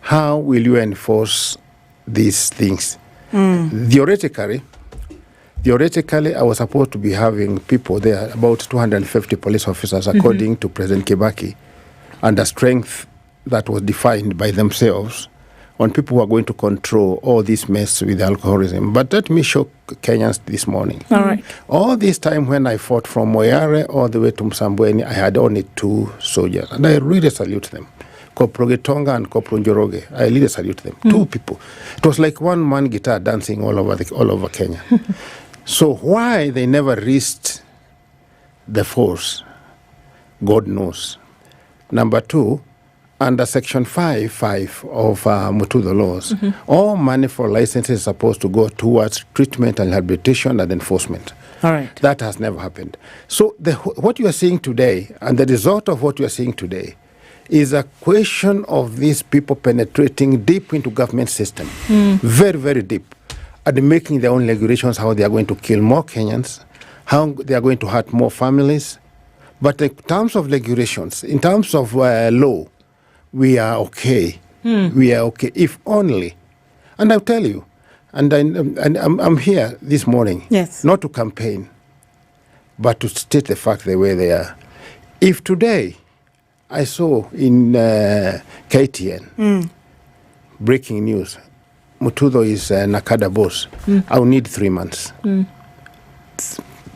How will you enforce these things? Theoretically, I was supposed to be having people there, about 250 police officers, according to President Kibaki, and a strength that was defined by themselves on people who are going to control all this mess with alcoholism. But let me shock Kenyans this morning. All right. All this time when I fought from Moyale all the way to Msambweni, I had only 2 soldiers, and I really salute them. Corporal Gitonga and Corporal Njoroge. I really salute them. 2 people. It was like one-man guitar dancing all over Kenya. So why they never reached the force God knows. Number two, under Section 5.5 of Mutudha laws, all money for licenses is supposed to go towards treatment and rehabilitation and enforcement. All right. That has never happened. So what you are seeing today, and the result of what you are seeing today, is a question of these people penetrating deep into government system, very, very deep, and making their own regulations how they are going to kill more Kenyans, how they are going to hurt more families. But in terms of regulations, in terms of law, we are okay. We are okay, if only. And I'll tell you, and I'm here this morning, not to campaign, but to state the fact the way they are. If today I saw in KTN, breaking news, Mutudha is Nakada boss, I'll need 3 months.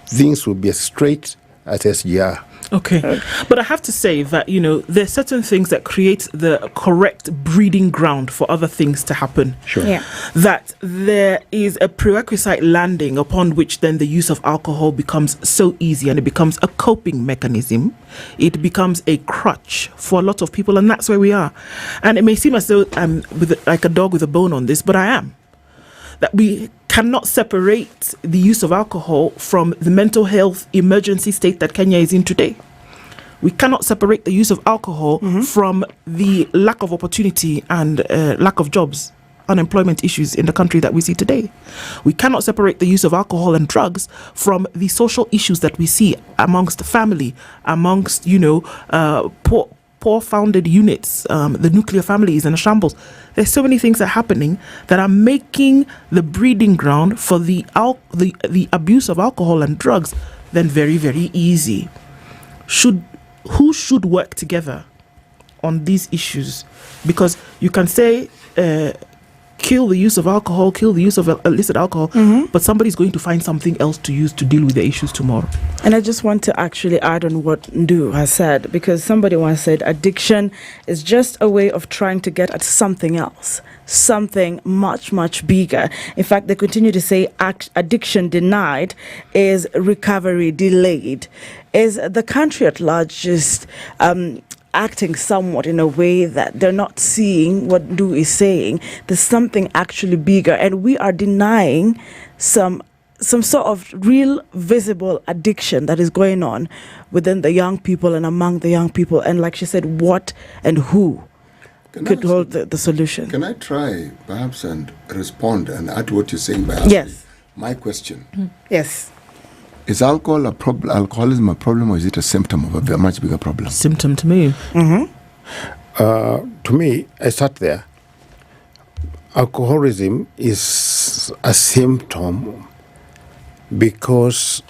Things will be as straight as SGR. Okay. But I have to say that, there's certain things that create the correct breeding ground for other things to happen. Sure. Yeah. That there is a prerequisite landing upon which then the use of alcohol becomes so easy and it becomes a coping mechanism. It becomes a crutch for a lot of people, and that's where we are. And it may seem as though I'm like a dog with a bone on this, but I am. That we cannot separate the use of alcohol from the mental health emergency state that Kenya is in today. We cannot separate the use of alcohol from the lack of opportunity and lack of jobs, unemployment issues in the country that we see today. We cannot separate the use of alcohol and drugs from the social issues that we see amongst the family, amongst, poor founded units, the nuclear families and the shambles. There's so many things that are happening that are making the breeding ground for the abuse of alcohol and drugs then very, very easy. Who should work together on these issues? Because you can say kill the use of alcohol, kill the use of illicit alcohol, but somebody's going to find something else to use to deal with the issues tomorrow. And I just want to actually add on what Ndu has said, because somebody once said addiction is just a way of trying to get at something else, something much, much bigger. In fact, they continue to say addiction denied is recovery delayed. Is the country at large just acting somewhat in a way that they're not seeing what Ndu is saying? There's something actually bigger, and we are denying some sort of real visible addiction that is going on within the young people and among the young people. And like she said, what and who could hold the solution? Can I try perhaps and respond and add what you're saying by asking my question? Yes. Is alcoholism a problem, or is it a symptom of a much bigger problem? Symptom to me. To me, I start there. Alcoholism is a symptom because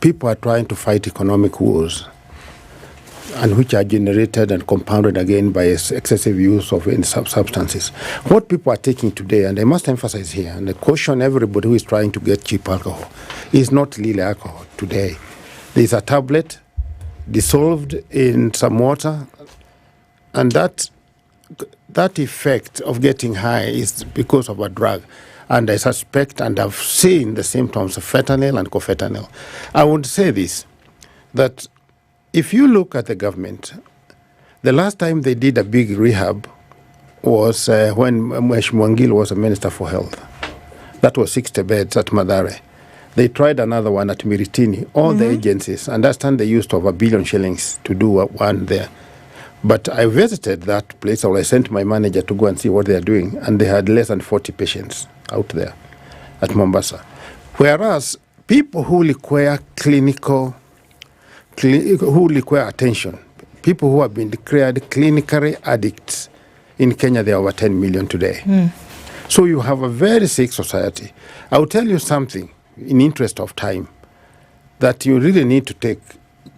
people are trying to fight economic wars, and which are generated and compounded again by excessive use of substances. What people are taking today, and I must emphasize here, and I caution everybody who is trying to get cheap alcohol, is not really alcohol today. There's a tablet dissolved in some water, and that effect of getting high is because of a drug. And I suspect and have seen the symptoms of fentanyl and cofentanyl. I would say this, that if you look at the government, the last time they did a big rehab was when Mwangil was a Minister for Health. That was 60 beds at Mathare. They tried another one at Miritini. All the agencies, understand they used over 1 billion shillings to do one there. But I visited that place, or I sent my manager to go and see what they are doing, and they had less than 40 patients out there at Mombasa. Whereas people who require who require attention, people who have been declared clinically addicts in Kenya, there are over 10 million today. So you have a very sick society. I will tell you something in interest of time that you really need to take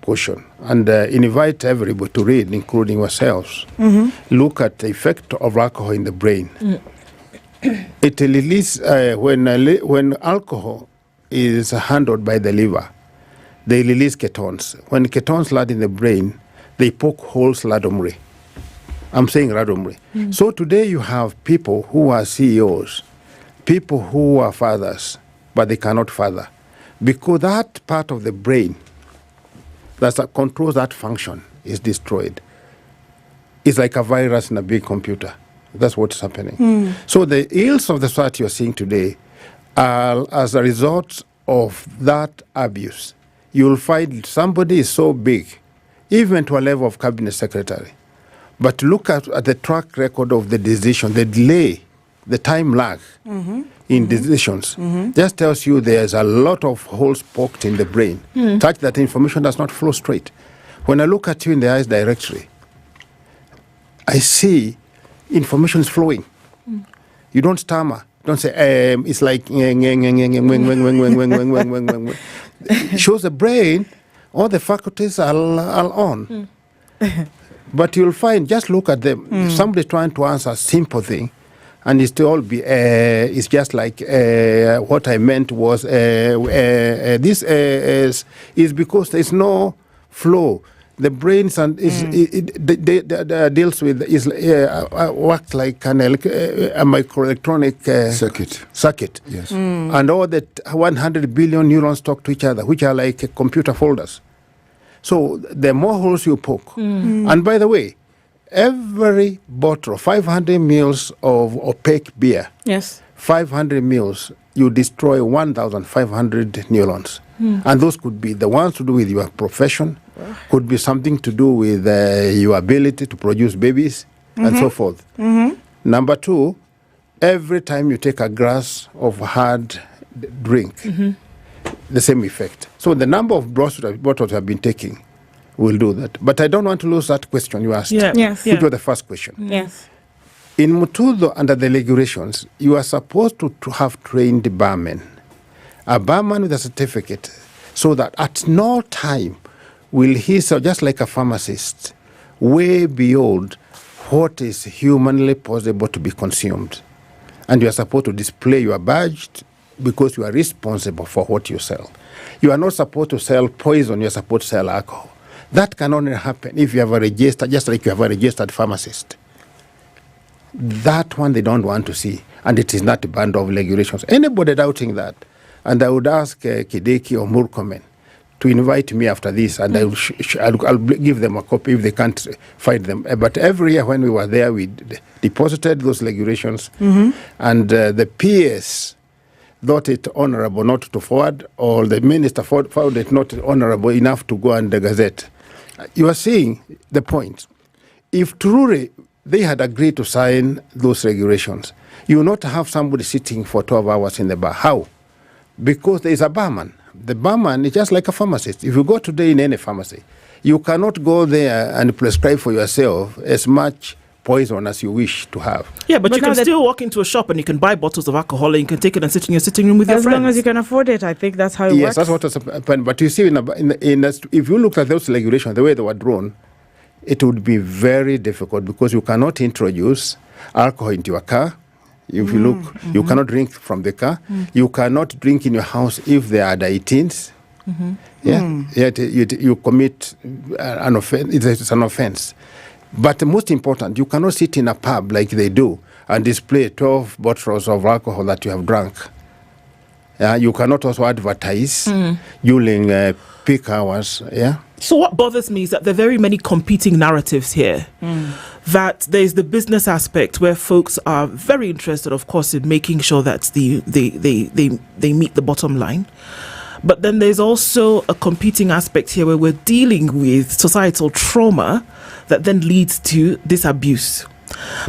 caution and invite everybody to read, including ourselves. Look at the effect of alcohol in the brain. It releases when alcohol is handled by the liver, they release ketones. When ketones land in the brain, they poke holes randomly. I'm saying randomly. So today you have people who are CEOs, people who are fathers, but they cannot father, because that part of the brain that controls that function is destroyed. It's like a virus in a big computer. That's what's happening. So the ills of the society you're seeing today are as a result of that abuse. You'll find somebody is so big, even to a level of cabinet secretary. But look at the track record of the decision, the delay, the time lag in decisions. Just tells you there's a lot of holes poked in the brain, such that information does not flow straight. When I look at you in the eyes directly, I see information is flowing. You don't stammer. Don't say, it's like, it shows the brain, all the faculties are on. But you'll find, just look at them, if somebody's trying to answer a simple thing, and it's to all be, it's just like, what I meant was, this is because there's no flow. The brain deals with works like a microelectronic circuit. Yes. And all the 100 billion neurons talk to each other, which are like computer folders. So the more holes you poke. And by the way, every bottle, 500 mils of opaque beer, 500 mils, you destroy 1,500 neurons. And those could be the ones to do with your profession, could be something to do with your ability to produce babies, and so forth. Number two, every time you take a glass of hard drink, the same effect. So the number of bottles have been taking will do that. But I don't want to lose that question you asked, which was the first question. In Mutuzo, under the regulations, you are supposed to have trained barmen. A barman with a certificate, so that at no time will he, so just like a pharmacist, way beyond what is humanly possible to be consumed. And you are supposed to display your badge because you are responsible for what you sell. You are not supposed to sell poison, you are supposed to sell alcohol. That can only happen if you have a registered, just like you have a registered pharmacist. That one they don't want to see, and it is not a band of regulations. Anybody doubting that, and I would ask Kideki or Murkomen to invite me after this, and I'll give them a copy if they can't find them. But every year when we were there, we deposited those regulations, and the PS thought it honorable not to forward, or the minister found it not honorable enough to go on the Gazette. You are seeing the point. If truly they had agreed to sign those regulations, you will not have somebody sitting for 12 hours in the bar. How? Because there is a barman. The barman is just like a pharmacist. If you go today in any pharmacy, you cannot go there and prescribe for yourself as much poison as you wish to have. Yeah, but you can still walk into a shop and you can buy bottles of alcohol and you can take it and sit in your sitting room with your friends. As long as you can afford it, I think that's how it works. Yes, that's what has happened. But you see, if you look at those regulations, the way they were drawn, it would be very difficult because you cannot introduce alcohol into your car. If you look, you cannot drink from the car. You cannot drink in your house if there are 18s. You commit an offense. It's an offense. But most important, you cannot sit in a pub like they do and display 12 bottles of alcohol that you have drunk. You cannot also advertise during peak hours. So what bothers me is that there are very many competing narratives here. That there's the business aspect where folks are very interested, of course, in making sure that they meet the bottom line. But then there's also a competing aspect here where we're dealing with societal trauma that then leads to this abuse.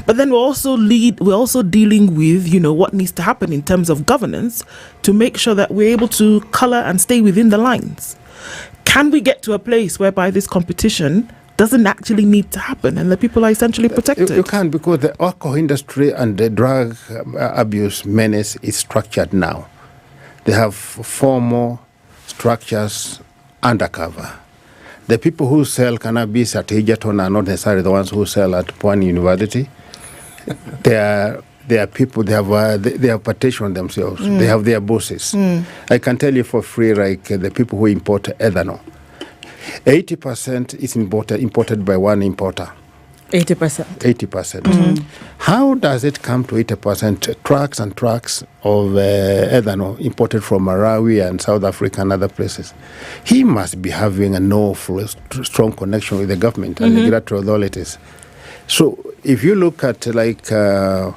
But then we're also dealing with, what needs to happen in terms of governance to make sure that we're able to colour and stay within the lines. Can we get to a place whereby this competition doesn't actually need to happen and the people are essentially protected? You can, because the alcohol industry and the drug abuse menace is structured now. They have formal structures undercover. The people who sell cannabis at Egerton are not necessarily the ones who sell at Pwani University. They are people, they have partitioned themselves. They have their bosses. I can tell you for free, like the people who import ethanol. 80% is imported by one importer. 80%. 80%. How does it come to 80%? Trucks and trucks of ethanol imported from Malawi and South Africa and other places. He must be having a strong connection with the government and regulatory authorities. So if you look at like the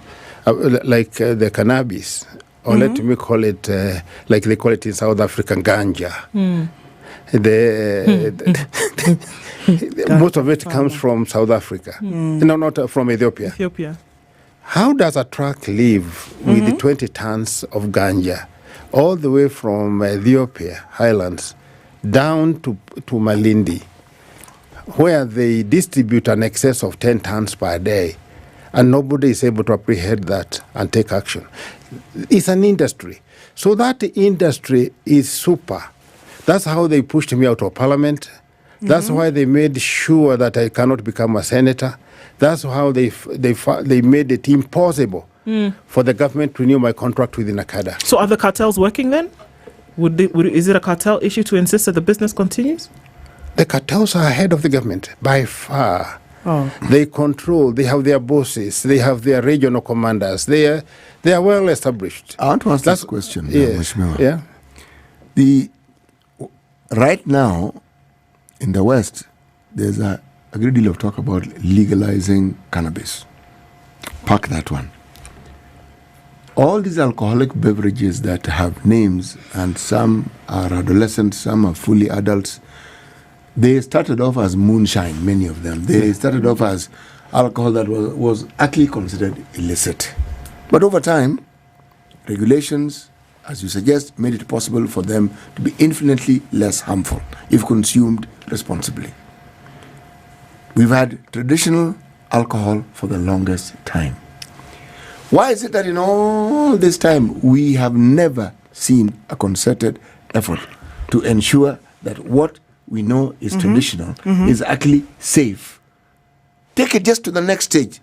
cannabis, or let me call it like they call it in South Africa, ganja. Most of it comes from South Africa. No, not from Ethiopia. How does a truck leave with 20 tons of ganja all the way from Ethiopia highlands down to Malindi, where they distribute an excess of 10 tons per day, and nobody is able to apprehend that and take action? It's an industry. So that industry is super. That's how they pushed me out of parliament. That's why they made sure that I cannot become a senator. That's how they made it impossible for the government to renew my contract with NACADA. So are the cartels working then? Is it a cartel issue to insist that the business continues? The cartels are ahead of the government by far. Oh. They control, they have their bosses, they have their regional commanders. They are well established. I want to ask this question, Mheshimiwa. Yeah. Right now, in the West, there's a great deal of talk about legalizing cannabis. Park that one. All these alcoholic beverages that have names, and some are adolescents, some are fully adults, they started off as moonshine, many of them. They started off as alcohol that was actually considered illicit. But over time, regulations, as you suggest, made it possible for them to be infinitely less harmful if consumed responsibly. We've had traditional alcohol for the longest time. Why is it that in all this time we have never seen a concerted effort to ensure that what we know is traditional is actually safe? Take it just to the next stage.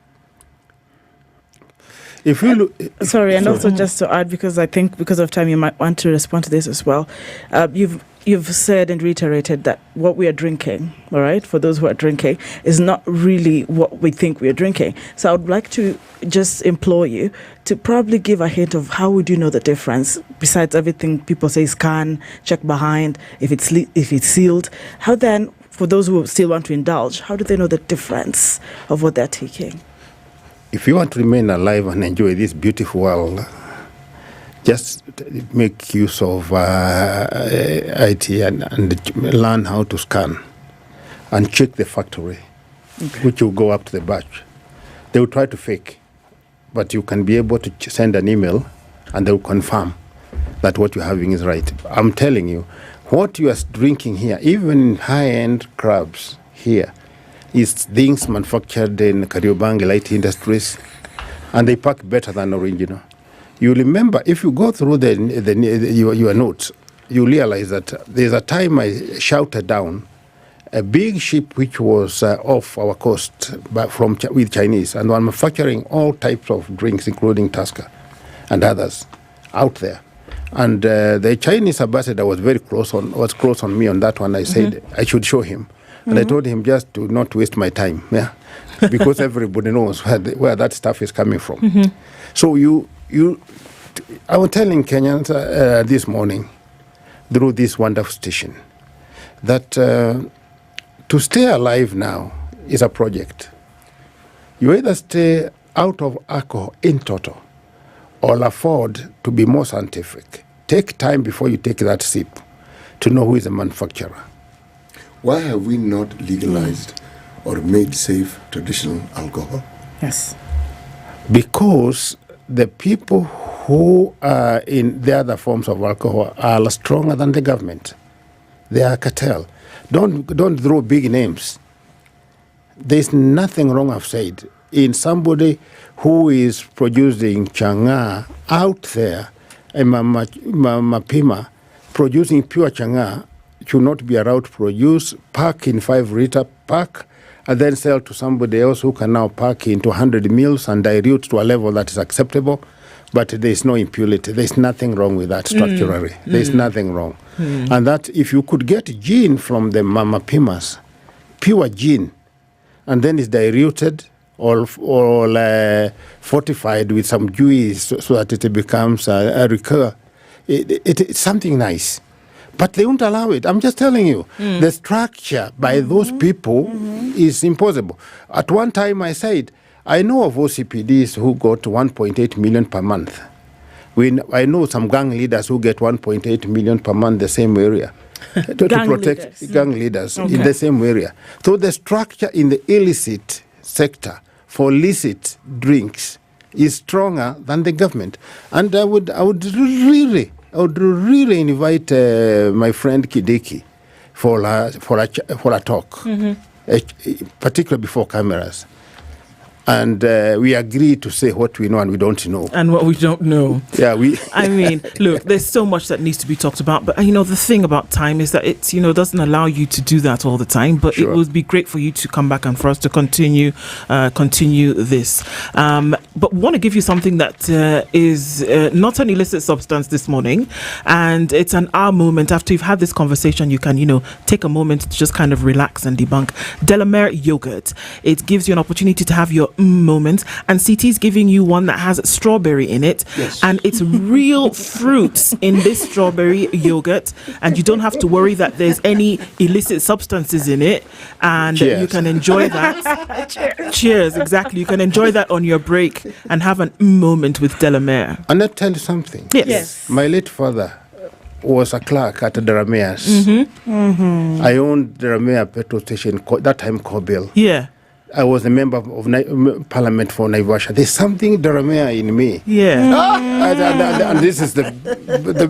If you look, sorry, and also just to add, because I think because of time you might want to respond to this as well. You've said and reiterated that what we are drinking, all right, for those who are drinking, is not really what we think we are drinking. So I would like to just implore you to probably give a hint of how would you know the difference, besides everything people say scan, check behind, if it's sealed. How then, for those who still want to indulge, how do they know the difference of what they're taking? If you want to remain alive and enjoy this beautiful world, just make use of IT and learn how to scan and check the factory, which will go up to the batch. They will try to fake, but you can be able to send an email and they will confirm that what you're having is right. I'm telling you, what you are drinking here, even high-end crabs here, is things manufactured in Kariobangi light industries, and they pack better than original. You remember, if you go through your notes, you realize that there's a time I shouted down a big ship which was off our coast with Chinese, and were manufacturing all types of drinks, including Tusker and others, out there. And the Chinese ambassador was close on me on that one. I said I should show him. And I told him just to not waste my time, because everybody knows where that stuff is coming from. So I was telling Kenyans this morning through this wonderful station that to stay alive now is a project. You either stay out of alcohol in total or afford to be more scientific. Take time before you take that sip to know who is the manufacturer. Why have we not legalized or made safe traditional alcohol? Yes. Because the people who are in the other forms of alcohol are stronger than the government. They are cartel. Don't throw big names. There's nothing wrong, I've said, in somebody who is producing changa out there, a Mapima, producing pure changa, should not be allowed to produce, pack in 5-liter pack, and then sell to somebody else who can now pack into 100 mils and dilute to a level that is acceptable. But there is no impurity. There is nothing wrong with that structurally. There is nothing wrong. And that if you could get gin from the Mama Pimas, pure gin, and then it's diluted or fortified with some juice so that it becomes a liqueur. It's something nice. But they won't allow it. I'm just telling you, the structure by those people is impossible. At one time I said, I know of OCPDs who got 1.8 million per month. I know some gang leaders who get 1.8 million per month in the same area. to protect gang leaders in the same area. So the structure in the illicit sector for illicit drinks is stronger than the government. And I would really invite my friend Kidiki for a talk, particularly before cameras. And we agree to say what we know and we don't know. And what we don't know. Yeah, I mean, look, there's so much that needs to be talked about. But, the thing about time is that it, doesn't allow you to do that all the time. But It would be great for you to come back and for us to continue this. But want to give you something that is not an illicit substance this morning. And it's an hour moment. After you've had this conversation, you can, take a moment to just kind of relax and debunk. Delamere yogurt. It gives you an opportunity to have your moment, and CT's giving you one that has strawberry in it, and it's real fruits in this strawberry yogurt, and you don't have to worry that there's any illicit substances in it, and you can enjoy that. Cheers, exactly. You can enjoy that on your break and have an moment with Delamere. And I'll tell you something. Yes. My late father was a clerk at Daramea's. I owned Daramea petrol station, that time Kobil. Yeah. I was a member of Parliament for Naivasha. There's something Daramea in me. Yeah. And this is the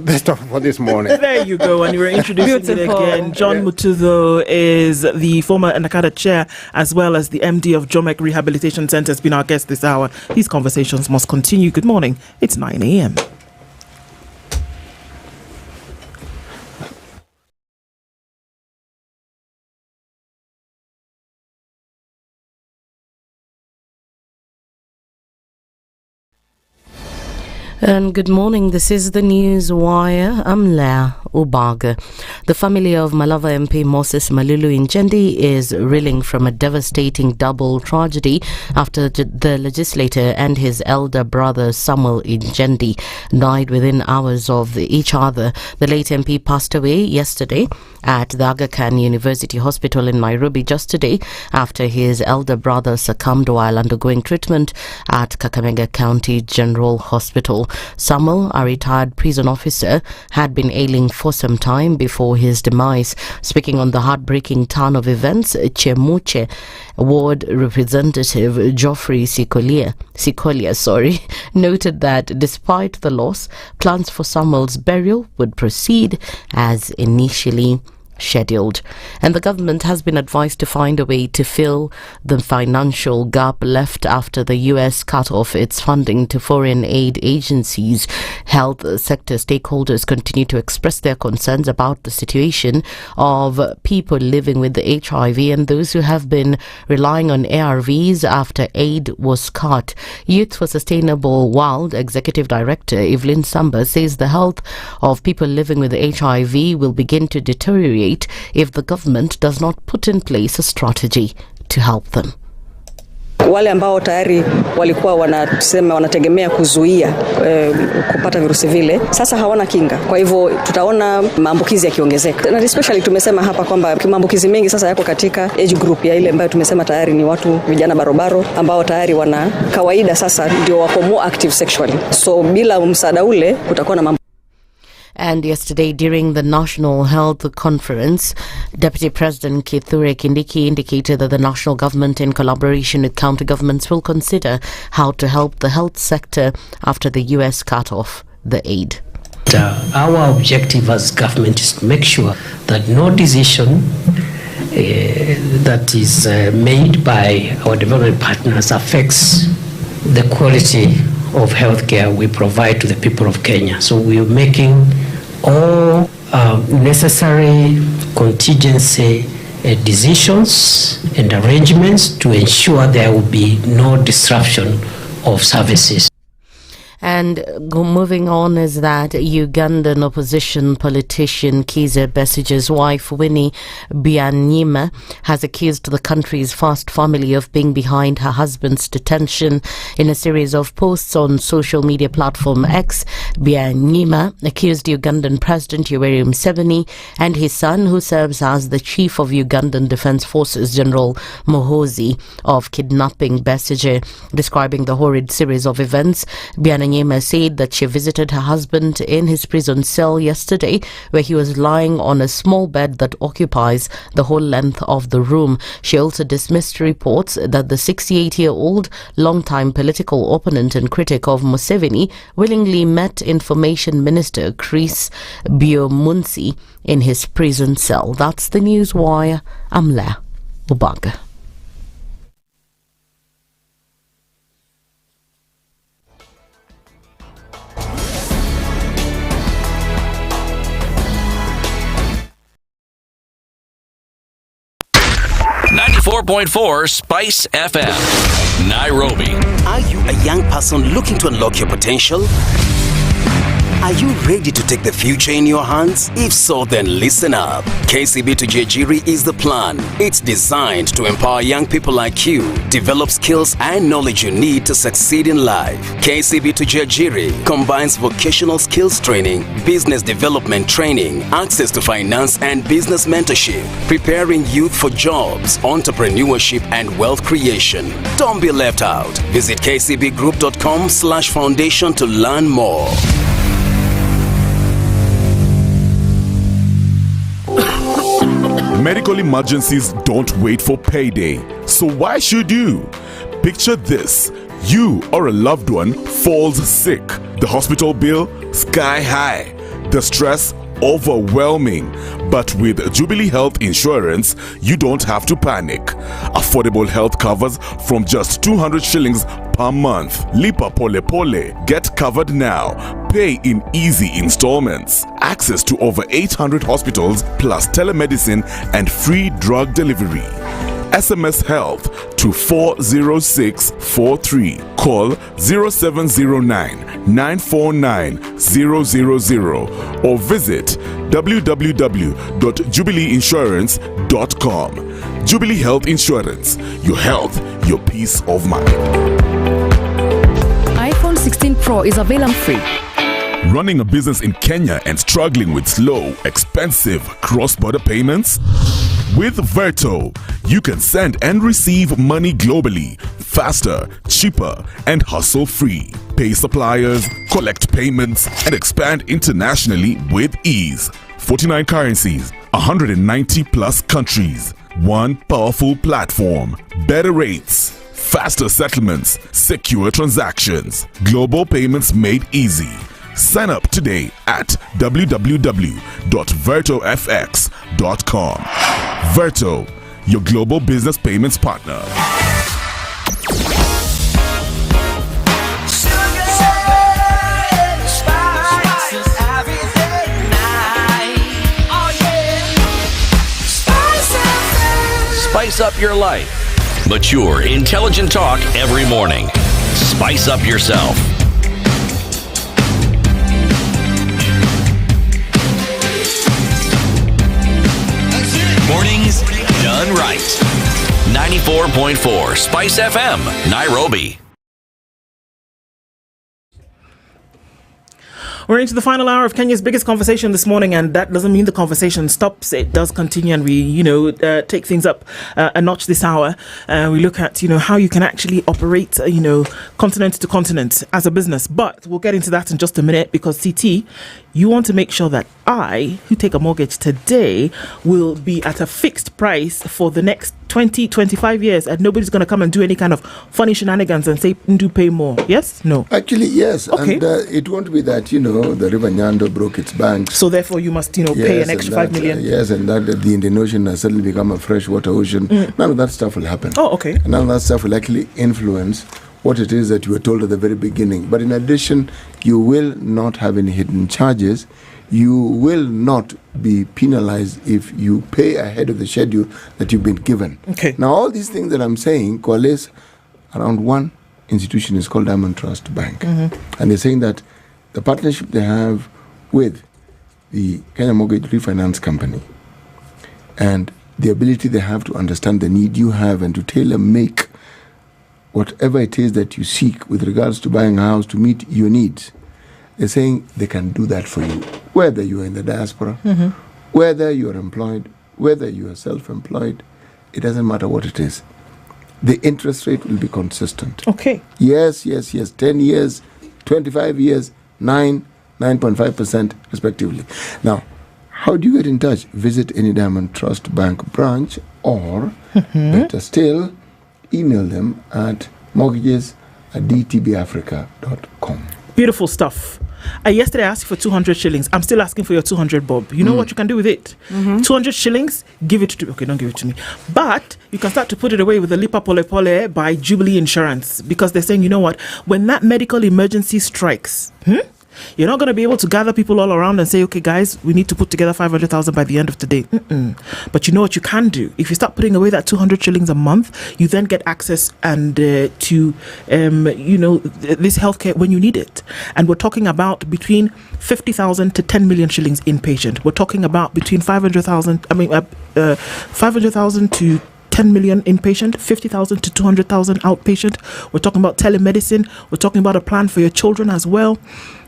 best of for this morning. There you go. And you're introducing it again. John Mutuzo is the former Nakada chair as well as the MD of Jomek Rehabilitation Centre. Has been our guest this hour. These conversations must continue. Good morning. It's 9 a.m. And good morning, this is the News Wire. I'm Leah Ubaga. The family of Malava MP Moses Malulu Njendi is reeling from a devastating double tragedy after the legislator and his elder brother Samuel Njendi died within hours of each other. The late MP passed away yesterday at the Aga Khan University Hospital in Nairobi just today after his elder brother succumbed while undergoing treatment at Kakamega County General Hospital. Samuel, a retired prison officer, had been ailing for some time before his demise. Speaking on the heartbreaking turn of events, Chemuche Ward Representative Geoffrey Sikolia noted that despite the loss, plans for Samuel's burial would proceed as initially scheduled. And the government has been advised to find a way to fill the financial gap left after the US cut off its funding to foreign aid agencies. Health sector stakeholders continue to express their concerns about the situation of people living with the HIV and those who have been relying on ARVs after aid was cut. Youth for Sustainable World Executive Director Evelyn Samba says the health of people living with HIV will begin to deteriorate if the government does not put in place a strategy to help them. Wale ambao tayari walikuwa wanategemea kuzuia kupata virusi vile sasa hawana kinga. Kwa hivyo tutaona maambukizi yakiongezeka. Na especially tumesema hapa kwamba maambukizi mengi sasa yako katika age group ya ile ambayo tumesema tayari ni watu vijana barobaro ambao tayari wana kawaida sasa ndio wako more active sexually. So bila msaada ule kutakuwa na And yesterday, during the National Health Conference, Deputy President Kithure Kindiki indicated that the national government, in collaboration with county governments, will consider how to help the health sector after the US cut off the aid. Our objective as government is to make sure that no decision that is made by our development partners affects the quality of healthcare we provide to the people of Kenya. So we are making all necessary contingency decisions and arrangements to ensure there will be no disruption of services. And moving on is that Ugandan opposition politician Kizza Besigye's wife Winnie Byanyima has accused the country's first family of being behind her husband's detention. In a series of posts on social media platform X, Byanyima accused Ugandan President Yoweri Museveni and his son, who serves as the chief of Ugandan Defence Forces, General Muhoozi, of kidnapping Besigye. Describing the horrid series of events, Byanyima said that she visited her husband in his prison cell yesterday, where he was lying on a small bed that occupies the whole length of the room. She also dismissed reports that the 68-year-old longtime political opponent and critic of Museveni willingly met Information Minister Chris Biomunsi in his prison cell. That's the news wire. I'm Leah Ubaga. .4 Spice FM, Nairobi. Are you a young person looking to unlock your potential? Are you ready to take the future in your hands? If so, then listen up. KCB to Jejiri is the plan. It's designed to empower young people like you, develop skills and knowledge you need to succeed in life. KCB to Jejiri combines vocational skills training, business development training, access to finance and business mentorship, preparing youth for jobs, entrepreneurship and wealth creation. Don't be left out. Visit kcbgroup.com/foundation to learn more. Medical emergencies don't wait for payday. So why should you? Picture this. You or a loved one falls sick. The hospital bill, sky high. The stress, overwhelming. But with Jubilee Health Insurance, you don't have to panic. Affordable health covers from just 200 shillings per month. Lipa pole pole. Get covered now. Pay in easy installments. Access to over 800 hospitals plus telemedicine and free drug delivery. SMS Health to 40643. Call 0709 949 000 or visit www.jubileeinsurance.com. Jubilee Health Insurance. Your health, your peace of mind. iPhone 16 Pro is available free. Running a business in Kenya and struggling with slow, expensive cross-border payments? With Verto, you can send and receive money globally, faster, cheaper, and hassle-free. Pay suppliers, collect payments, and expand internationally with ease. 49 currencies, 190 plus countries. One powerful platform. Better rates, faster settlements, secure transactions. Global payments made easy. Sign up today at www.vertofx.com. Verto, your global business payments partner. Spice up your life. Mature, intelligent talk every morning. Spice up yourself. Mornings done right. 94.4 Spice FM, Nairobi. We're into the final hour of Kenya's biggest conversation this morning, and that doesn't mean the conversation stops. It does continue, and we, take things up a notch this hour. We look at, how you can actually operate, continent to continent as a business. But we'll get into that in just a minute, because CT, you want to make sure that I, who take a mortgage today, will be at a fixed price for the next 20, 25 years, and nobody's going to come and do any kind of funny shenanigans and say, do pay more. Yes? No? Actually, yes. Okay. And it won't be that, the River Nyando broke its banks. So therefore you must, pay an extra 5 million. Yes, and that the Indian Ocean has suddenly become a freshwater ocean. None of that stuff will happen. Oh, okay. And none of that stuff will actually influence what it is that you were told at the very beginning. But in addition, you will not have any hidden charges. You will not be penalized if you pay ahead of the schedule that you've been given. Okay. Now, all these things that I'm saying coalesce around one institution is called Diamond Trust Bank. And they're saying that the partnership they have with the Kenya Mortgage Refinance Company and the ability they have to understand the need you have and to tailor-make whatever it is that you seek with regards to buying a house to meet your needs, they're saying they can do that for you, whether you are in the diaspora, whether you are employed, whether you are self-employed, it doesn't matter what it is. The interest rate will be consistent. Okay. Yes. 10 years, 25 years, 9.5% respectively. Now, how do you get in touch? Visit any Diamond Trust Bank branch or, better still, email them at mortgages@dtbafrica.com. Beautiful stuff. Yesterday I asked you for 200 shillings. I'm still asking for your 200 bob. You know what you can do with it? 200 shillings, give it to me. Okay, don't give it to me. But you can start to put it away with the Lipa Pole Pole by Jubilee Insurance, because they're saying, you know what? When that medical emergency strikes, you're not going to be able to gather people all around and say, okay, guys, we need to put together 500,000 by the end of the day. But you know what you can do? If you start putting away that 200 shillings a month, you then get access and to, this healthcare when you need it. And we're talking about between 50,000 to 10 million shillings inpatient. We're talking about between 500,000 to 10 million inpatient, 50,000 to 200,000 outpatient. We're talking about telemedicine. We're talking about a plan for your children as well.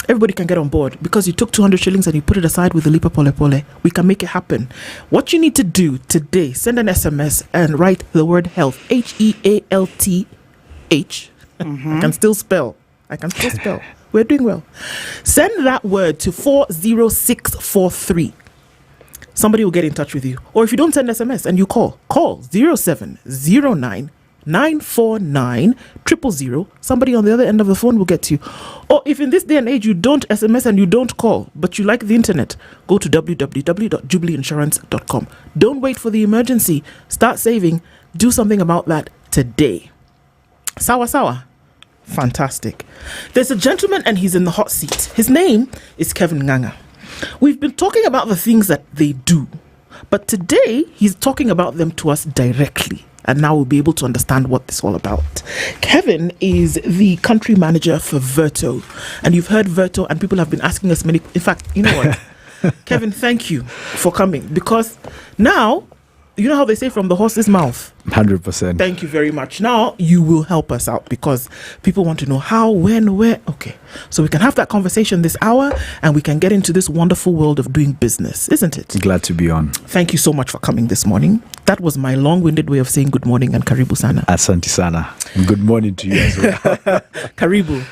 Everybody can get on board because you took 200 shillings and you put it aside with the Lipa Pole Pole. We can make it happen. What you need to do today, send an SMS and write the word health, HEALTH. I can still spell. We're doing well. Send that word to 40643. Somebody will get in touch with you. Or if you don't send SMS and you call 0709 949 000. Somebody on the other end of the phone will get to you. Or if in this day and age you don't SMS and you don't call, but you like the internet, go to www.jubileeinsurance.com. Don't wait for the emergency. Start saving. Do something about that today. Sawa. Fantastic. There's a gentleman and he's in the hot seat. His name is Kevin Nganga. We've been talking about the things that they do, but today he's talking about them to us directly. And now we'll be able to understand what this is all about. Kevin is the country manager for Verto. And you've heard Verto, and people have been asking us many... In fact, you know what? Kevin, thank you for coming. Because now, you know how they say from the horse's mouth? 100%. Thank you very much. Now you will help us out because people want to know how, when, where. Okay. So we can have that conversation this hour and we can get into this wonderful world of doing business, isn't it? Glad to be on. Thank you so much for coming this morning. That was my long-winded way of saying good morning and karibu sana. Asante sana. Good morning to you as well. Karibu.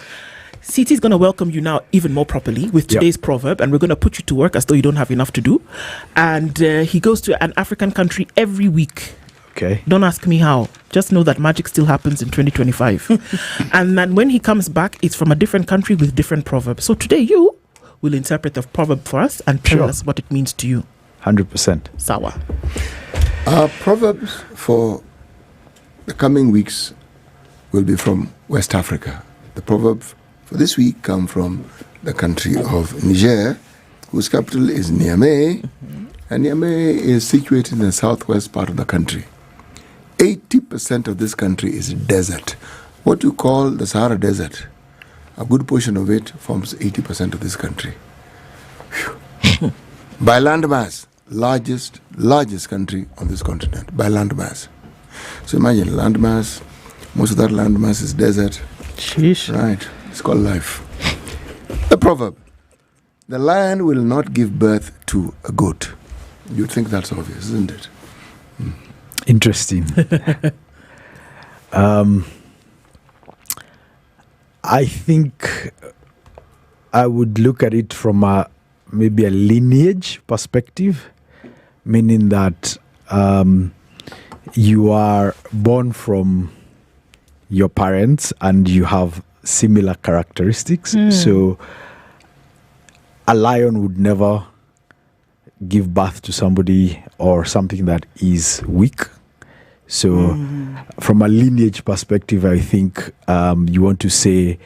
CT is going to welcome you now even more properly with today's proverb, and we're going to put you to work as though you don't have enough to do. And he goes to an African country every week. Okay. Don't ask me how. Just know that magic still happens in 2025. And then when he comes back, it's from a different country with different proverbs. So today you will interpret the proverb for us and tell us what it means to you. 100%. Sawa. Proverbs for the coming weeks will be from West Africa. The proverbs for this week come from the country of Niger, whose capital is Niamey, and Niamey is situated in the southwest part of the country. 80% of this country is desert. What you call the Sahara Desert, a good portion of it forms 80% of this country. By landmass, largest country on this continent, by landmass. So imagine landmass, most of that landmass is desert. Sheesh. Right. It's called life. The proverb: the lion will not give birth to a goat. You'd think that's obvious, isn't it? Interesting. I think I would look at it from maybe a lineage perspective, meaning that you are born from your parents and you have similar characteristics. So a lion would never give birth to somebody or something that is weak. So from a lineage perspective, I think you want to say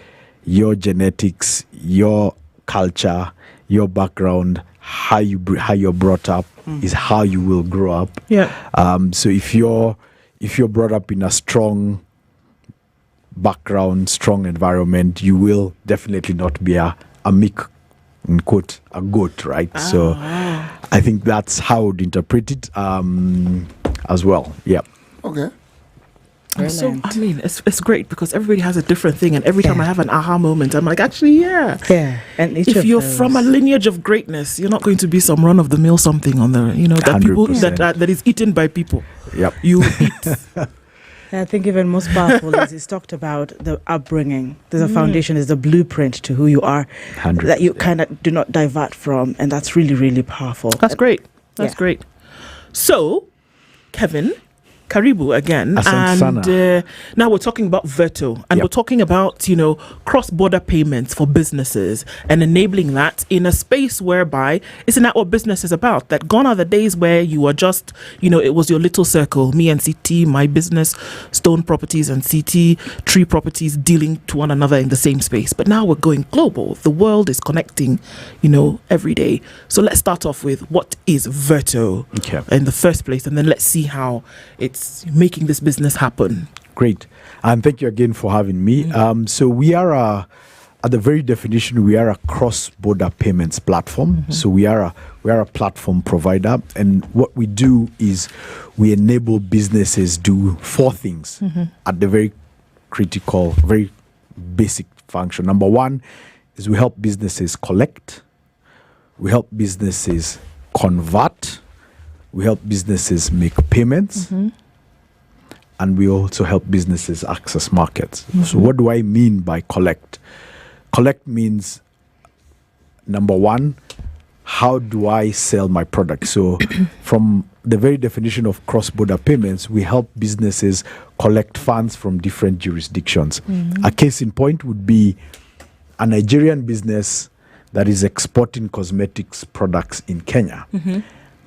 your genetics, your culture, your background, how you're brought up is how you will grow up. Yeah. So if you're brought up in a strong background, strong environment, you will definitely not be a meek, in quote, a goat, right? So I think that's how I would interpret it as well. Yeah. Okay. So, I mean, it's great because everybody has a different thing, and every time I have an aha moment, I'm like, actually, yeah. And if you're from a lineage of greatness, you're not going to be some run of the mill something on the, that people 100%. that is eaten by people. Yep. You eat. I think even most powerful is he's talked about the upbringing. There's a foundation, there's a blueprint to who you are 100%. that you kind of do not divert from, and that's really, really powerful. That's great. That's great. So, Kevin, Karibu again, Asante and now we're talking about Verto, and we're talking about cross-border payments for businesses and enabling that in a space whereby isn't that what business is about? That gone are the days where you were just it was your little circle, me and CT, my business, Stone Properties and CT, Tree Properties dealing to one another in the same space. But now we're going global. The world is connecting, every day. So let's start off with what is Verto in the first place, and then let's see how it's making this business happen. Great. And thank you again for having me. So we are at the very definition, we are a cross-border payments platform. So we are a platform provider, and what we do is we enable businesses do 4 things at the very critical, very basic function. Number 1 is we help businesses collect, we help businesses convert, we help businesses make payments, and we also help businesses access markets. So what do I mean by collect? Collect means, number 1, how do I sell my product? So from the very definition of cross-border payments, we help businesses collect funds from different jurisdictions. A case in point would be a Nigerian business that is exporting cosmetics products in Kenya.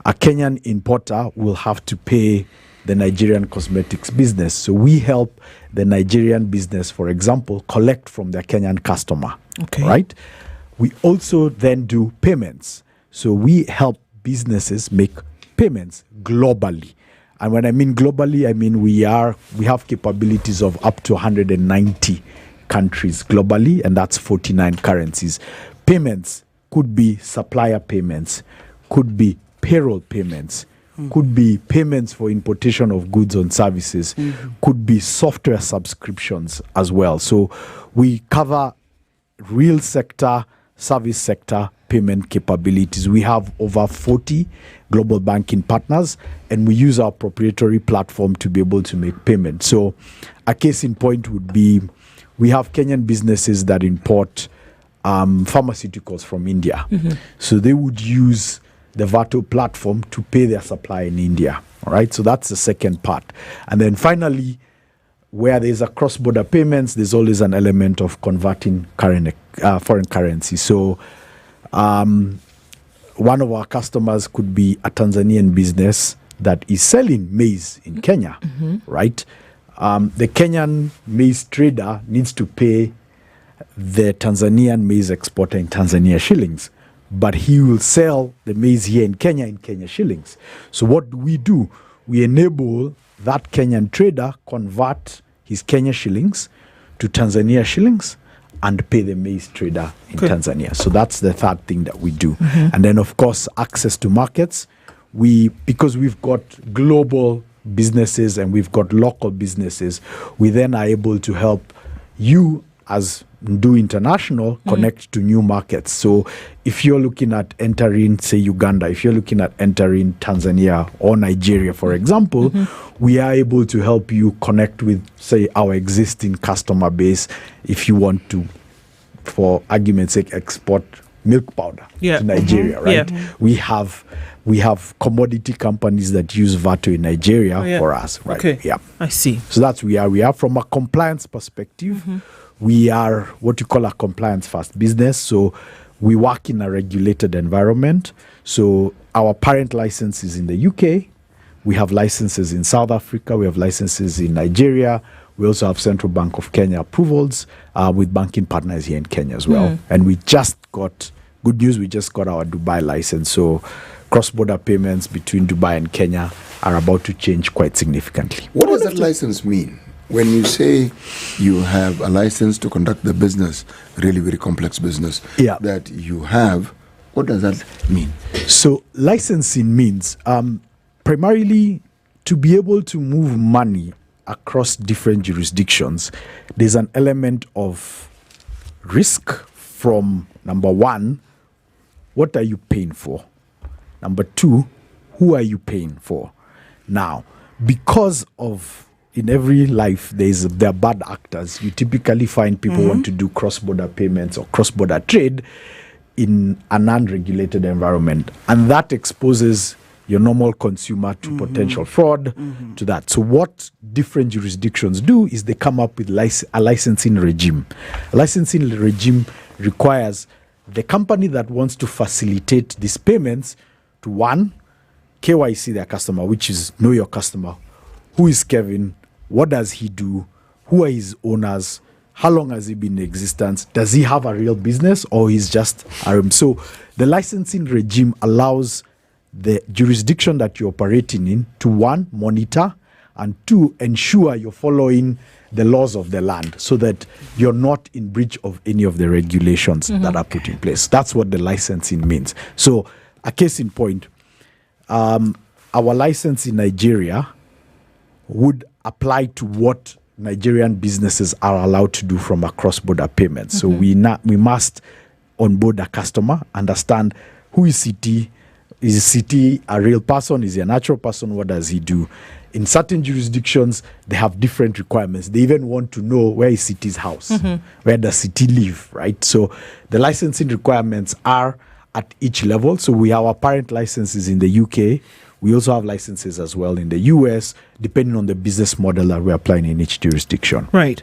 A Kenyan importer will have to pay the Nigerian cosmetics business. So we help the Nigerian business, for example, collect from their Kenyan customer. Right? We also then do payments. So we help businesses make payments globally. And when I mean globally, I mean we have capabilities of up to 190 countries globally, and that's 49 currencies. Payments could be supplier payments, could be payroll payments, could be payments for importation of goods and services, could be software subscriptions as well. So we cover real sector, service sector payment capabilities. We have over 40 global banking partners, and we use our proprietary platform to be able to make payments. So a case in point would be we have Kenyan businesses that import pharmaceuticals from India. So they would use the Verto platform to pay their supply in India. All right, so that's the second part. And then finally, where there's a cross-border payments, there's always an element of converting foreign currency. So one of our customers could be a Tanzanian business that is selling maize in Kenya, right? The Kenyan maize trader needs to pay the Tanzanian maize exporter in Tanzania shillings, but he will sell the maize here in Kenya shillings. So what do? We enable that Kenyan trader convert his Kenya shillings to Tanzania shillings and pay the maize trader in Tanzania. So that's the third thing that we do. And then, of course, access to markets. Because we've got global businesses and we've got local businesses, we then are able to help you as Do International connect to new markets. So if you're looking at entering, say, Uganda, if you're looking at entering Tanzania or Nigeria, for example, we are able to help you connect with, say, our existing customer base if you want to, for argument's sake, export milk powder to Nigeria, right? We have commodity companies that use Verto in Nigeria for us, right? I see. So that's we are from a compliance perspective. We are what you call a compliance-first business. So we work in a regulated environment. So our parent license is in the UK. We have licenses in South Africa. We have licenses in Nigeria. We also have Central Bank of Kenya approvals with banking partners here in Kenya as well. And we just got, good news, we just got our Dubai license. So cross-border payments between Dubai and Kenya are about to change quite significantly. What does that license mean? When you say you have a license to conduct the business, really very complex business, that you have, what does that mean? So licensing means primarily to be able to move money across different jurisdictions. There's an element of risk from number one, what are you paying for? Number two, who are you paying for? Now, because of in every life, there are bad actors. You typically find people want to do cross-border payments or cross-border trade in an unregulated environment. And that exposes your normal consumer to potential fraud, to that. So what different jurisdictions do is they come up with a licensing regime. A licensing regime requires the company that wants to facilitate these payments to, one, KYC their customer, which is know your customer. Who is Kevin? What does he do? Who are his owners? How long has he been in existence? Does he have a real business or he's just RM? So the licensing regime allows the jurisdiction that you're operating in to, one, monitor, and two, ensure you're following the laws of the land so that you're not in breach of any of the regulations that are put in place. That's what the licensing means. So a case in point, our license in Nigeria would apply to what Nigerian businesses are allowed to do from a cross-border payment. So we must onboard a customer, understand who is CT. Is CT a real person? Is he a natural person? What does he do? In certain jurisdictions, they have different requirements. They even want to know where is CT's house, where does CT live, right? So the licensing requirements are at each level. So we have our parent licenses in the UK. We also have licenses as well in the US, depending on the business model that we're applying in each jurisdiction. Right.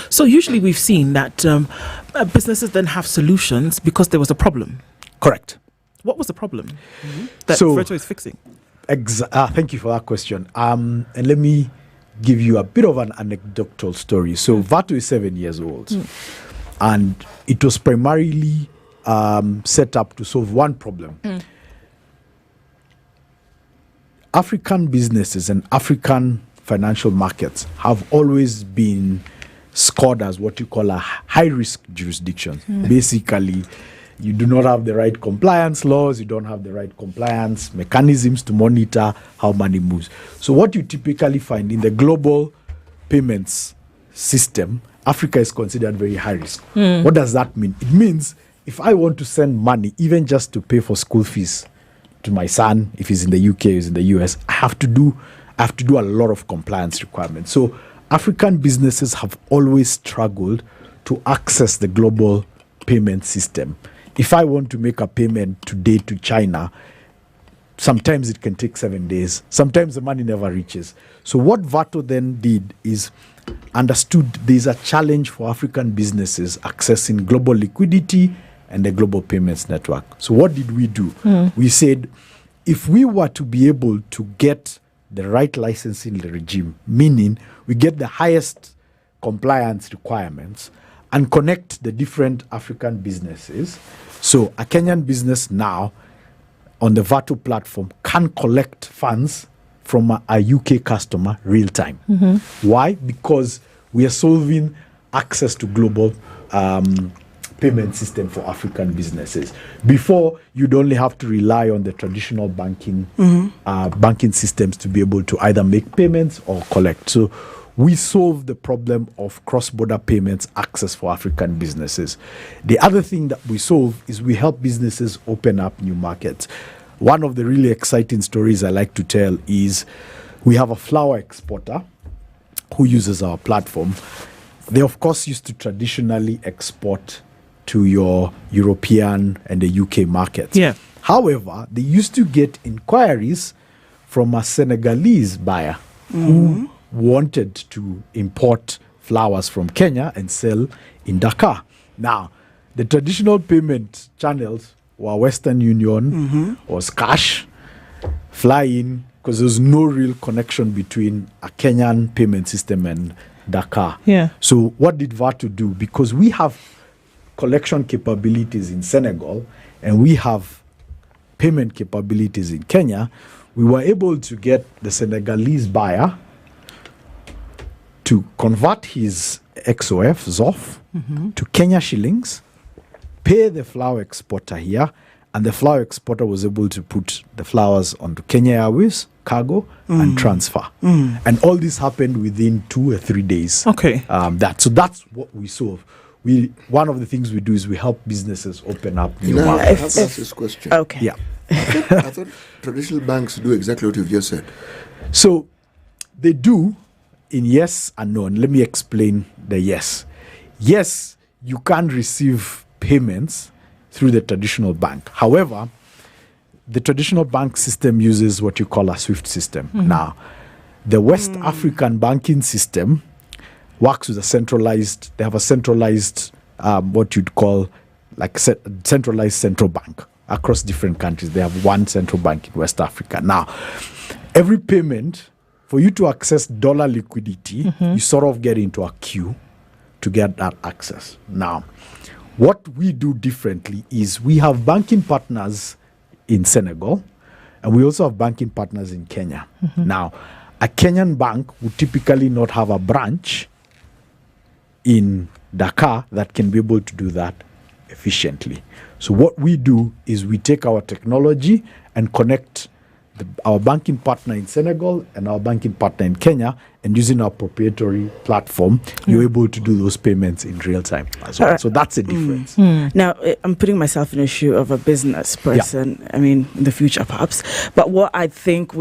So usually we've seen that businesses then have solutions because there was a problem. Correct. What was the problem that So- Veto is fixing? Thank you for that question. And let me give you a bit of an anecdotal story. So Vato is 7 years old, and it was primarily set up to solve one problem. African businesses and African financial markets have always been scored as what you call a high-risk jurisdiction. Basically, you do not have the right compliance laws, you don't have the right compliance mechanisms to monitor how money moves. So what you typically find in the global payments system, Africa is considered very high risk. What does that mean? It means if I want to send money, even just to pay for school fees to my son, if he's in the UK, he's in the US, I have to do a lot of compliance requirements. So African businesses have always struggled to access the global payment system. If I want to make a payment today to China, sometimes it can take 7 days. Sometimes the money never reaches. So what Vato then did is understood there's a challenge for African businesses accessing global liquidity and the global payments network. So what did we do? We said, if we were to be able to get the right licensing regime, meaning we get the highest compliance requirements and connect the different African businesses, so a Kenyan business now on the Vato platform can collect funds from a UK customer real time. Why? Because we are solving access to global payment system for African businesses. Before, you'd only have to rely on the traditional banking systems to be able to either make payments or collect. So we solve the problem of cross-border payments access for African businesses. The other thing that we solve is we help businesses open up new markets. One of the really exciting stories I like to tell is we have a flower exporter who uses our platform. They, of course, used to traditionally export to your European and the UK markets. Yeah. However, they used to get inquiries from a Senegalese buyer who wanted to import flowers from Kenya and sell in Dakar. Now, the traditional payment channels were Western Union or cash, fly in, because there's no real connection between a Kenyan payment system and Dakar. Yeah. So what did Vato do? Because we have collection capabilities in Senegal and we have payment capabilities in Kenya, we were able to get the Senegalese buyer to convert his XOF, ZOF, to Kenya shillings, pay the flour exporter here, and the flour exporter was able to put the flours onto Kenya Airways, cargo, and transfer. And all this happened within 2 or 3 days. Okay. So that's what we saw. One of the things we do is we help businesses open up new Now, I markets. have to ask this question. Okay. Yeah. I thought traditional banks do exactly what you've just said. So they do in yes and no. And let me explain the yes. Yes, you can receive payments through the traditional bank. However, the traditional bank system uses what you call a SWIFT system. Now, the West African banking system works with they have a centralized, what you'd call like centralized central bank across different countries. They have one central bank in West Africa. Now, every payment, for you to access dollar liquidity, you sort of get into a queue to get that access. Now, what we do differently is we have banking partners in Senegal, and we also have banking partners in Kenya. Now, a Kenyan bank would typically not have a branch in Dakar that can be able to do that efficiently. So what we do is we take our technology and connect our banking partner in Senegal and our banking partner in Kenya, and using our proprietary platform, you're able to do those payments in real time as well. So that's the difference. Now, I'm putting myself in the shoe of a business person, I mean, in the future perhaps, but what I think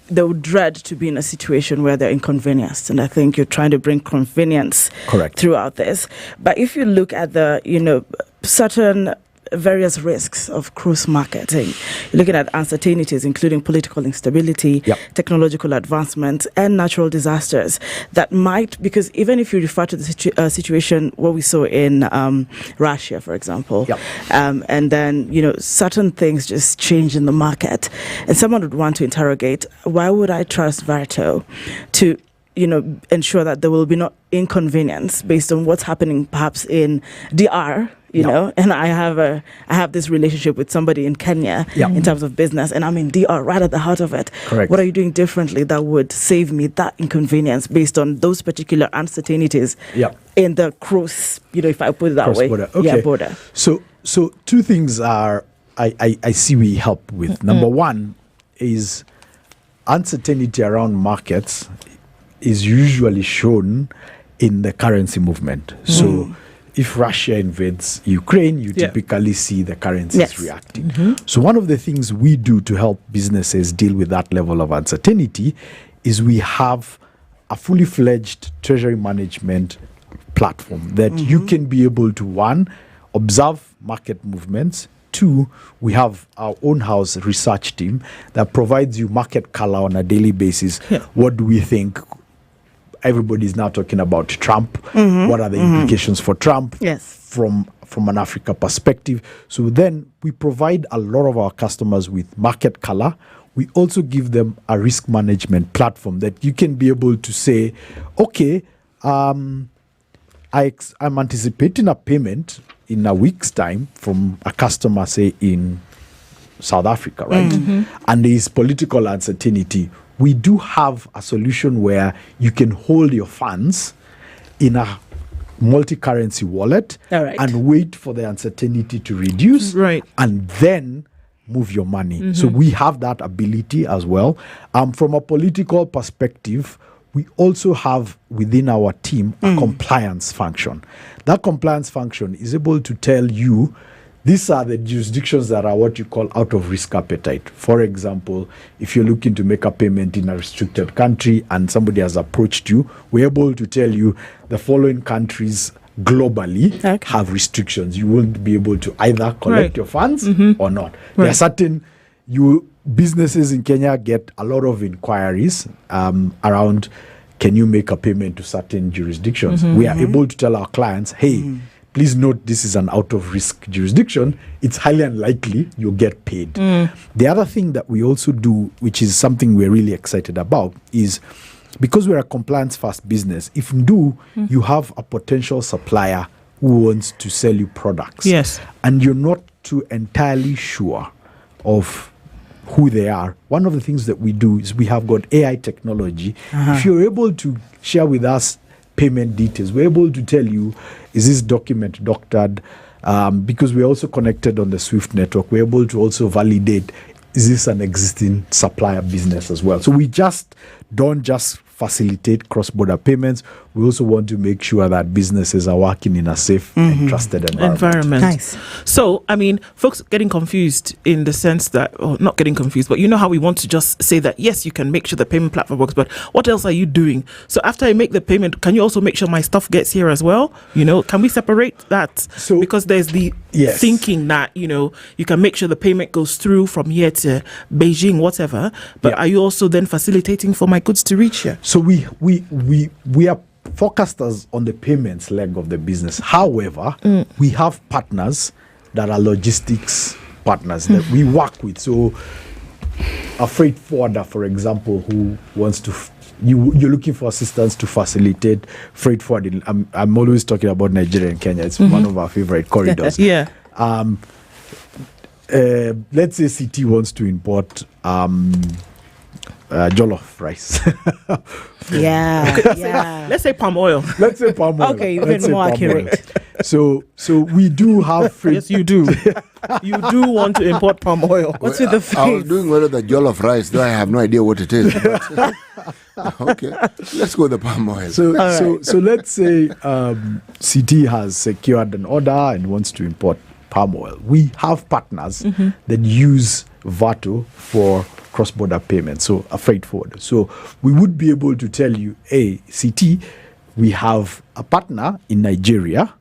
they would dread to be in a situation where they're inconvenienced, and I think you're trying to bring convenience throughout this. But if you look at the, certain various risks of cruise marketing, you're looking at uncertainties, including political instability, technological advancements, and natural disasters that might, because even if you refer to the situation, what we saw in Russia, for example, and then, certain things just change in the market, and someone would want to interrogate, why would I trust Varto to ensure that there will be no inconvenience based on what's happening perhaps in DR, and I have this relationship with somebody in Kenya in terms of business, and I'm in DR right at the heart of it. Correct. What are you doing differently that would save me that inconvenience based on those particular uncertainties in the cruise, if I put it that way? Border. Okay. Border. So two things are I see we help with. Number one is uncertainty around markets is usually shown in the currency movement. So if Russia invades Ukraine, you typically see the currencies reacting. So one of the things we do to help businesses deal with that level of uncertainty is we have a fully fledged treasury management platform that you can be able to, one, observe market movements. Two, we have our own house research team that provides you market color on a daily basis. What do we think? Everybody's now talking about Trump. What are the implications for Trump from an Africa perspective? So then we provide a lot of our customers with market color. We also give them a risk management platform that you can be able to say, okay, I'm anticipating a payment in a week's time from a customer, say in South Africa, right? And there is political uncertainty. We do have a solution where you can hold your funds in a multi-currency wallet and wait for the uncertainty to reduce and then move your money. So we have that ability as well. From a political perspective, we also have within our team a compliance function. That compliance function is able to tell you these are the jurisdictions that are what you call out of risk appetite. For example, if you're looking to make a payment in a restricted country and somebody has approached you, we're able to tell you the following countries globally have restrictions. You won't be able to either collect your funds or not. There are certain businesses in Kenya get a lot of inquiries around, can you make a payment to certain jurisdictions? We are able to tell our clients, hey, please note this is an out-of-risk jurisdiction. It's highly unlikely you'll get paid. The other thing that we also do, which is something we're really excited about, is because we're a compliance-fast business, if you have a potential supplier who wants to sell you products, and you're not too entirely sure of who they are, one of the things that we do is we have got AI technology. If you're able to share with us payment details. We're able to tell you, is this document doctored? Because we're also connected on the SWIFT network, we're able to also validate, is this an existing supplier business as well? So we just don't just facilitate cross-border payments. We also want to make sure that businesses are working in a safe and trusted environment. Nice. So, I mean, folks getting confused in the sense that, or not getting confused, but you know how we want to just say that, yes, you can make sure the payment platform works, but what else are you doing? So after I make the payment, can you also make sure my stuff gets here as well? You know, can we separate that? So, because there's the thinking that, you know, you can make sure the payment goes through from here to Beijing, whatever, but are you also then facilitating for my goods to reach here? So we are focused as on the payments leg of the business. However, we have partners that are logistics partners that we work with. So a freight forwarder, for example, who wants to you're looking for assistance to facilitate freight forwarding. I'm always talking about Nigeria and Kenya. It's one of our favorite corridors. Let's say CT wants to import jollof rice. Let's say palm oil. Let's say palm oil. Okay, even more accurate. So we do have freight. Yes, you do. You do want to import palm oil. What's with the face? I was doing well with the jollof rice, though I have no idea what it is. Okay, let's go with the palm oil. So let's say CT has secured an order and wants to import palm oil. We have partners that use VATO for cross-border payments, so a freight forwarder. So we would be able to tell you, CT, we have a partner in Nigeria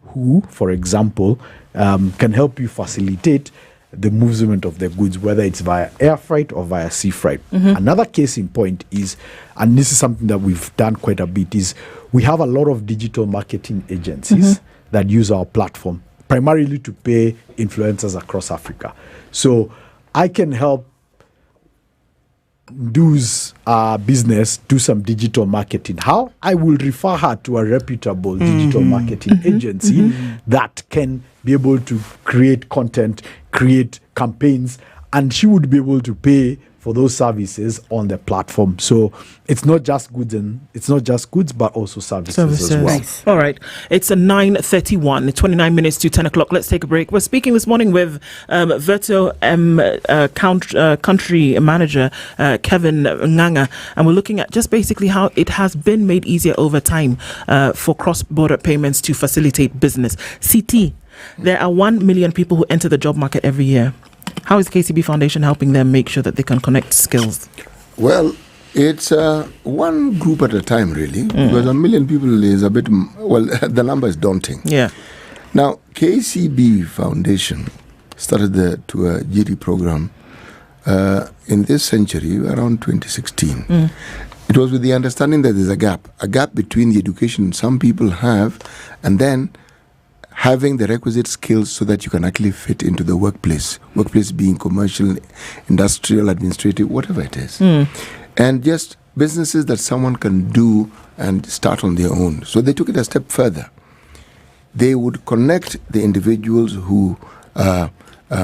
who, for example, can help you facilitate the movement of the goods, whether it's via air freight or via sea freight. Another case in point is, and this is something that we've done quite a bit, is we have a lot of digital marketing agencies that use our platform primarily to pay influencers across Africa. So I can help do's business do some digital marketing. How? I will refer her to a reputable digital marketing agency that can be able to create content, create campaigns, and she would be able to pay for those services on the platform. So it's not just goods, but also services as well. Nice. All right. It's a 9:31, 29 minutes to 10 o'clock. Let's take a break. We're speaking this morning with Virtual Country Manager Kevin Nganga, and we're looking at just basically how it has been made easier over time for cross-border payments to facilitate business. CT, there are 1 million people who enter the job market every year. How is KCB Foundation helping them make sure that they can connect skills? Well, it's one group at a time, really, because 1 million people is a bit, the number is daunting. Yeah. Now, KCB Foundation started the GD program in this century, around 2016. It was with the understanding that there's a gap between the education some people have and then having the requisite skills so that you can actually fit into the workplace being commercial, industrial, administrative, whatever it is. And just businesses that someone can do and start on their own. So they took it a step further. They would connect the individuals who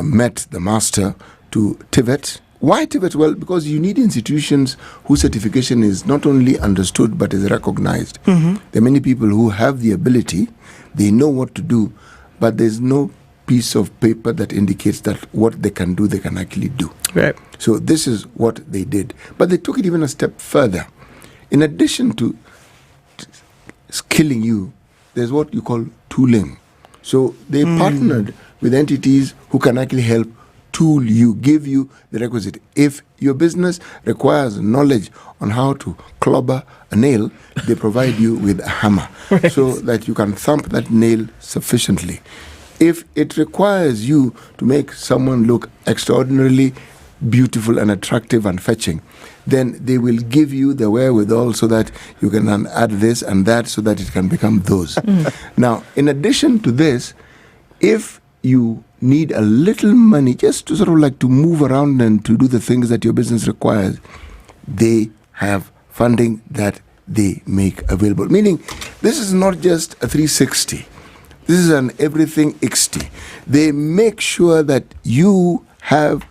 met the master to TVET. Why TVET? Well, because you need institutions whose certification is not only understood but is recognized. There are many people who have the ability, they know what to do, but there's no piece of paper that indicates that what they can do, they can actually do. Right. So this is what they did. But they took it even a step further. In addition to skilling you, there's what you call tooling. So they partnered with entities who can actually help tool you, give you the requisite. If your business requires knowledge on how to clobber a nail, they provide you with a hammer so that you can thump that nail sufficiently. If it requires you to make someone look extraordinarily beautiful and attractive and fetching, then they will give you the wherewithal so that you can add this and that so that it can become those. Now, in addition to this, if you need a little money just to sort of like to move around and to do the things that your business requires, they have funding that they make available. Meaning, this is not just a 360. This is an everything XT. They make sure that you have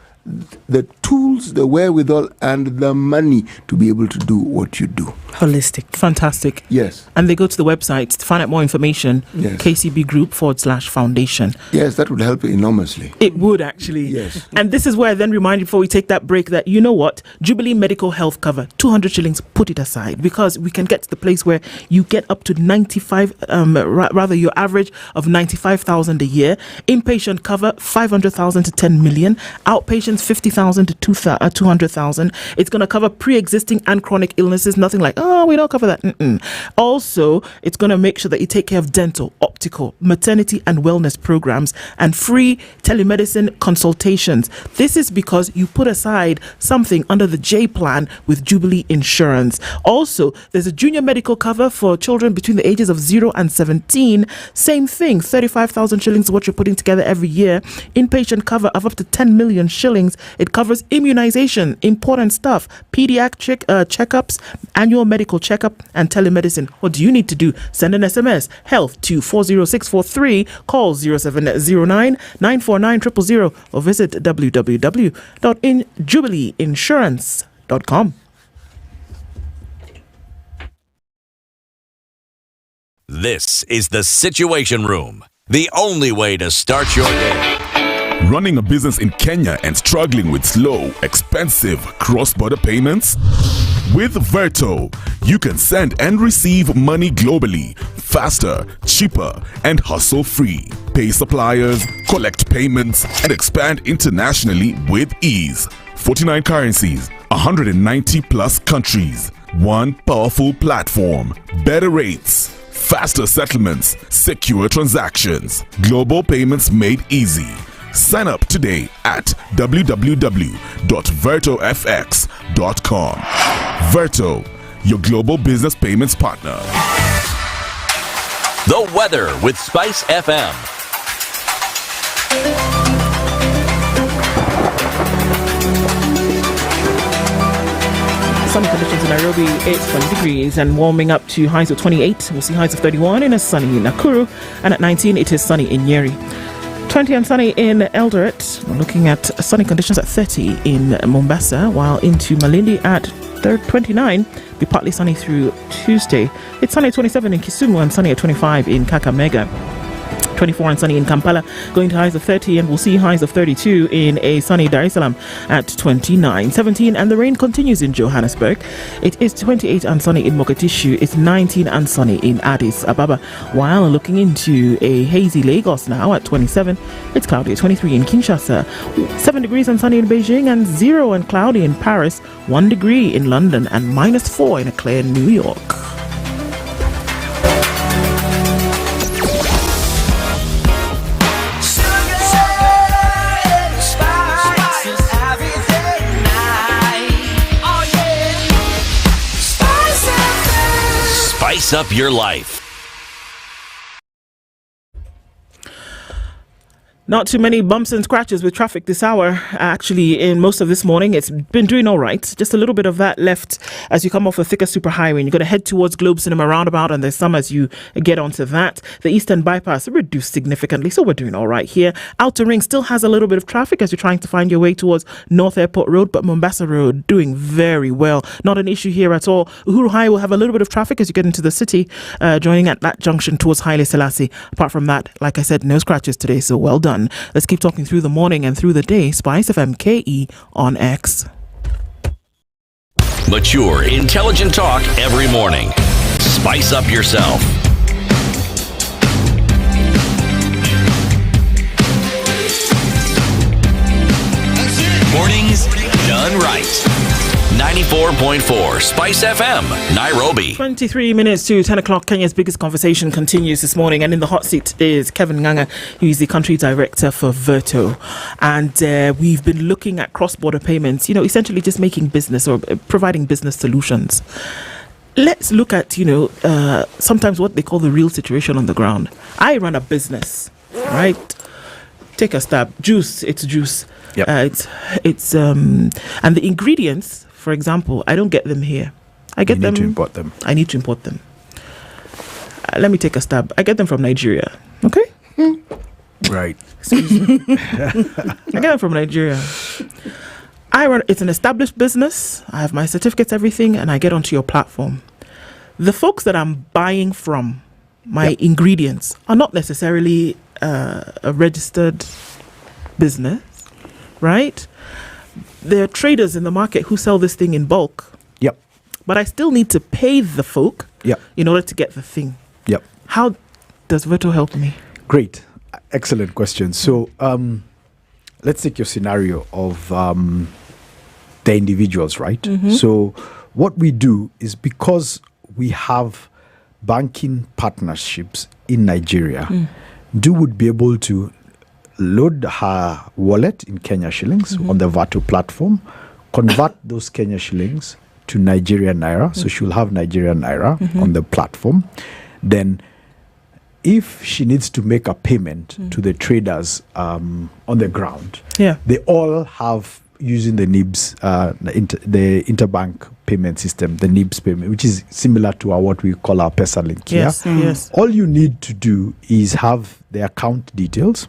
the tools, the wherewithal, and the money to be able to do what you do. Holistic. Fantastic. Yes. And they go to the website to find out more information. Yes. KCB Group /foundation. Yes, that would help enormously. It would actually. Yes. And this is where I then remind you before we take that break that, you know what, Jubilee Medical Health Cover, 200 shillings, put it aside, because we can get to the place where you get up to 95, rather your average of 95,000 a year. Inpatient cover, 500,000 to 10 million. Outpatients, 50,000 to 200,000. It's going to cover pre-existing and chronic illnesses. Nothing like, oh, we don't cover that. Also, it's going to make sure that you take care of dental, optical, maternity and wellness programs, and free telemedicine consultations. This is because you put aside something under the J plan with Jubilee Insurance. Also, there's a junior medical cover for children between the ages of 0 and 17. Same thing, 35,000 shillings is what you're putting together every year. Inpatient cover of up to 10 million shillings. It covers immunization, important stuff, pediatric checkups, annual medical checkup, and telemedicine. What do you need to do? Send an SMS, health, to 40643, call 0709 949 000, or visit www.jubileeinsurance.com. This is the Situation Room, the only way to start your day. Running a business in Kenya and struggling with slow, expensive cross-border payments? With Verto, you can send and receive money globally, faster, cheaper, and hassle-free. Pay suppliers, collect payments, and expand internationally with ease. 49 currencies, 190 plus countries. One powerful platform, better rates, faster settlements, secure transactions, global payments made easy. Sign up today at www.vertofx.com. Verto, your global business payments partner. The weather with SpiceFM. Sunny conditions in Nairobi, it's 20 degrees and warming up to highs of 28. We'll see highs of 31 in a sunny Nakuru, and at 19 it is sunny in Nyeri. 20 and sunny in Eldoret. We're looking at sunny conditions at 30 in Mombasa, while into Malindi at 29. Be partly sunny through Tuesday. It's sunny at 27 in Kisumu and sunny at 25 in Kakamega. 24 and sunny in Kampala, going to highs of 30, and we'll see highs of 32 in a sunny Dar es Salaam at 29. 17 and the rain continues in Johannesburg. It is 28 and sunny in Mogadishu. It's 19 and sunny in Addis Ababa. While looking into a hazy Lagos now at 27, it's cloudy at 23 in Kinshasa, 7 degrees and sunny in Beijing, and 0 and cloudy in Paris, 1 degree in London, and -4 in a clear New York. Spice up your life. Not too many bumps and scratches with traffic this hour. Actually, in most of this morning, it's been doing all right. Just a little bit of that left as you come off a thicker superhighway. And you're going to head towards Globe Cinema roundabout, and there's some as you get onto that. The Eastern Bypass reduced significantly, so we're doing all right here. Outer Ring still has a little bit of traffic as you're trying to find your way towards North Airport Road, but Mombasa Road doing very well. Not an issue here at all. Uhuru High will have a little bit of traffic as you get into the city, joining at that junction towards Haile Selassie. Apart from that, like I said, no scratches today, so well done. Let's keep talking through the morning and through the day. SpiceFM KE on X. Mature, intelligent talk every morning. Spice up yourself. Mornings done right. 94.4 Spice FM, Nairobi. 23 minutes to 10 o'clock. Kenya's biggest conversation continues this morning, and in the hot seat is Kevin Nganga, who is the country director for Verto. And we've been looking at cross-border payments, essentially just making business or providing business solutions. Let's look at, sometimes what they call the real situation on the ground. I run a business, right? Take a stab. Juice, it's juice. Yep. And the ingredients, for example, I don't get them here. I get them. You need to import them. I need to import them. Let me take a stab. I get them from Nigeria. Okay? Right. Excuse me. I get them from Nigeria. It's an established business. I have my certificates, everything, and I get onto your platform. The folks that I'm buying from, my ingredients, are not necessarily a registered business, right? There are traders in the market who sell this thing in bulk. Yep. But I still need to pay the folk in order to get the thing. Yep. How does Virtual help me? Great. Excellent question. So let's take your scenario of the individuals, right? Mm-hmm. So what we do is, because we have banking partnerships in Nigeria, Du would be able to load her wallet in Kenya shillings on the Vato platform, convert those Kenya shillings to Nigerian naira. So she'll have Nigerian naira on the platform. Then if she needs to make a payment to the traders on the ground, they all have, using the NIBS, the interbank payment system, the NIBS payment, which is similar to what we call our Pesa Link. Yes. All you need to do is have the account details,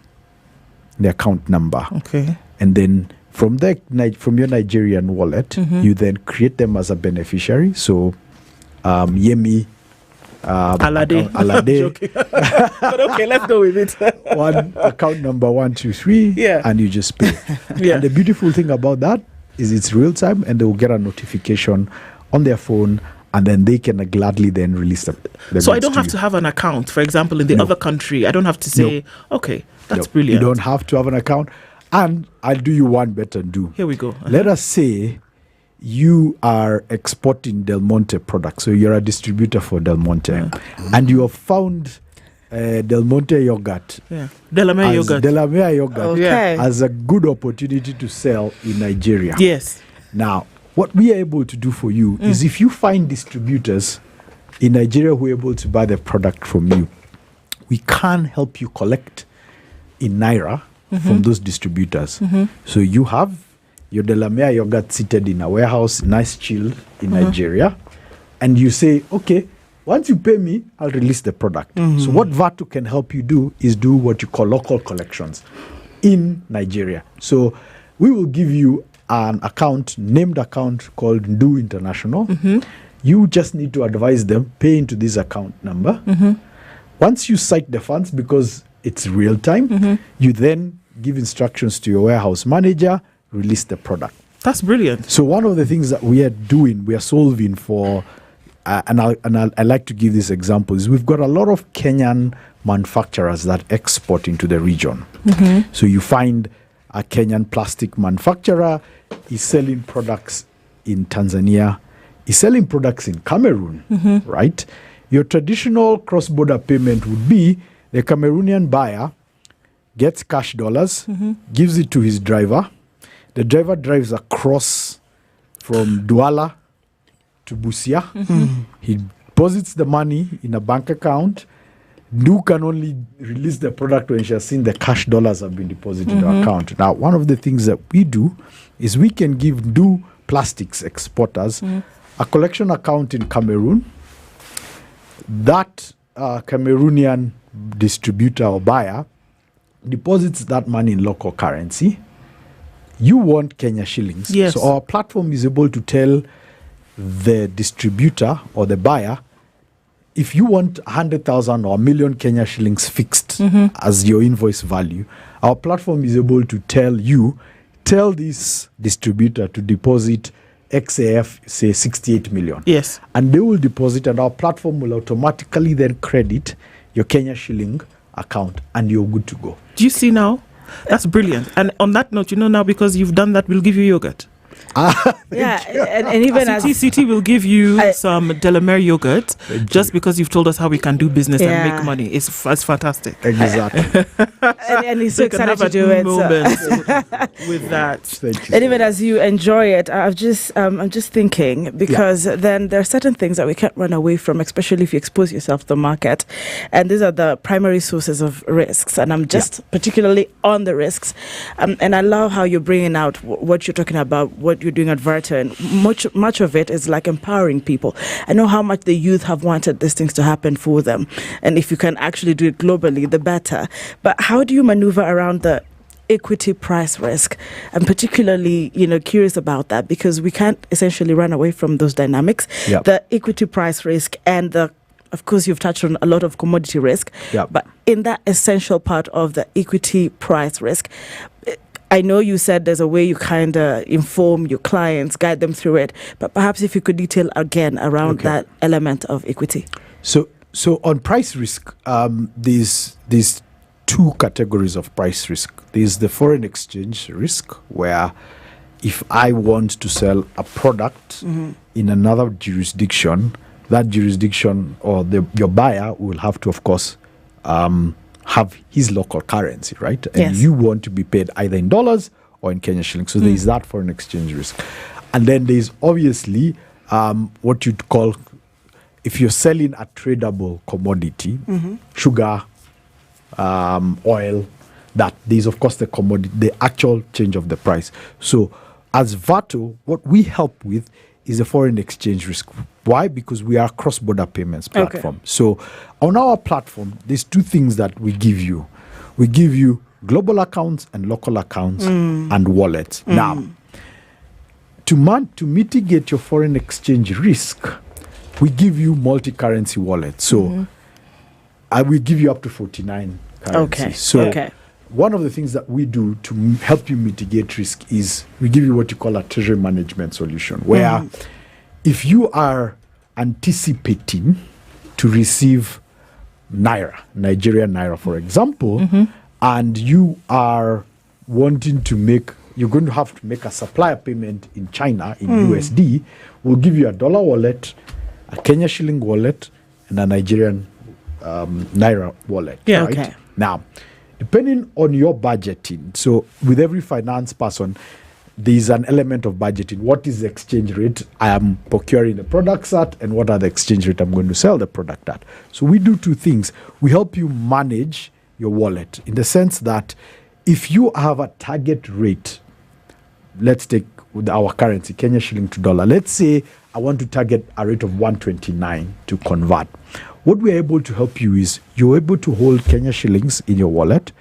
the account number. Okay. And then from your Nigerian wallet, you then create them as a beneficiary. So Yemi, Alade. But okay, let's go with it. One account number 123, and you just pay. And the beautiful thing about that is it's real time, and they will get a notification on their phone, and then they can gladly then release them. So I don't have to have an account, for example, in the other country. I don't have to say, okay, that's brilliant. You don't have to have an account. And I'll do you one better, Do. Here we go. Let us say you are exporting Del Monte products. So you're a distributor for Del Monte. And you have found Del Monte yogurt. Delamere yogurt. Delamere yogurt Okay. as a good opportunity to sell in Nigeria. Yes. Now, what we are able to do for you is, if you find distributors in Nigeria who are able to buy the product from you, we can help you collect in Naira from those distributors. So you have your Delamere yogurt seated in a warehouse, nice chilled in Nigeria, and you say, okay, once you pay me, I'll release the product. So what Vato can help you do is do what you call local collections in Nigeria. So we will give you an account, named account called Ndu International. You just need to advise them, pay into this account number. Once you cite the funds, because it's real time, you then give instructions to your warehouse manager, release the product. That's brilliant. So one of the things that we are doing, we are solving for, and I like to give this example, is we've got a lot of Kenyan manufacturers that export into the region. So you find a Kenyan plastic manufacturer is selling products in Tanzania, is selling products in Cameroon, right? Your traditional cross-border payment would be the Cameroonian buyer gets cash dollars, gives it to his driver. The driver drives across from Douala to Busia. He deposits the money in a bank account. Ndu can only release the product when she has seen the cash dollars have been deposited in her account. Now, one of the things that we do is we can give Ndu plastics exporters a collection account in Cameroon. That Cameroonian distributor or buyer deposits that money in local currency. You want Kenya shillings. Yes. So our platform is able to tell the distributor or the buyer, if you want 100,000 or 1 million Kenya shillings fixed as your invoice value, our platform is able to tell this distributor to deposit XAF, say 68 million. Yes. And they will deposit, and our platform will automatically then credit your Kenya shilling account, and you're good to go. Do you see now? That's brilliant. And on that note, now, because you've done that, we'll give you yogurt. And even as CT will give you some Delamere yogurt just because you've told us how we can do business and make money. It's fantastic. Exactly. and he's so excited to do it. With that. And even as you enjoy it, I'm just thinking, because then there are certain things that we can't run away from, especially if you expose yourself to the market. And these are the primary sources of risks. And I'm just particularly on the risks. And I love how you're bringing out what you're talking about, what you're doing at Verta, and much of it is like empowering people. I know how much the youth have wanted these things to happen for them, and if you can actually do it globally, the better. But how do you maneuver around the equity price risk. I'm particularly, curious about that because we can't essentially run away from those dynamics. Yep. The equity price risk and of course, you've touched on a lot of commodity risk, Yep. but in that essential part of the equity price risk, I know you said there's a way you kind of inform your clients, guide them through it, but perhaps if you could detail again around that element of equity. So on price risk, there's two categories of price risk. There's the foreign exchange risk, where if I want to sell a product in another jurisdiction, that jurisdiction or your buyer will have to, of course, have his local currency, right? And Yes. you want to be paid either in dollars or in Kenya shillings. So there is that foreign exchange risk. And then there's obviously what you'd call, if you're selling a tradable commodity, sugar, oil, that there's of course the commodity, the actual change of the price. So as VATO, what we help with is the foreign exchange risk. Why? Because we are a cross-border payments platform. So on our platform, there's two things that we give you. We give you global accounts and local accounts and wallets. Now, to mitigate your foreign exchange risk, we give you multi-currency wallets. So I will give you up to 49 currencies. So one of the things that we do to help you mitigate risk is we give you what you call a treasury management solution, where if you are anticipating to receive Nigerian naira, for example, and you are wanting to you're going to have to make a supplier payment in China in USD, we'll give you a dollar wallet, a Kenya shilling wallet, and a Nigerian naira wallet. Yeah, right? okay. Now, depending on your budgeting, so with every finance person, there's an element of budgeting. What is the exchange rate I am procuring the products at, and what are the exchange rate I'm going to sell the product at? So we do two things. We help you manage your wallet in the sense that if you have a target rate, let's take with our currency, Kenya shilling to dollar. Let's say I want to target a rate of 129 to convert. What we're able to help you is you're able to hold Kenya shillings in your wallet,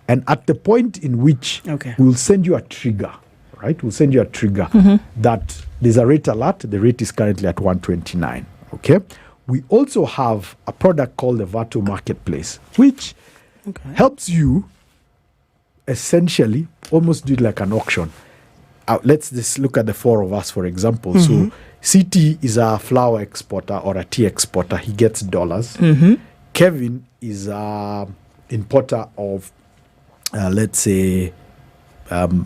and at the point in which we'll send you a trigger, right? We'll send you a trigger that there's a rate alert. The rate is currently at 129. Okay. We also have a product called the VATO Marketplace, which helps you essentially almost do it like an auction. Let's just look at the four of us, for example. So CT is a flour exporter or a tea exporter. He gets dollars. Kevin is a importer of, let's say,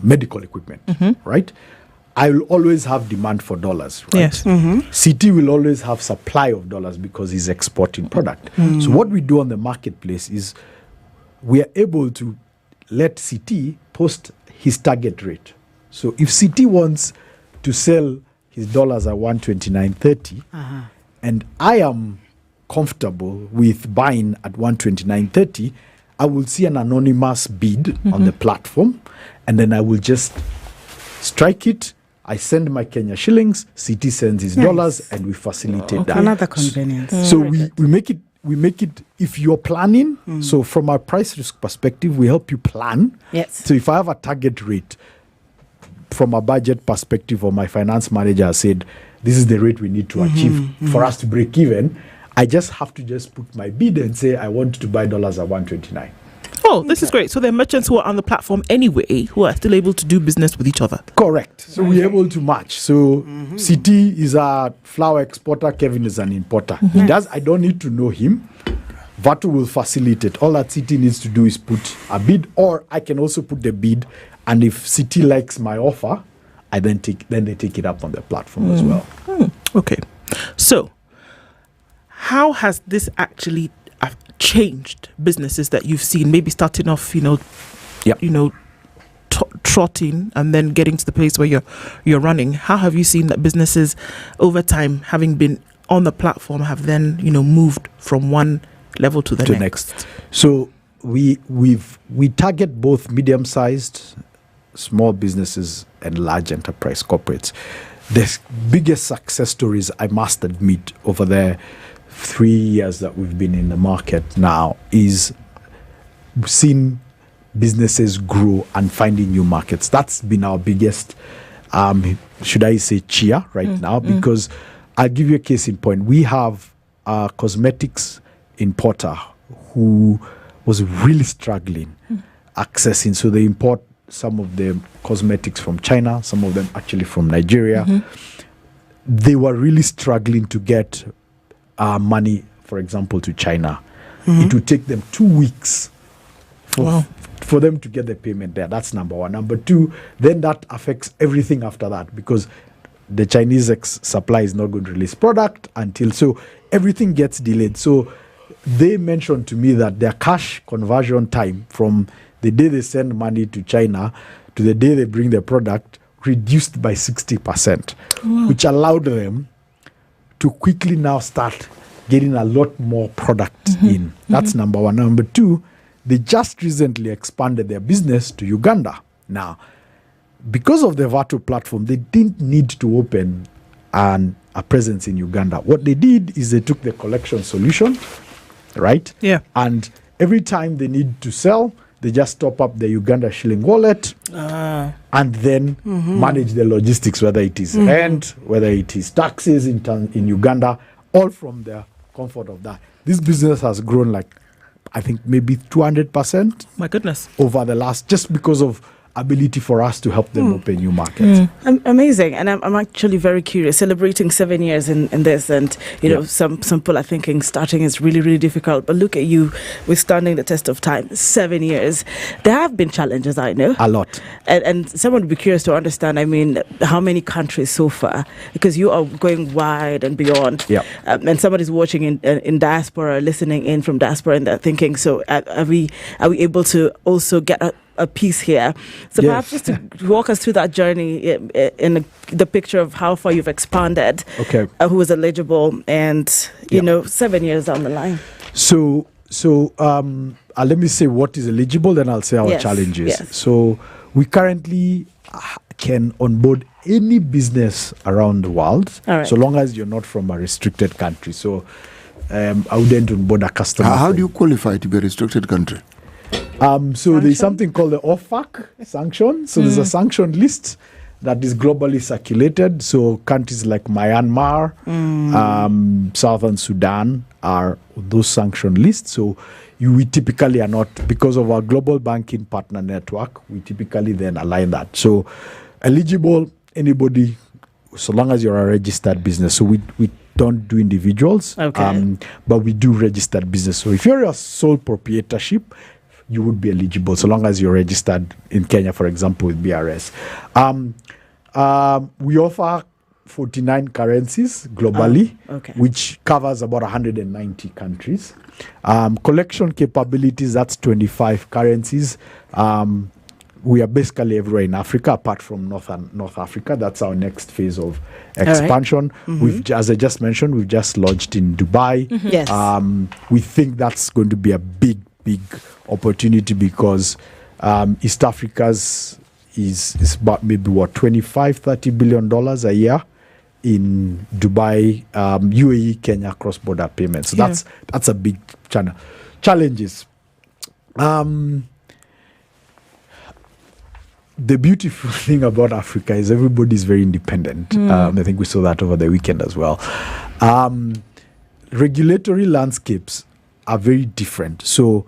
medical equipment, right? I will always have demand for dollars, right? Yes. CT will always have supply of dollars because he's exporting product. So what we do on the marketplace is we are able to let CT post his target rate. So if CT wants to sell his dollars at 129.30 and I am comfortable with buying at 129.30, I will see an anonymous bid on the platform, and then I will just strike it. I send my Kenya shillings, CT sends his dollars, and we facilitate that. Another convenience. So we make it if you're planning. So from our price risk perspective, we help you plan. Yes. So if I have a target rate from a budget perspective, or my finance manager has said this is the rate we need to achieve for us to break even, I just have to just put my bid and say I want to buy dollars at 129. Oh, this is great. So there are merchants who are on the platform anyway who are still able to do business with each other. Correct. So we're able to match. So CT is a flour exporter, Kevin is an importer. I don't need to know him. VATO will facilitate. All that CT needs to do is put a bid, or I can also put the bid, and if CT likes my offer, they take it up on the platform as well. Okay. So how has this actually changed businesses that you've seen, maybe starting off, trotting and then getting to the place where you're running? How have you seen that businesses over time, having been on the platform, have then moved from one level to the next? So we target both medium-sized, small businesses and large enterprise corporates. The biggest success stories, I must admit, over the 3 years that we've been in the market now is seeing businesses grow and finding new markets. That's been our biggest, should I say, cheer right now, because I'll give you a case in point. We have a cosmetics importer who was really struggling accessing. So they import some of the cosmetics from China, some of them actually from Nigeria. They were really struggling to get money, for example, to China. It would take them 2 weeks for them to get the payment there. That's number one. Number two, then that affects everything after that, because the Chinese supply is not going to release product until, so everything gets delayed. So they mentioned to me that their cash conversion time from the day they send money to China to the day they bring the product reduced by 60%, which allowed them to quickly now start getting a lot more product in. That's number one. Number two, they just recently expanded their business to Uganda. Now, because of the Vato platform, they didn't need to open a presence in Uganda. What they did is they took the collection solution, right? Yeah. And every time they need to sell, they just top up the Uganda shilling wallet and then manage the logistics, whether it is rent, whether it is taxes in Uganda, all from the comfort of that. This business has grown like, I think maybe 200%. My goodness. Over the last, just because of ability for us to help them open new markets. Amazing. And I'm actually very curious, celebrating 7 years in this, and you know, some people are thinking starting is really, really difficult, but look at you withstanding the test of time. 7 years. There have been challenges, I know. A lot. And someone would be curious to understand, I mean, how many countries so far, because you are going wide and beyond. And somebody's watching in diaspora, listening in from diaspora, and they're thinking, so are we able to also get a piece here? So perhaps just to walk us through that journey in the picture of how far you've expanded, who was eligible, and you know, 7 years down the line. So let me say what is eligible, then I'll say our challenges. So we currently can onboard any business around the world, so long as you're not from a restricted country. So I wouldn't onboard a customer. How do you qualify to be a restricted country? So there's something called the OFAC sanction. So there's a sanction list that is globally circulated. So countries like Myanmar, Southern Sudan are on those sanction lists. So we typically are not, because of our global banking partner network, we typically then align that. So eligible, anybody, so long as you're a registered business. So we don't do individuals, but we do registered business. So if you're a sole proprietorship, you would be eligible, so long as you're registered in Kenya, for example, with BRS. We offer 49 currencies globally, which covers about 190 countries. Collection capabilities, that's 25 currencies. We are basically everywhere in Africa, apart from North Africa. That's our next phase of expansion. We've, as I just mentioned, we've just launched in Dubai. We think that's going to be a big opportunity, because East Africa's is about maybe $25-30 billion a year in Dubai, UAE, Kenya cross-border payments. So that's a big channel. Challenges. The beautiful thing about Africa is everybody's very independent. I think we saw that over the weekend as well. Regulatory landscapes are very different. So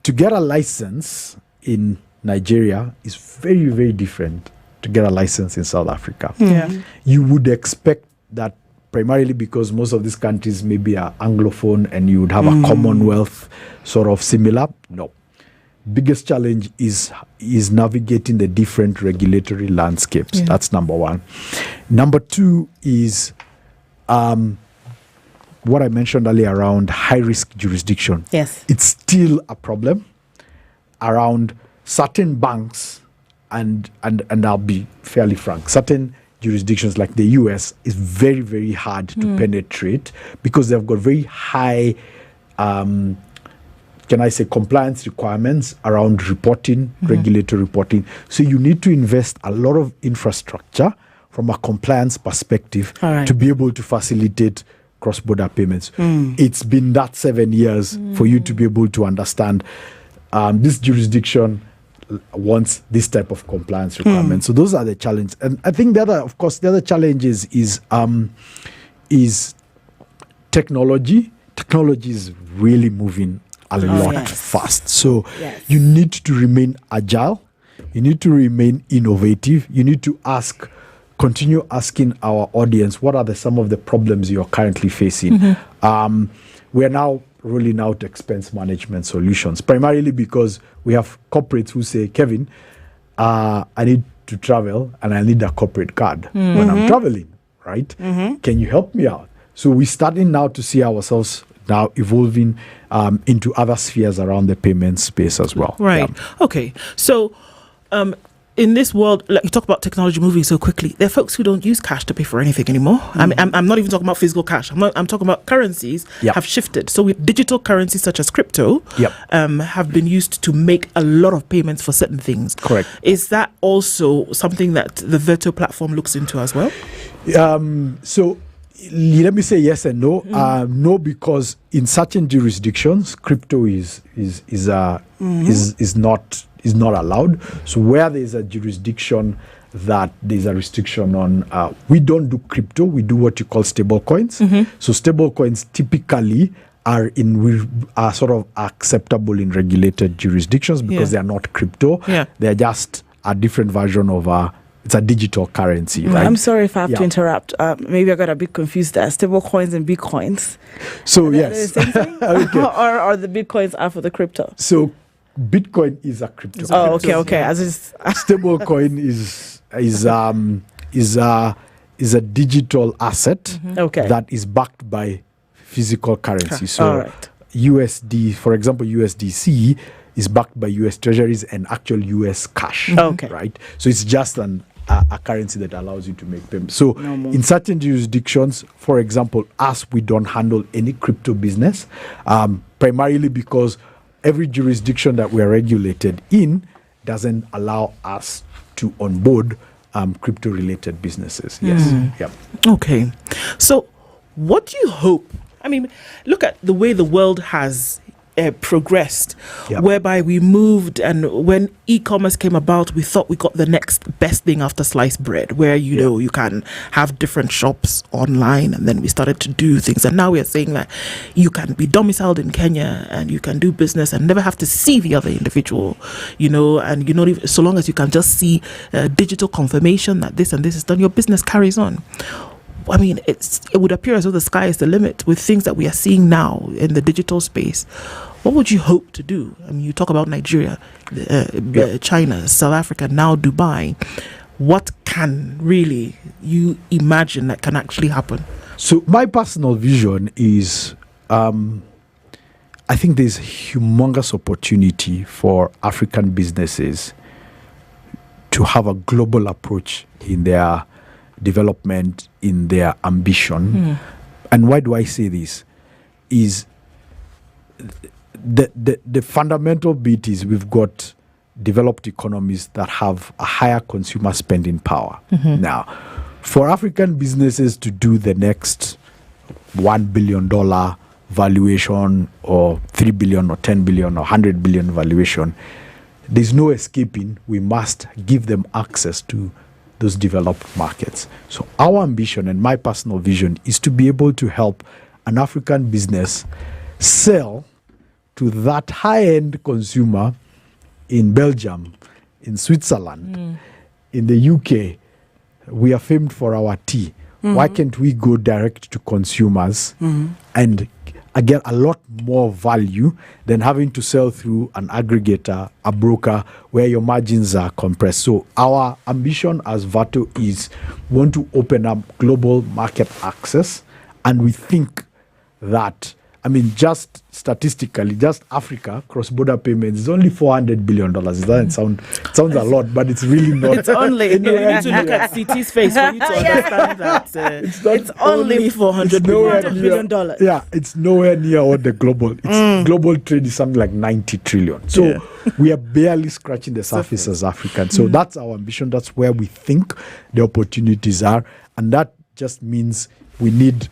to get a license in Nigeria is very, very different to get a license in South Africa. You would expect that primarily because most of these countries maybe are Anglophone and you would have a Commonwealth sort of similar. No. Biggest challenge is navigating the different regulatory landscapes. That's number one. Number two is what I mentioned earlier around high-risk jurisdiction. It's still a problem around certain banks, and I'll be fairly frank, certain jurisdictions like the US is very, very hard to penetrate because they've got very high, can I say, compliance requirements around reporting, regulatory reporting. So you need to invest a lot of infrastructure from a compliance perspective to be able to facilitate cross-border payments. It's been that 7 years for you to be able to understand this jurisdiction wants this type of compliance requirement. So those are the challenges. And I think the other challenge is technology. Technology is really moving a lot fast. So you need to remain agile. You need to remain innovative. You need to continue asking our audience, what are some of the problems you're currently facing? We are now rolling out expense management solutions, primarily because we have corporates who say, Kevin, I need to travel and I need a corporate card when I'm traveling, right? Can you help me out? So we're starting now to see ourselves now evolving into other spheres around the payment space as well. Right. Okay. So in this world, like you talk about technology moving so quickly, there are folks who don't use cash to pay for anything anymore. I'm not even talking about physical cash. I'm talking about currencies have shifted. So with digital currencies such as crypto have been used to make a lot of payments for certain things. Correct. Is that also something that the Virtual platform looks into as well? So let me say yes and no. No, because in certain jurisdictions, crypto is not allowed. So where there is a jurisdiction that there's a restriction on, we don't do crypto. We do what you call stable coins. So stable coins typically are sort of acceptable in regulated jurisdictions because they are not crypto. They're just a different version of it's a digital currency, right? I'm sorry if I have to interrupt. Maybe I got a bit confused there. Stable coins and bitcoins. So yes, the same thing? or the bitcoins are for the crypto. So Bitcoin is a crypto. Oh, okay. As is stable coin is a digital asset that is backed by physical currency. So USD, for example, USDC is backed by US treasuries and actual US cash. Right. So it's just a currency that allows you to make payments. So in certain jurisdictions, for example, we don't handle any crypto business, primarily because every jurisdiction that we are regulated in doesn't allow us to onboard crypto-related businesses. Yes. Okay. So what do you hope? I mean, look at the way the world has progressed, whereby we moved, and when e-commerce came about, we thought we got the next best thing after sliced bread, where you know you can have different shops online, and then we started to do things, and now we are saying that you can be domiciled in Kenya and you can do business and never have to see the other individual, and not even, so long as you can just see digital confirmation that this and this is done, your business carries on. I mean, it would appear as though the sky is the limit with things that we are seeing now in the digital space. What would you hope to do? I mean, you talk about Nigeria, China, South Africa, now Dubai. What can really you imagine that can actually happen? So my personal vision is, I think there's humongous opportunity for African businesses to have a global approach in their development, in their ambition. And why do I say this? Is the fundamental bit is we've got developed economies that have a higher consumer spending power. Now, for African businesses to do the next $1 billion valuation or 3 billion or 10 billion or 100 billion valuation, there's no escaping. We must give them access to those developed markets. So our ambition and my personal vision is to be able to help an African business sell to that high-end consumer in Belgium, in Switzerland, in the UK. We are famed for our tea. Why can't we go direct to consumers and get a lot more value than having to sell through an aggregator, a broker, where your margins are compressed? So our ambition as Vato is we want to open up global market access, and we think that, I mean, just statistically, just Africa cross-border payments is only $400 billion. It doesn't sounds a lot, but it's really not. It's only. You need to look at CT's face for you to understand that it's only $400 billion. Yeah, it's nowhere near what the global. Global trade is something like 90 trillion. So we are barely scratching the surface as Africans. So that's our ambition. That's where we think the opportunities are, and that just means we need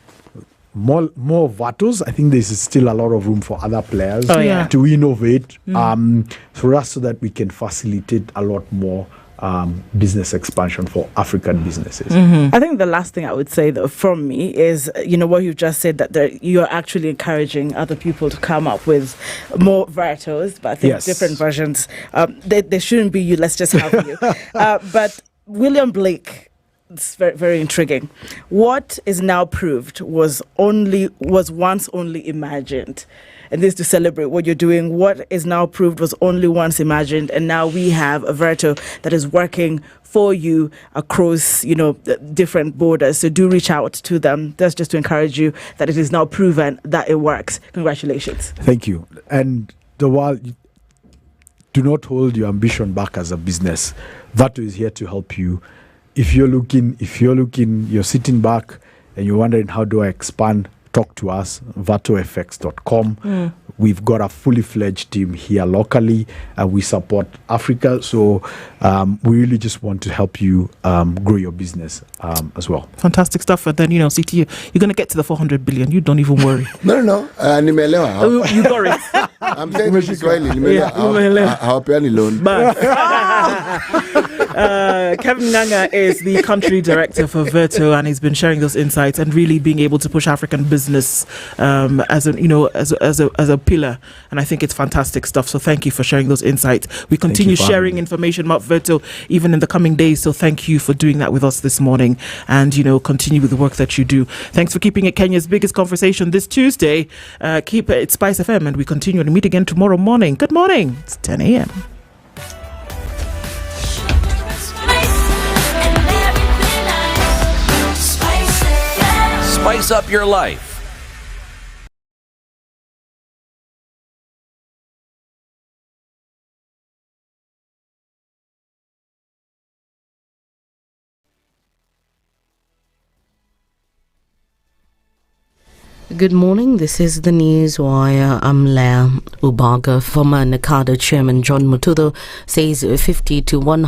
more Vatos. I think there's still a lot of room for other players to innovate for us so that we can facilitate a lot more business expansion for African businesses. I think the last thing I would say though from me is, what you've just said, that you're actually encouraging other people to come up with more varieties, but I think different versions. They shouldn't be you, let's just have you. But William Blake, it's very, very intriguing. What is now proved was once only imagined. And this to celebrate what you're doing. What is now proved was only once imagined, and now we have a Verto that is working for you across, different borders. So do reach out to them. That's just to encourage you that it is now proven that it works. Congratulations. Thank you. And the world, do not hold your ambition back as a business. Verto is here to help you. If you're sitting back and you're wondering, how do I expand? Talk to us, vertofx.com. We've got a fully fledged team here locally, and we support Africa. So we really just want to help you grow your business as well. Fantastic stuff. And then, CT, you're going to get to the 400 billion. You don't even worry. No. Nimelewa. You got it. I'm saying in Kiswahili. Nimelewa. Hawapeani loan. Kevin Nganga is the country director for Verto, and he's been sharing those insights and really being able to push African business as a pillar. And I think it's fantastic stuff. So thank you for sharing those insights. We continue sharing information about Verto even in the coming days. So thank you for doing that with us this morning, and continue with the work that you do. Thanks for keeping it Kenya's biggest conversation this Tuesday. Keep it Spice FM, and we continue to meet again tomorrow morning. Good morning. It's 10 a.m. Spice up your life. Good morning, this is the news wire. I'm Leah Ubaga. Former NACADA chairman John Mutudo says 50 to 100